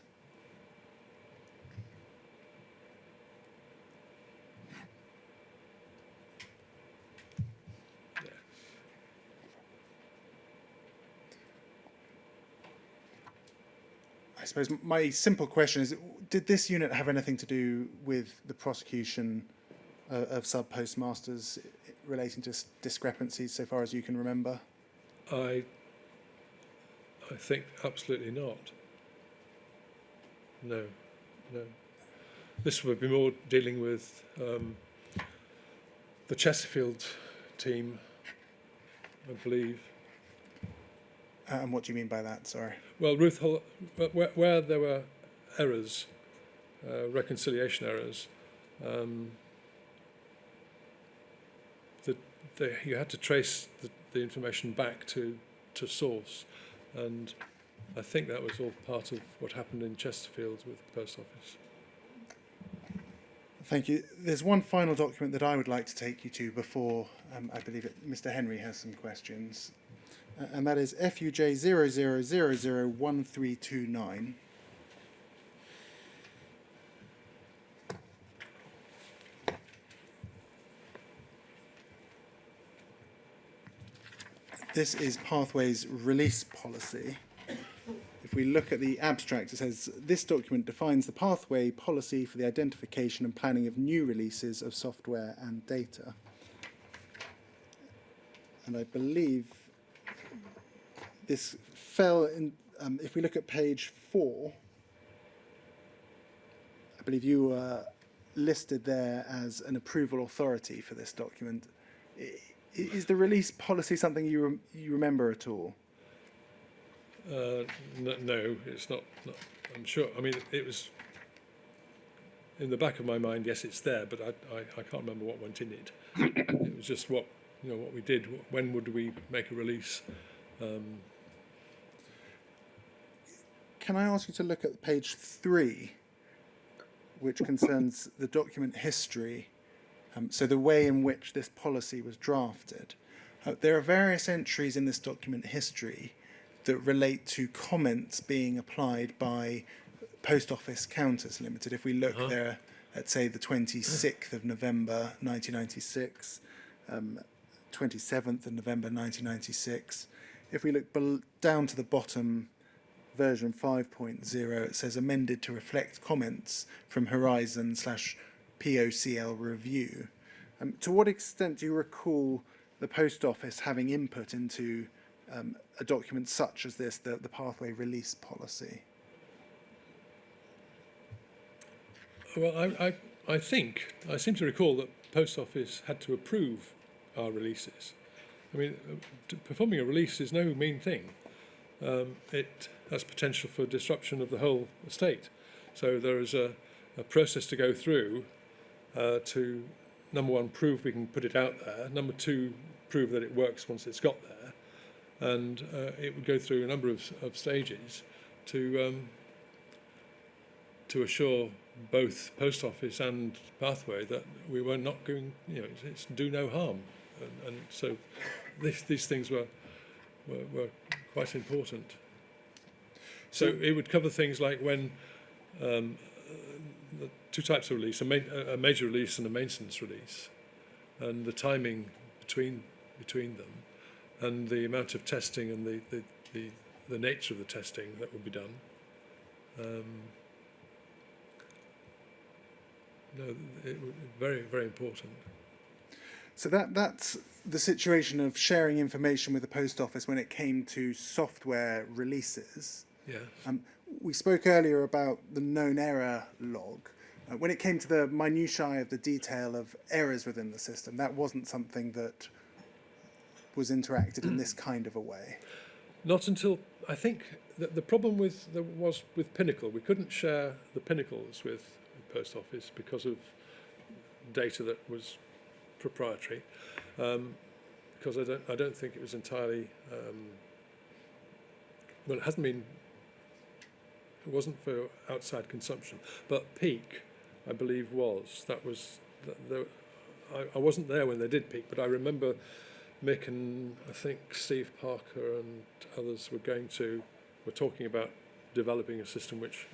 Yeah. I suppose my simple question is, did this unit have anything to do with the prosecution of sub-postmasters relating to discrepancies so far as you can remember? I think absolutely not. No. This would be more dealing with the Chesterfield team, I believe. And what do you mean by that? Sorry. Well, Ruth Hull, where there were errors, reconciliation errors, you had to trace the information back to source, and I think that was all part of what happened in Chesterfield with the post office. Thank you. There's one final document that I would like to take you to before I believe Mr. Henry has some questions, and that is FUJ 00001329. This is Pathway's release policy. If we look at the abstract, it says, this document defines the pathway policy for the identification and planning of new releases of software and data. And I believe this fell in, if we look at page 4, I believe you were listed there as an approval authority for this document. Is the release policy something you remember at all? No, it's not. I'm sure. I mean, it was in the back of my mind. Yes, it's there, but I can't remember what went in it. It was just what we did. When would we make a release? Can I ask you to look at page 3, which concerns the document history? So the way in which this policy was drafted. There are various entries in this document history that relate to comments being applied by Post Office Counters Limited. If we look there at, say, the 26th of November 1996, 27th of November 1996, if we look down to the bottom, version 5.0, it says amended to reflect comments from Horizon/POCL review. To what extent do you recall the Post Office having input into a document such as this, the pathway release policy? Well, I think I seem to recall that Post Office had to approve our releases. I mean, performing a release is no mean thing. It has potential for disruption of the whole estate. So there is a process to go through to, number one, prove we can put it out there. Number two, prove that it works once it's got there. And it would go through a number of stages to assure both Post Office and Pathway that we were not going, it's do no harm. And so these things were quite important. So it would cover things like when the two types of release, a major release and a maintenance release, and the timing between them, and the amount of testing and the nature of the testing that would be done. It was very, very important. So that's the situation of sharing information with the Post Office when it came to software releases. Yes. We spoke earlier about the known error log. When it came to the minutiae of the detail of errors within the system, that wasn't something that was interacted in this kind of a way. Not until, I think, the problem was with Pinnacle. We couldn't share the Pinnacles with the Post Office because of data that was proprietary. Because I don't think it was entirely. Well, it hasn't been. It wasn't for outside consumption, but Peak, I believe, was. That was. I wasn't there when they did Peak, but I remember Mick and I think Steve Parker and others were talking about developing a system which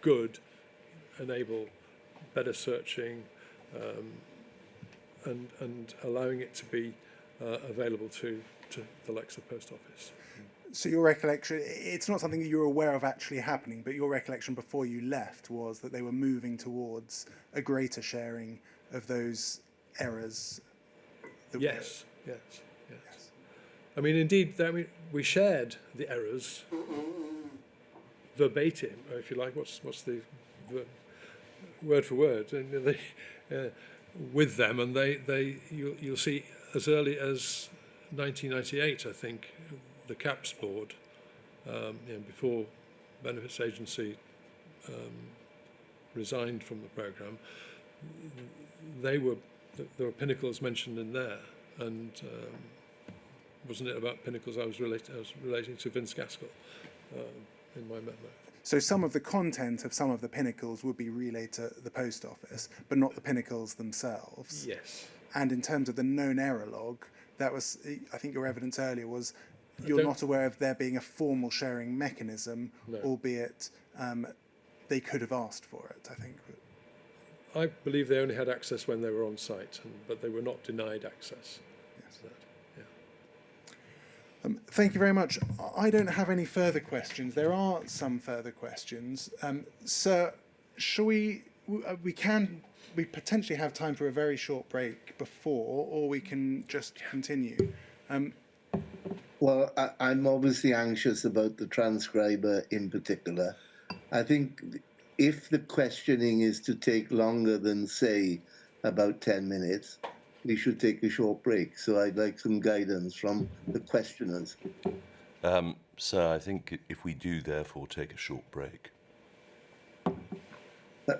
could enable better searching and allowing it to be available to the likes of Post Office. So your recollection, it's not something that you were aware of actually happening, but your recollection before you left was that they were moving towards a greater sharing of those errors. Yes. I mean, indeed, we shared the errors verbatim, if you like. What's the word for word? And with them, and you'll see as early as 1998, I think, the CAPS board, before Benefits Agency resigned from the programme, there were Pinnacles mentioned in there, and wasn't it about Pinnacles I was relating to Vince Gaskell, in my memo. So some of the content of some of the pinnacles would be relayed to the post office, but not the pinnacles themselves. Yes. And in terms of the known error log, that was, I think your evidence earlier was you're not aware of there being a formal sharing mechanism, No. albeit they could have asked for it, I think. I believe they only had access when they were on site, but they were not denied access. Yes. To that. Yeah. Thank you very much. I don't have any further questions. There are some further questions. Sir, shall we potentially have time for a very short break before, or we can just continue. Well, I'm obviously anxious about the transcriber in particular. I think if the questioning is to take longer than, say, about 10 minutes, we should take a short break. So I'd like some guidance from the questioners. So I think if we do therefore take a short break.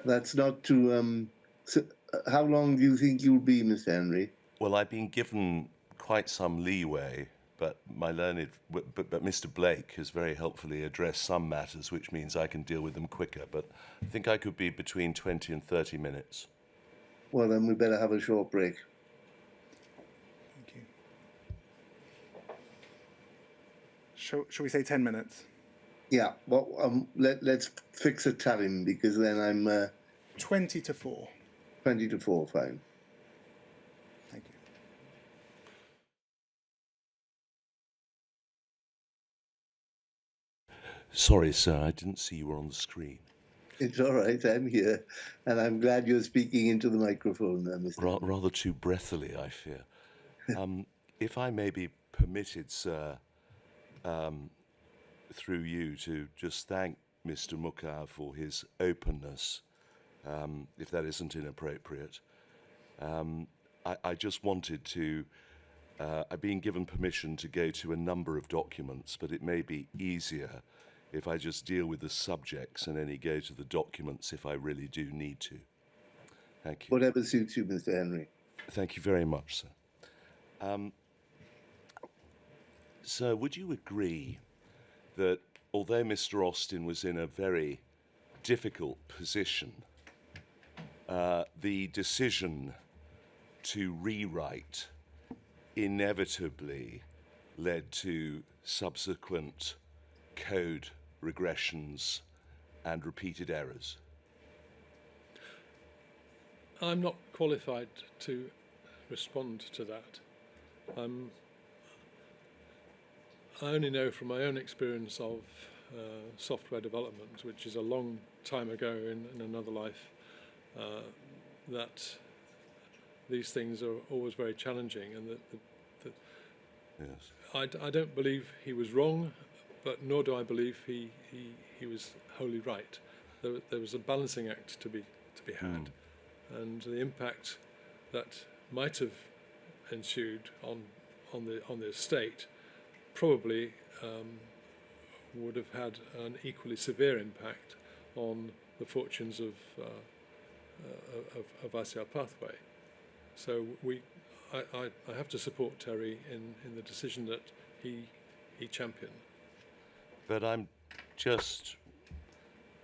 That's not too... so how long do you think you'll be, Mr. Henry? Well, I've been given quite some leeway, but Mr. Blake has very helpfully addressed some matters, which means I can deal with them quicker. But I think I could be between 20 and 30 minutes. Well, then we better have a short break. Thank you. Shall we say 10 minutes? Yeah, well, let's fix a time, because then I'm... 20 to 4. 20 to 4, fine. Thank you. Sorry, sir, I didn't see you were on the screen. It's all right, I'm here, and I'm glad you're speaking into the microphone, Mr. Rather too breathily, I fear. If I may be permitted, sir, through you, to just thank Mr. Muchow for his openness, if that isn't inappropriate. I just wanted to... I've been given permission to go to a number of documents, but it may be easier if I just deal with the subjects and only go to the documents if I really do need to. Thank you. Whatever suits you, Mr. Henry. Thank you very much, sir. So would you agree that although Mr. Austin was in a very difficult position, the decision to rewrite inevitably led to subsequent code regressions and repeated errors? I'm not qualified to respond to that. I only know from my own experience of software development, which is a long time ago in another life, that these things are always very challenging, and that Yes. I don't believe he was wrong, but nor do I believe he was wholly right. There was a balancing act to be had, and the impact that might have ensued on the estate probably would have had an equally severe impact on the fortunes of ICL Pathway. So I have to support Terry in the decision that he championed. But I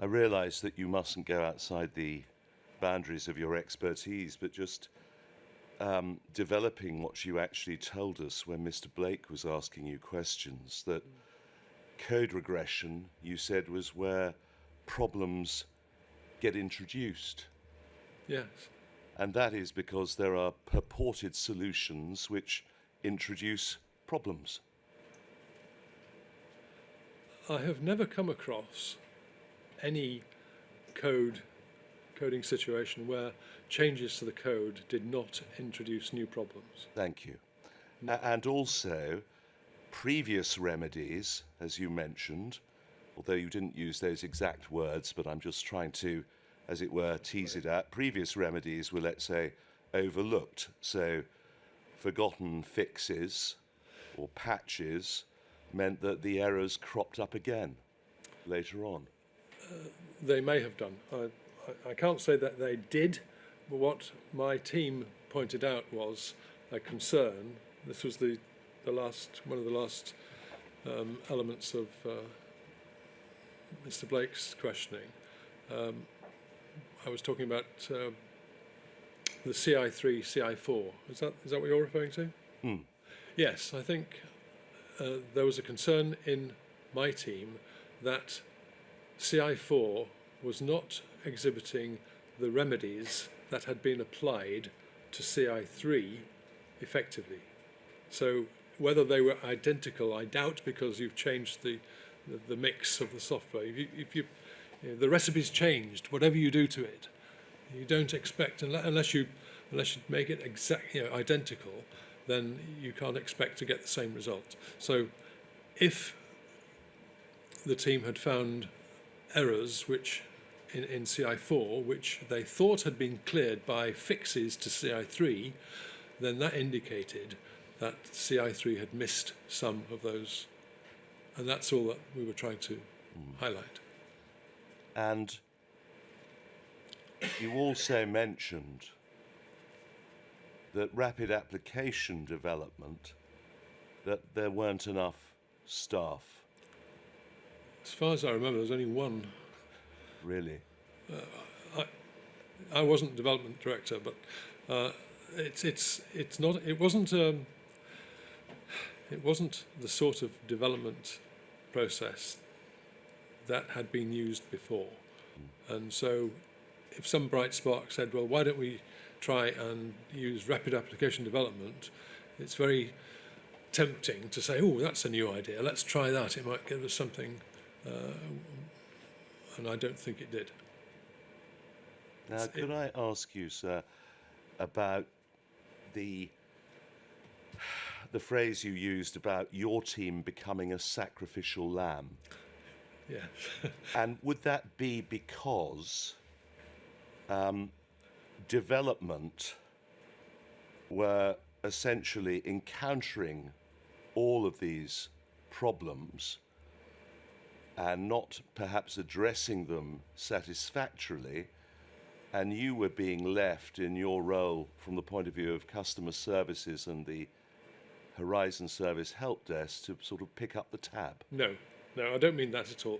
realise that you mustn't go outside the boundaries of your expertise, but just developing what you actually told us when Mr. Blake was asking you questions, that code regression, you said, was where problems get introduced. Yes. And that is because there are purported solutions which introduce problems. I have never come across any coding situation where changes to the code did not introduce new problems. Thank you. And also, previous remedies, as you mentioned, although you didn't use those exact words, but I'm just trying to, as it were, tease it out. Previous remedies were, let's say, overlooked. So forgotten fixes or patches meant that the errors cropped up again later on. They may have done. I can't say that they did, but what my team pointed out was a concern. This was one of the last elements of Mr. Blake's questioning, I was talking about the CI3, CI4. Is that what you're referring to? Yes, I think there was a concern in my team that CI4 was not exhibiting the remedies that had been applied to CI3 effectively. So whether they were identical, I doubt, because you've changed the mix of the software. If you know, the recipe's changed, whatever you do to it, you don't expect, unless you make it identical, then you can't expect to get the same result. So if the team had found errors which in CI4 which they thought had been cleared by fixes to CI3, then that indicated that CI3 had missed some of those, and that's all that we were trying to highlight. And you also mentioned that rapid application development, that there weren't enough staff. As far as I remember, there was only one. Really? I wasn't development director, but it wasn't the sort of development process that had been used before. And so if some bright spark said, well, why don't we try and use rapid application development, it's very tempting to say, oh, that's a new idea, let's try that, it might give us something, and I don't think it did. Now, could I ask you, sir, about the phrase you used about your team becoming a sacrificial lamb? Yeah. And would that be because development were essentially encountering all of these problems and not perhaps addressing them satisfactorily, and you were being left in your role from the point of view of customer services and the Horizon Service help desk to sort of pick up the tab? No, I don't mean that at all.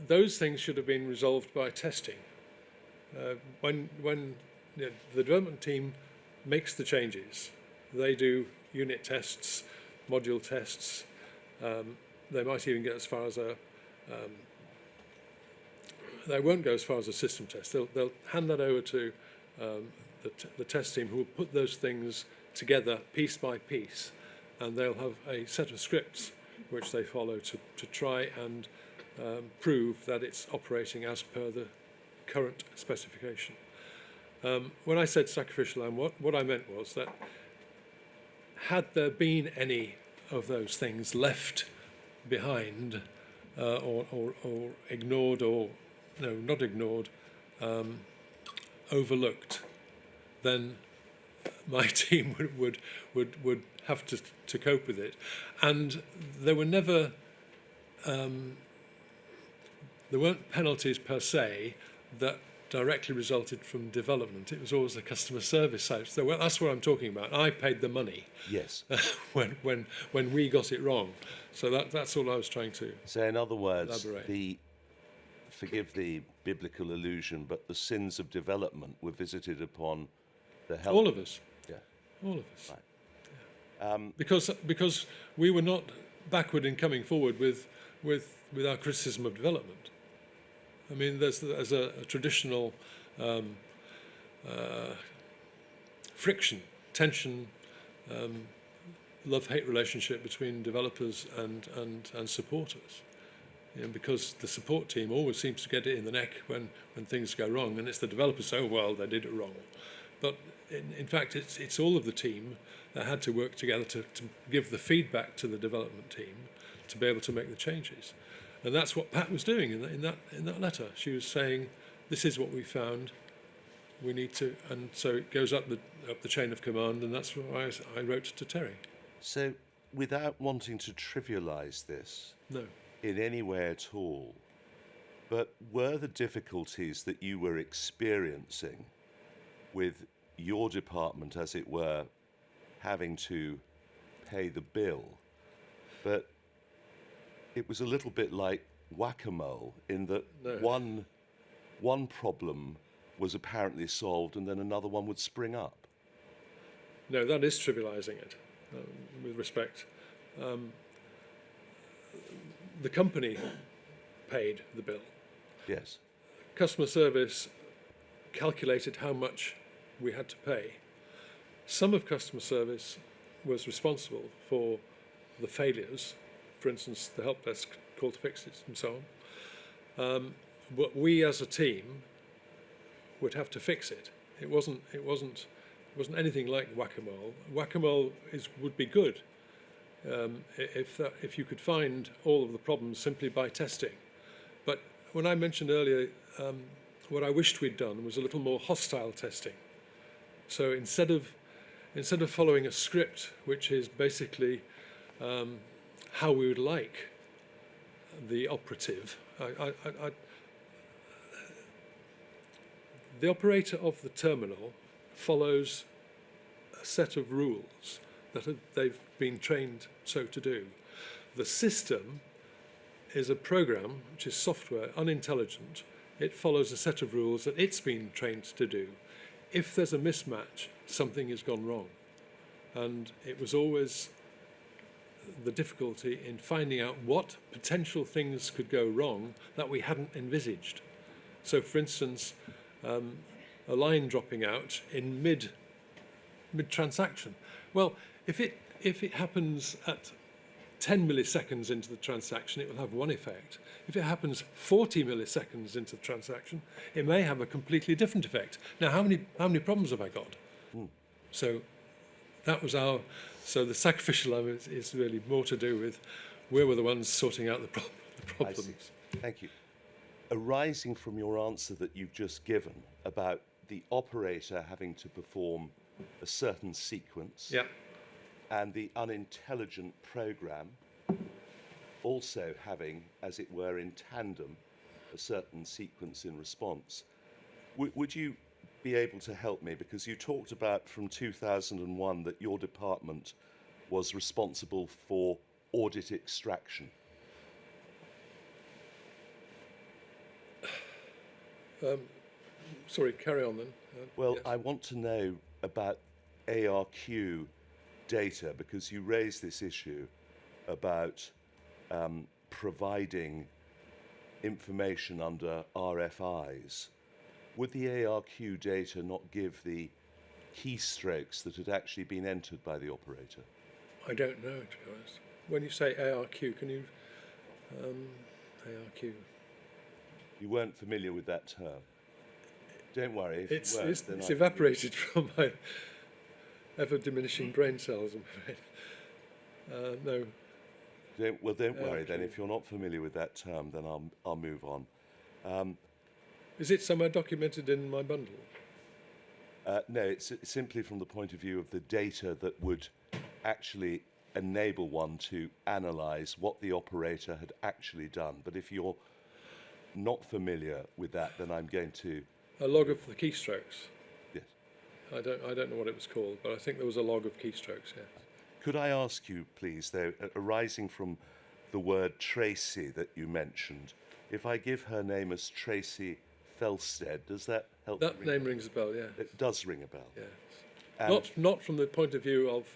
Those things should have been resolved by testing. When the development team makes the changes, they do unit tests, module tests. They might even get as far as they won't go as far as a system test. They'll hand that over to the test team, who will put those things together piece by piece, and they'll have a set of scripts which they follow to try and prove that it's operating as per the current specification. When I said sacrificial lamb, what I meant was that had there been any of those things left behind or ignored, or no, not ignored, overlooked, then my team would have to cope with it. And there were never there weren't penalties per se that directly resulted from development. It was always the customer service side. So that's what I'm talking about. I paid the money. Yes. when we got it wrong. So that's all I was trying to. So in other words, elaborate. Forgive the biblical allusion, but the sins of development were visited upon the help. All of us. Yeah. All of us. Right. Because we were not backward in coming forward with our criticism of development. I mean, there's a traditional friction, tension, love-hate relationship between developers and supporters. You know, because the support team always seems to get it in the neck when things go wrong, and it's the developers say, oh, well, they did it wrong. But in fact, it's all of the team that had to work together to give the feedback to the development team to be able to make the changes. And that's what Pat was doing in that letter. She was saying, this is what we found, we need to, and so it goes up the chain of command, and that's why I wrote to Terry. So, without wanting to trivialise this No. in any way at all, but were the difficulties that you were experiencing with your department, as it were, having to pay the bill, but it was a little bit like whack-a-mole in that No. one problem was apparently solved and then another one would spring up. No, that is trivialising it, with respect. The company paid the bill. Yes. Customer service calculated how much we had to pay. Some of customer service was responsible for the failures, for instance, the help desk call to fix it and so on. But we as a team would have to fix it. It wasn't anything like whack-a-mole. Whack-a-mole would be good if you could find all of the problems simply by testing. But when I mentioned earlier, what I wished we'd done was a little more hostile testing. So instead of following a script, which is basically how we would like the operative, the operator of the terminal follows a set of rules that they've been trained so to do. The system is a program, which is software, unintelligent. It follows a set of rules that it's been trained to do. If there's a mismatch, something has gone wrong. And it was always the difficulty in finding out what potential things could go wrong that we hadn't envisaged. So, for instance, a line dropping out in mid-transaction. Well, if it happens at 10 milliseconds into the transaction, it will have one effect. If it happens 40 milliseconds into the transaction, it may have a completely different effect. Now, how many problems have I got? So that was so the sacrificial lamb is really more to do with we were the ones sorting out the problems. I see. Thank you. Arising from your answer that you've just given about the operator having to perform a certain sequence, Yeah. and the unintelligent program also having, as it were, in tandem, a certain sequence in response. Would you be able to help me? Because you talked about from 2001 that your department was responsible for audit extraction. Sorry, carry on then. Well, yes. I want to know about ARQ data, because you raised this issue about providing information under RFIs. Would the ARQ data not give the keystrokes that had actually been entered by the operator? I don't know, to be honest. When you say ARQ, can you... ARQ... You weren't familiar with that term. Don't worry, if It's you weren't, then it's I- evaporated from my ever-diminishing brain cells, I'm afraid. No. Don't worry then. ARQ. If you're not familiar with that term, then I'll move on. Is it somewhere documented in my bundle? No, it's simply from the point of view of the data that would actually enable one to analyse what the operator had actually done. But if you're not familiar with that, then I'm going to... A log of the keystrokes. Yes. I don't know what it was called, but I think there was a log of keystrokes, yeah. Could I ask you, please, though, arising from the word Tracy that you mentioned, if I give her name as Tracy Felstead, does that help? That name rings a bell, yeah. It does ring a bell. Yes. And Not from the point of view of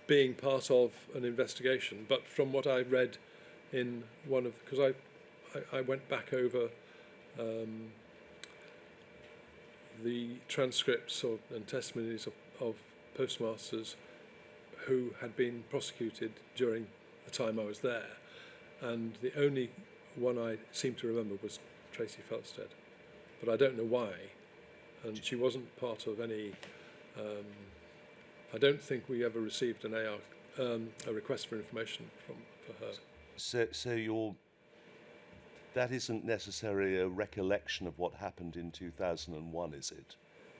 being part of an investigation, but from what I read in one of... Because I went back over the transcripts and testimonies of postmasters who had been prosecuted during the time I was there, and the only one I seem to remember was Tracy Felstead, but I don't know why, and she wasn't part of any... I don't think we ever received a request for information for her. So that isn't necessarily a recollection of what happened in 2001, is it?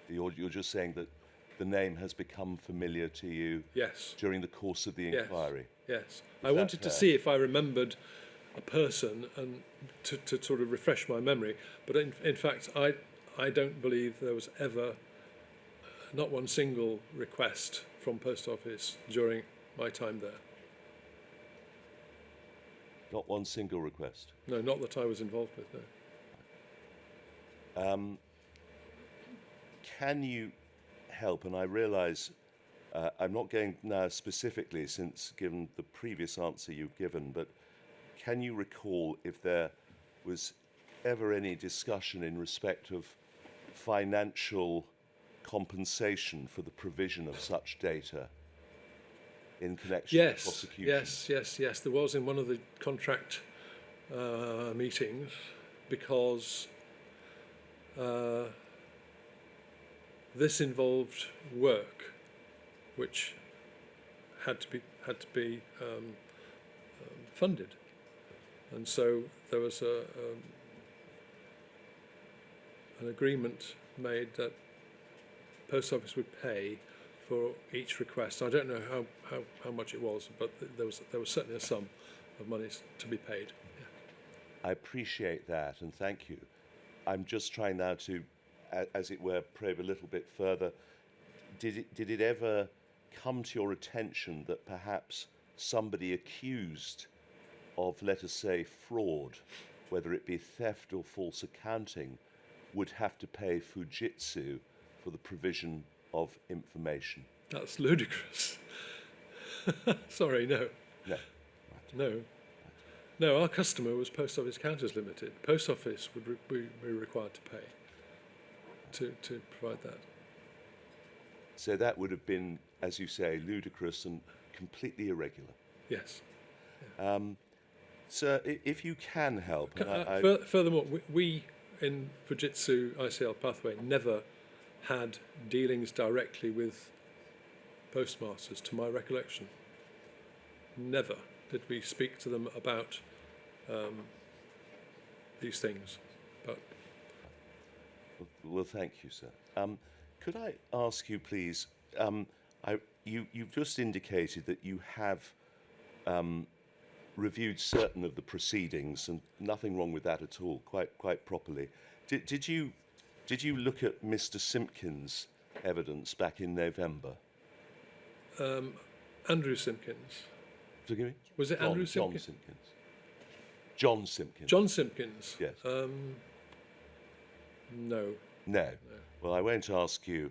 You're just saying that the name has become familiar to you Yes. during the course of the inquiry? Yes. I that wanted to fair? see if I remembered a person and to sort of refresh my memory, but in fact I don't believe there was ever not one single request from Post Office during my time there. Not one single request. No, not that I was involved with, no. Can you help? And I realise I'm not going now specifically, since given the previous answer you've given, but can you recall if there was ever any discussion in respect of financial compensation for the provision of such data in connection with prosecution? Yes. There was in one of the contract meetings, because this involved work which had to be funded, and so there was an agreement made that Post Office would pay for each request. I don't know how much it was, but there was certainly a sum of money to be paid. Yeah. I appreciate that, and thank you. I'm just trying now to, as it were, probe a little bit further. Did it ever come to your attention that perhaps somebody accused of, let us say, fraud, whether it be theft or false accounting, would have to pay Fujitsu for the provision of information? That's ludicrous. Sorry, no. No. No, our customer was Post Office Counters Limited. Post Office would be required to pay to provide that. So that would have been, as you say, ludicrous and completely irregular. Yes. Sir, if you can help. Furthermore, we in Fujitsu ICL Pathway never had dealings directly with postmasters, to my recollection. Never did we speak to them about these things. But well, thank you, sir. Could I ask you, please? You've just indicated that you have reviewed certain of the proceedings, and nothing wrong with that at all. Quite properly. Did you look at Mr. Simpkins' evidence back in November? Andrew Simpkins. Forgive me? Was it Andrew Simpkins? John Simpkins. John Simpkins. Yes. No. No. Well, I won't ask you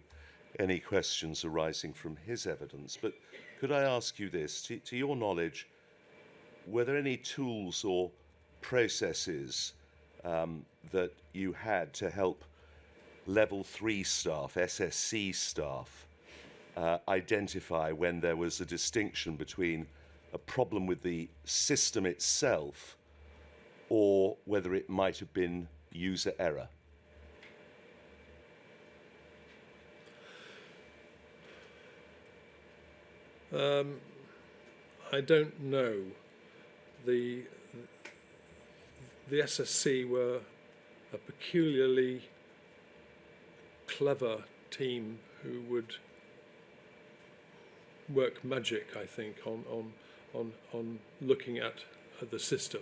any questions arising from his evidence, but could I ask you this? To your knowledge, were there any tools or processes that you had to help level 3 staff, SSC staff, identify when there was a distinction between a problem with the system itself or whether it might have been user error? I don't know. The SSC were a peculiarly clever team who would work magic, I think, on looking at the system.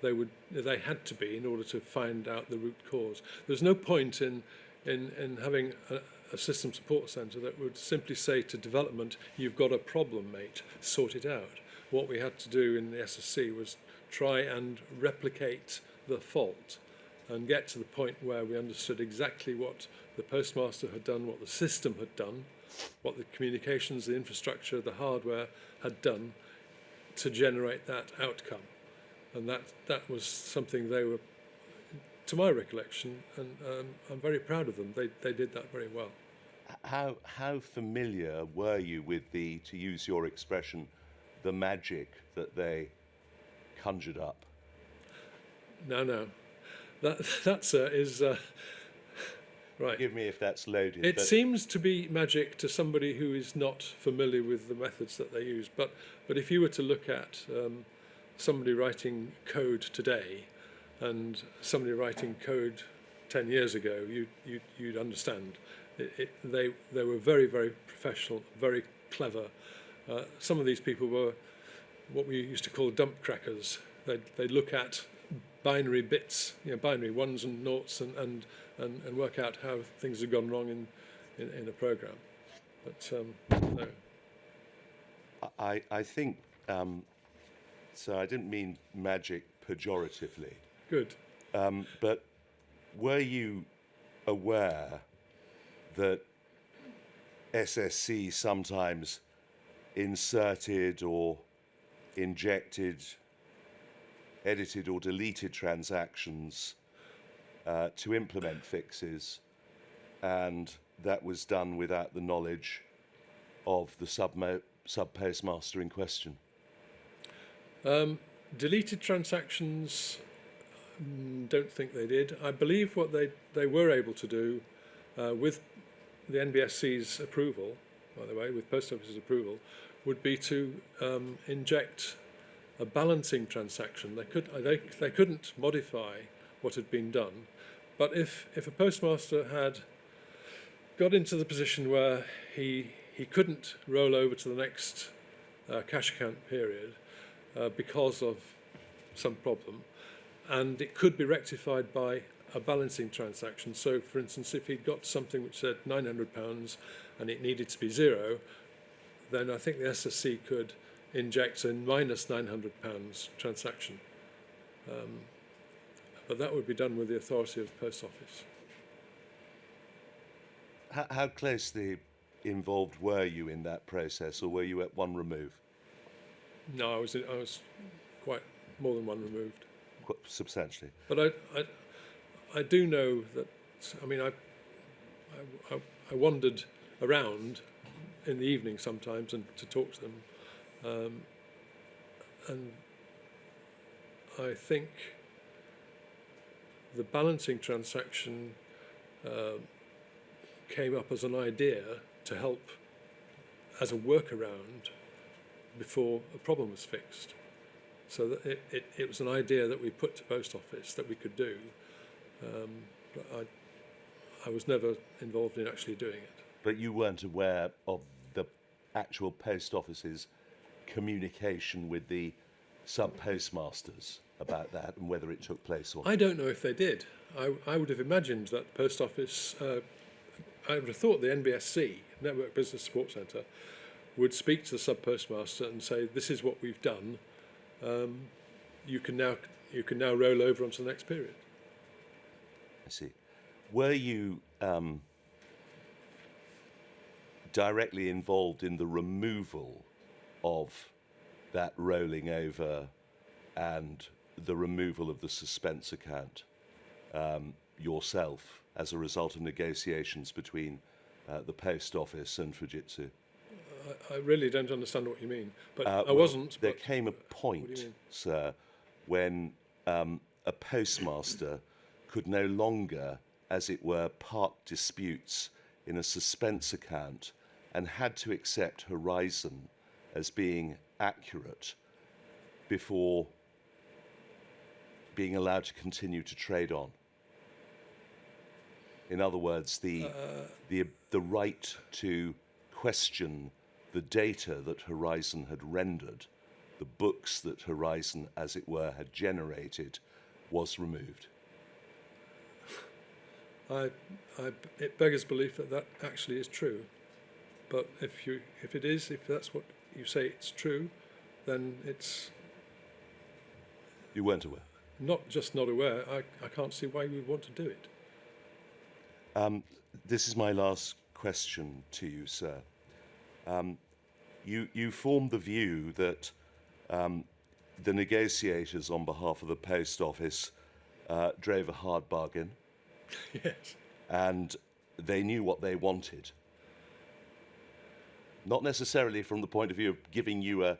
They had to be, in order to find out the root cause. There's no point in having a system support centre that would simply say to development, "You've got a problem, mate, sort it out." What we had to do in the SSC was try and replicate the fault and get to the point where we understood exactly what the postmaster had done, what the system had done, what the communications, the infrastructure, the hardware had done to generate that outcome. And that was something they were, to my recollection, and I'm very proud of them. They did that very well. How familiar were you with the, to use your expression, the magic that they conjured up? No. That is right. Forgive me if that's loaded. It seems to be magic to somebody who is not familiar with the methods that they use. But if you were to look at somebody writing code today and somebody writing code 10 years ago, you'd understand. They were very, very professional, very clever. Some of these people were what we used to call dump crackers. They'd look at binary bits, binary ones and noughts, and work out how things had gone wrong in a program. But no. I think so I didn't mean magic pejoratively. Good. But were you aware that SSC sometimes inserted or injected, edited or deleted transactions to implement fixes, and that was done without the knowledge of the sub-postmaster in question? Deleted transactions, don't think they did. I believe what they were able to do with the NBSC's approval, by the way, with Post Office's approval, would be to inject a balancing transaction. They couldn't modify what had been done, but if a postmaster had got into the position where he couldn't roll over to the next cash account period because of some problem, and it could be rectified by a balancing transaction. So, for instance, if he'd got something which said £900 and it needed to be zero, then I think the SSC could inject a minus £900 transaction. But that would be done with the authority of the Post Office. How closely involved were you in that process, or were you at one remove? No, I was quite more than one removed. Quite substantially. But I do know that, I mean, I wandered around in the evening sometimes and to talk to them, and I think the balancing transaction came up as an idea to help as a workaround before a problem was fixed. So that it was an idea that we put to Post Office that we could do, but I was never involved in actually doing it. But you weren't aware of the actual Post Office's communication with the sub-postmasters about that and whether it took place or not? I don't know if they did. I would have imagined that the Post Office, I would have thought the NBSC, Network Business Support Centre, would speak to the sub-postmaster and say, this is what we've done, you can now roll over onto the next period. I see. Were you directly involved in the removal of that rolling over and the removal of the suspense account yourself as a result of negotiations between the Post Office and Fujitsu? I really don't understand what you mean, but I Well, wasn't. There but came a what do point, you mean? sir, when a postmaster could no longer, as it were, park disputes in a suspense account and had to accept Horizon as being accurate before being allowed to continue to trade on. In other words, the right to question the data that Horizon had rendered, the books that Horizon, as it were, had generated, was removed. It beggars belief that that actually is true. But if that's what you say it's true, then it's You weren't aware? not just not aware. I can't see why we would want to do it. This is my last question to you, sir. You formed the view that the negotiators on behalf of the Post Office drove a hard bargain. Yes. And they knew what they wanted. Not necessarily from the point of view of giving you a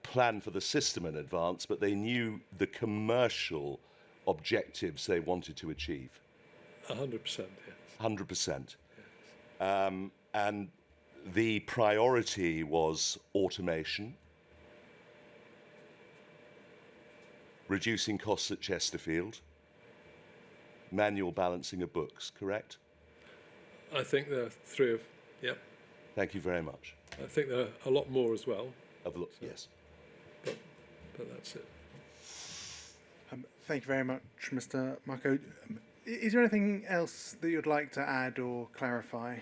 plan for the system in advance, but they knew the commercial objectives they wanted to achieve. 100%, yes. 100%. And the priority was automation, reducing costs at Chesterfield, manual balancing of books, correct? I think there are three of, yep. Thank you very much. I think there are a lot more as well, Yes. but that's it. Thank you very much, Mr. Muchow. Is there anything else that you'd like to add or clarify?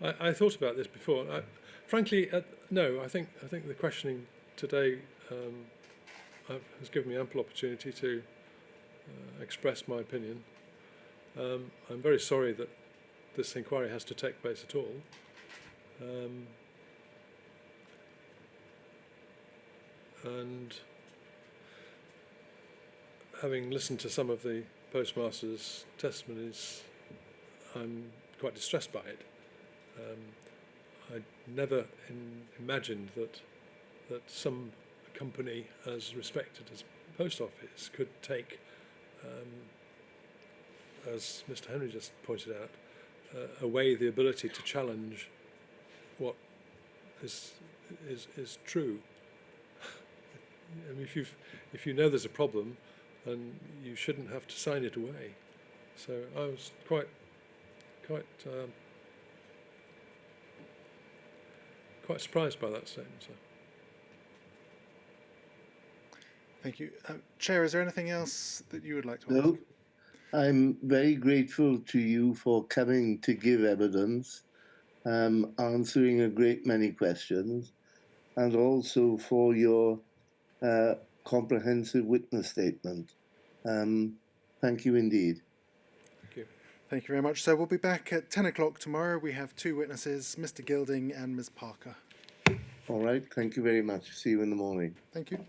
I thought about this before. Frankly, no. I think the questioning today has given me ample opportunity to express my opinion. I'm very sorry that this inquiry has to take place at all. And having listened to some of the postmaster's testimonies, I'm quite distressed by it. I never imagined that some company as respected as Post Office could take, as Mr. Henry just pointed out, away the ability to challenge what is true. I mean, if you know there's a problem, then you shouldn't have to sign it away. So I was quite surprised by that statement. So. Thank you. Chair, is there anything else that you would like to ask? No, I'm very grateful to you for coming to give evidence, answering a great many questions, and also for your comprehensive witness statement. Thank you indeed. Thank you. Thank you very much. So we'll be back at 10 o'clock tomorrow. We have two witnesses, Mr. Gilding and Ms. Parker. All right, thank you very much. See you in the morning. Thank you.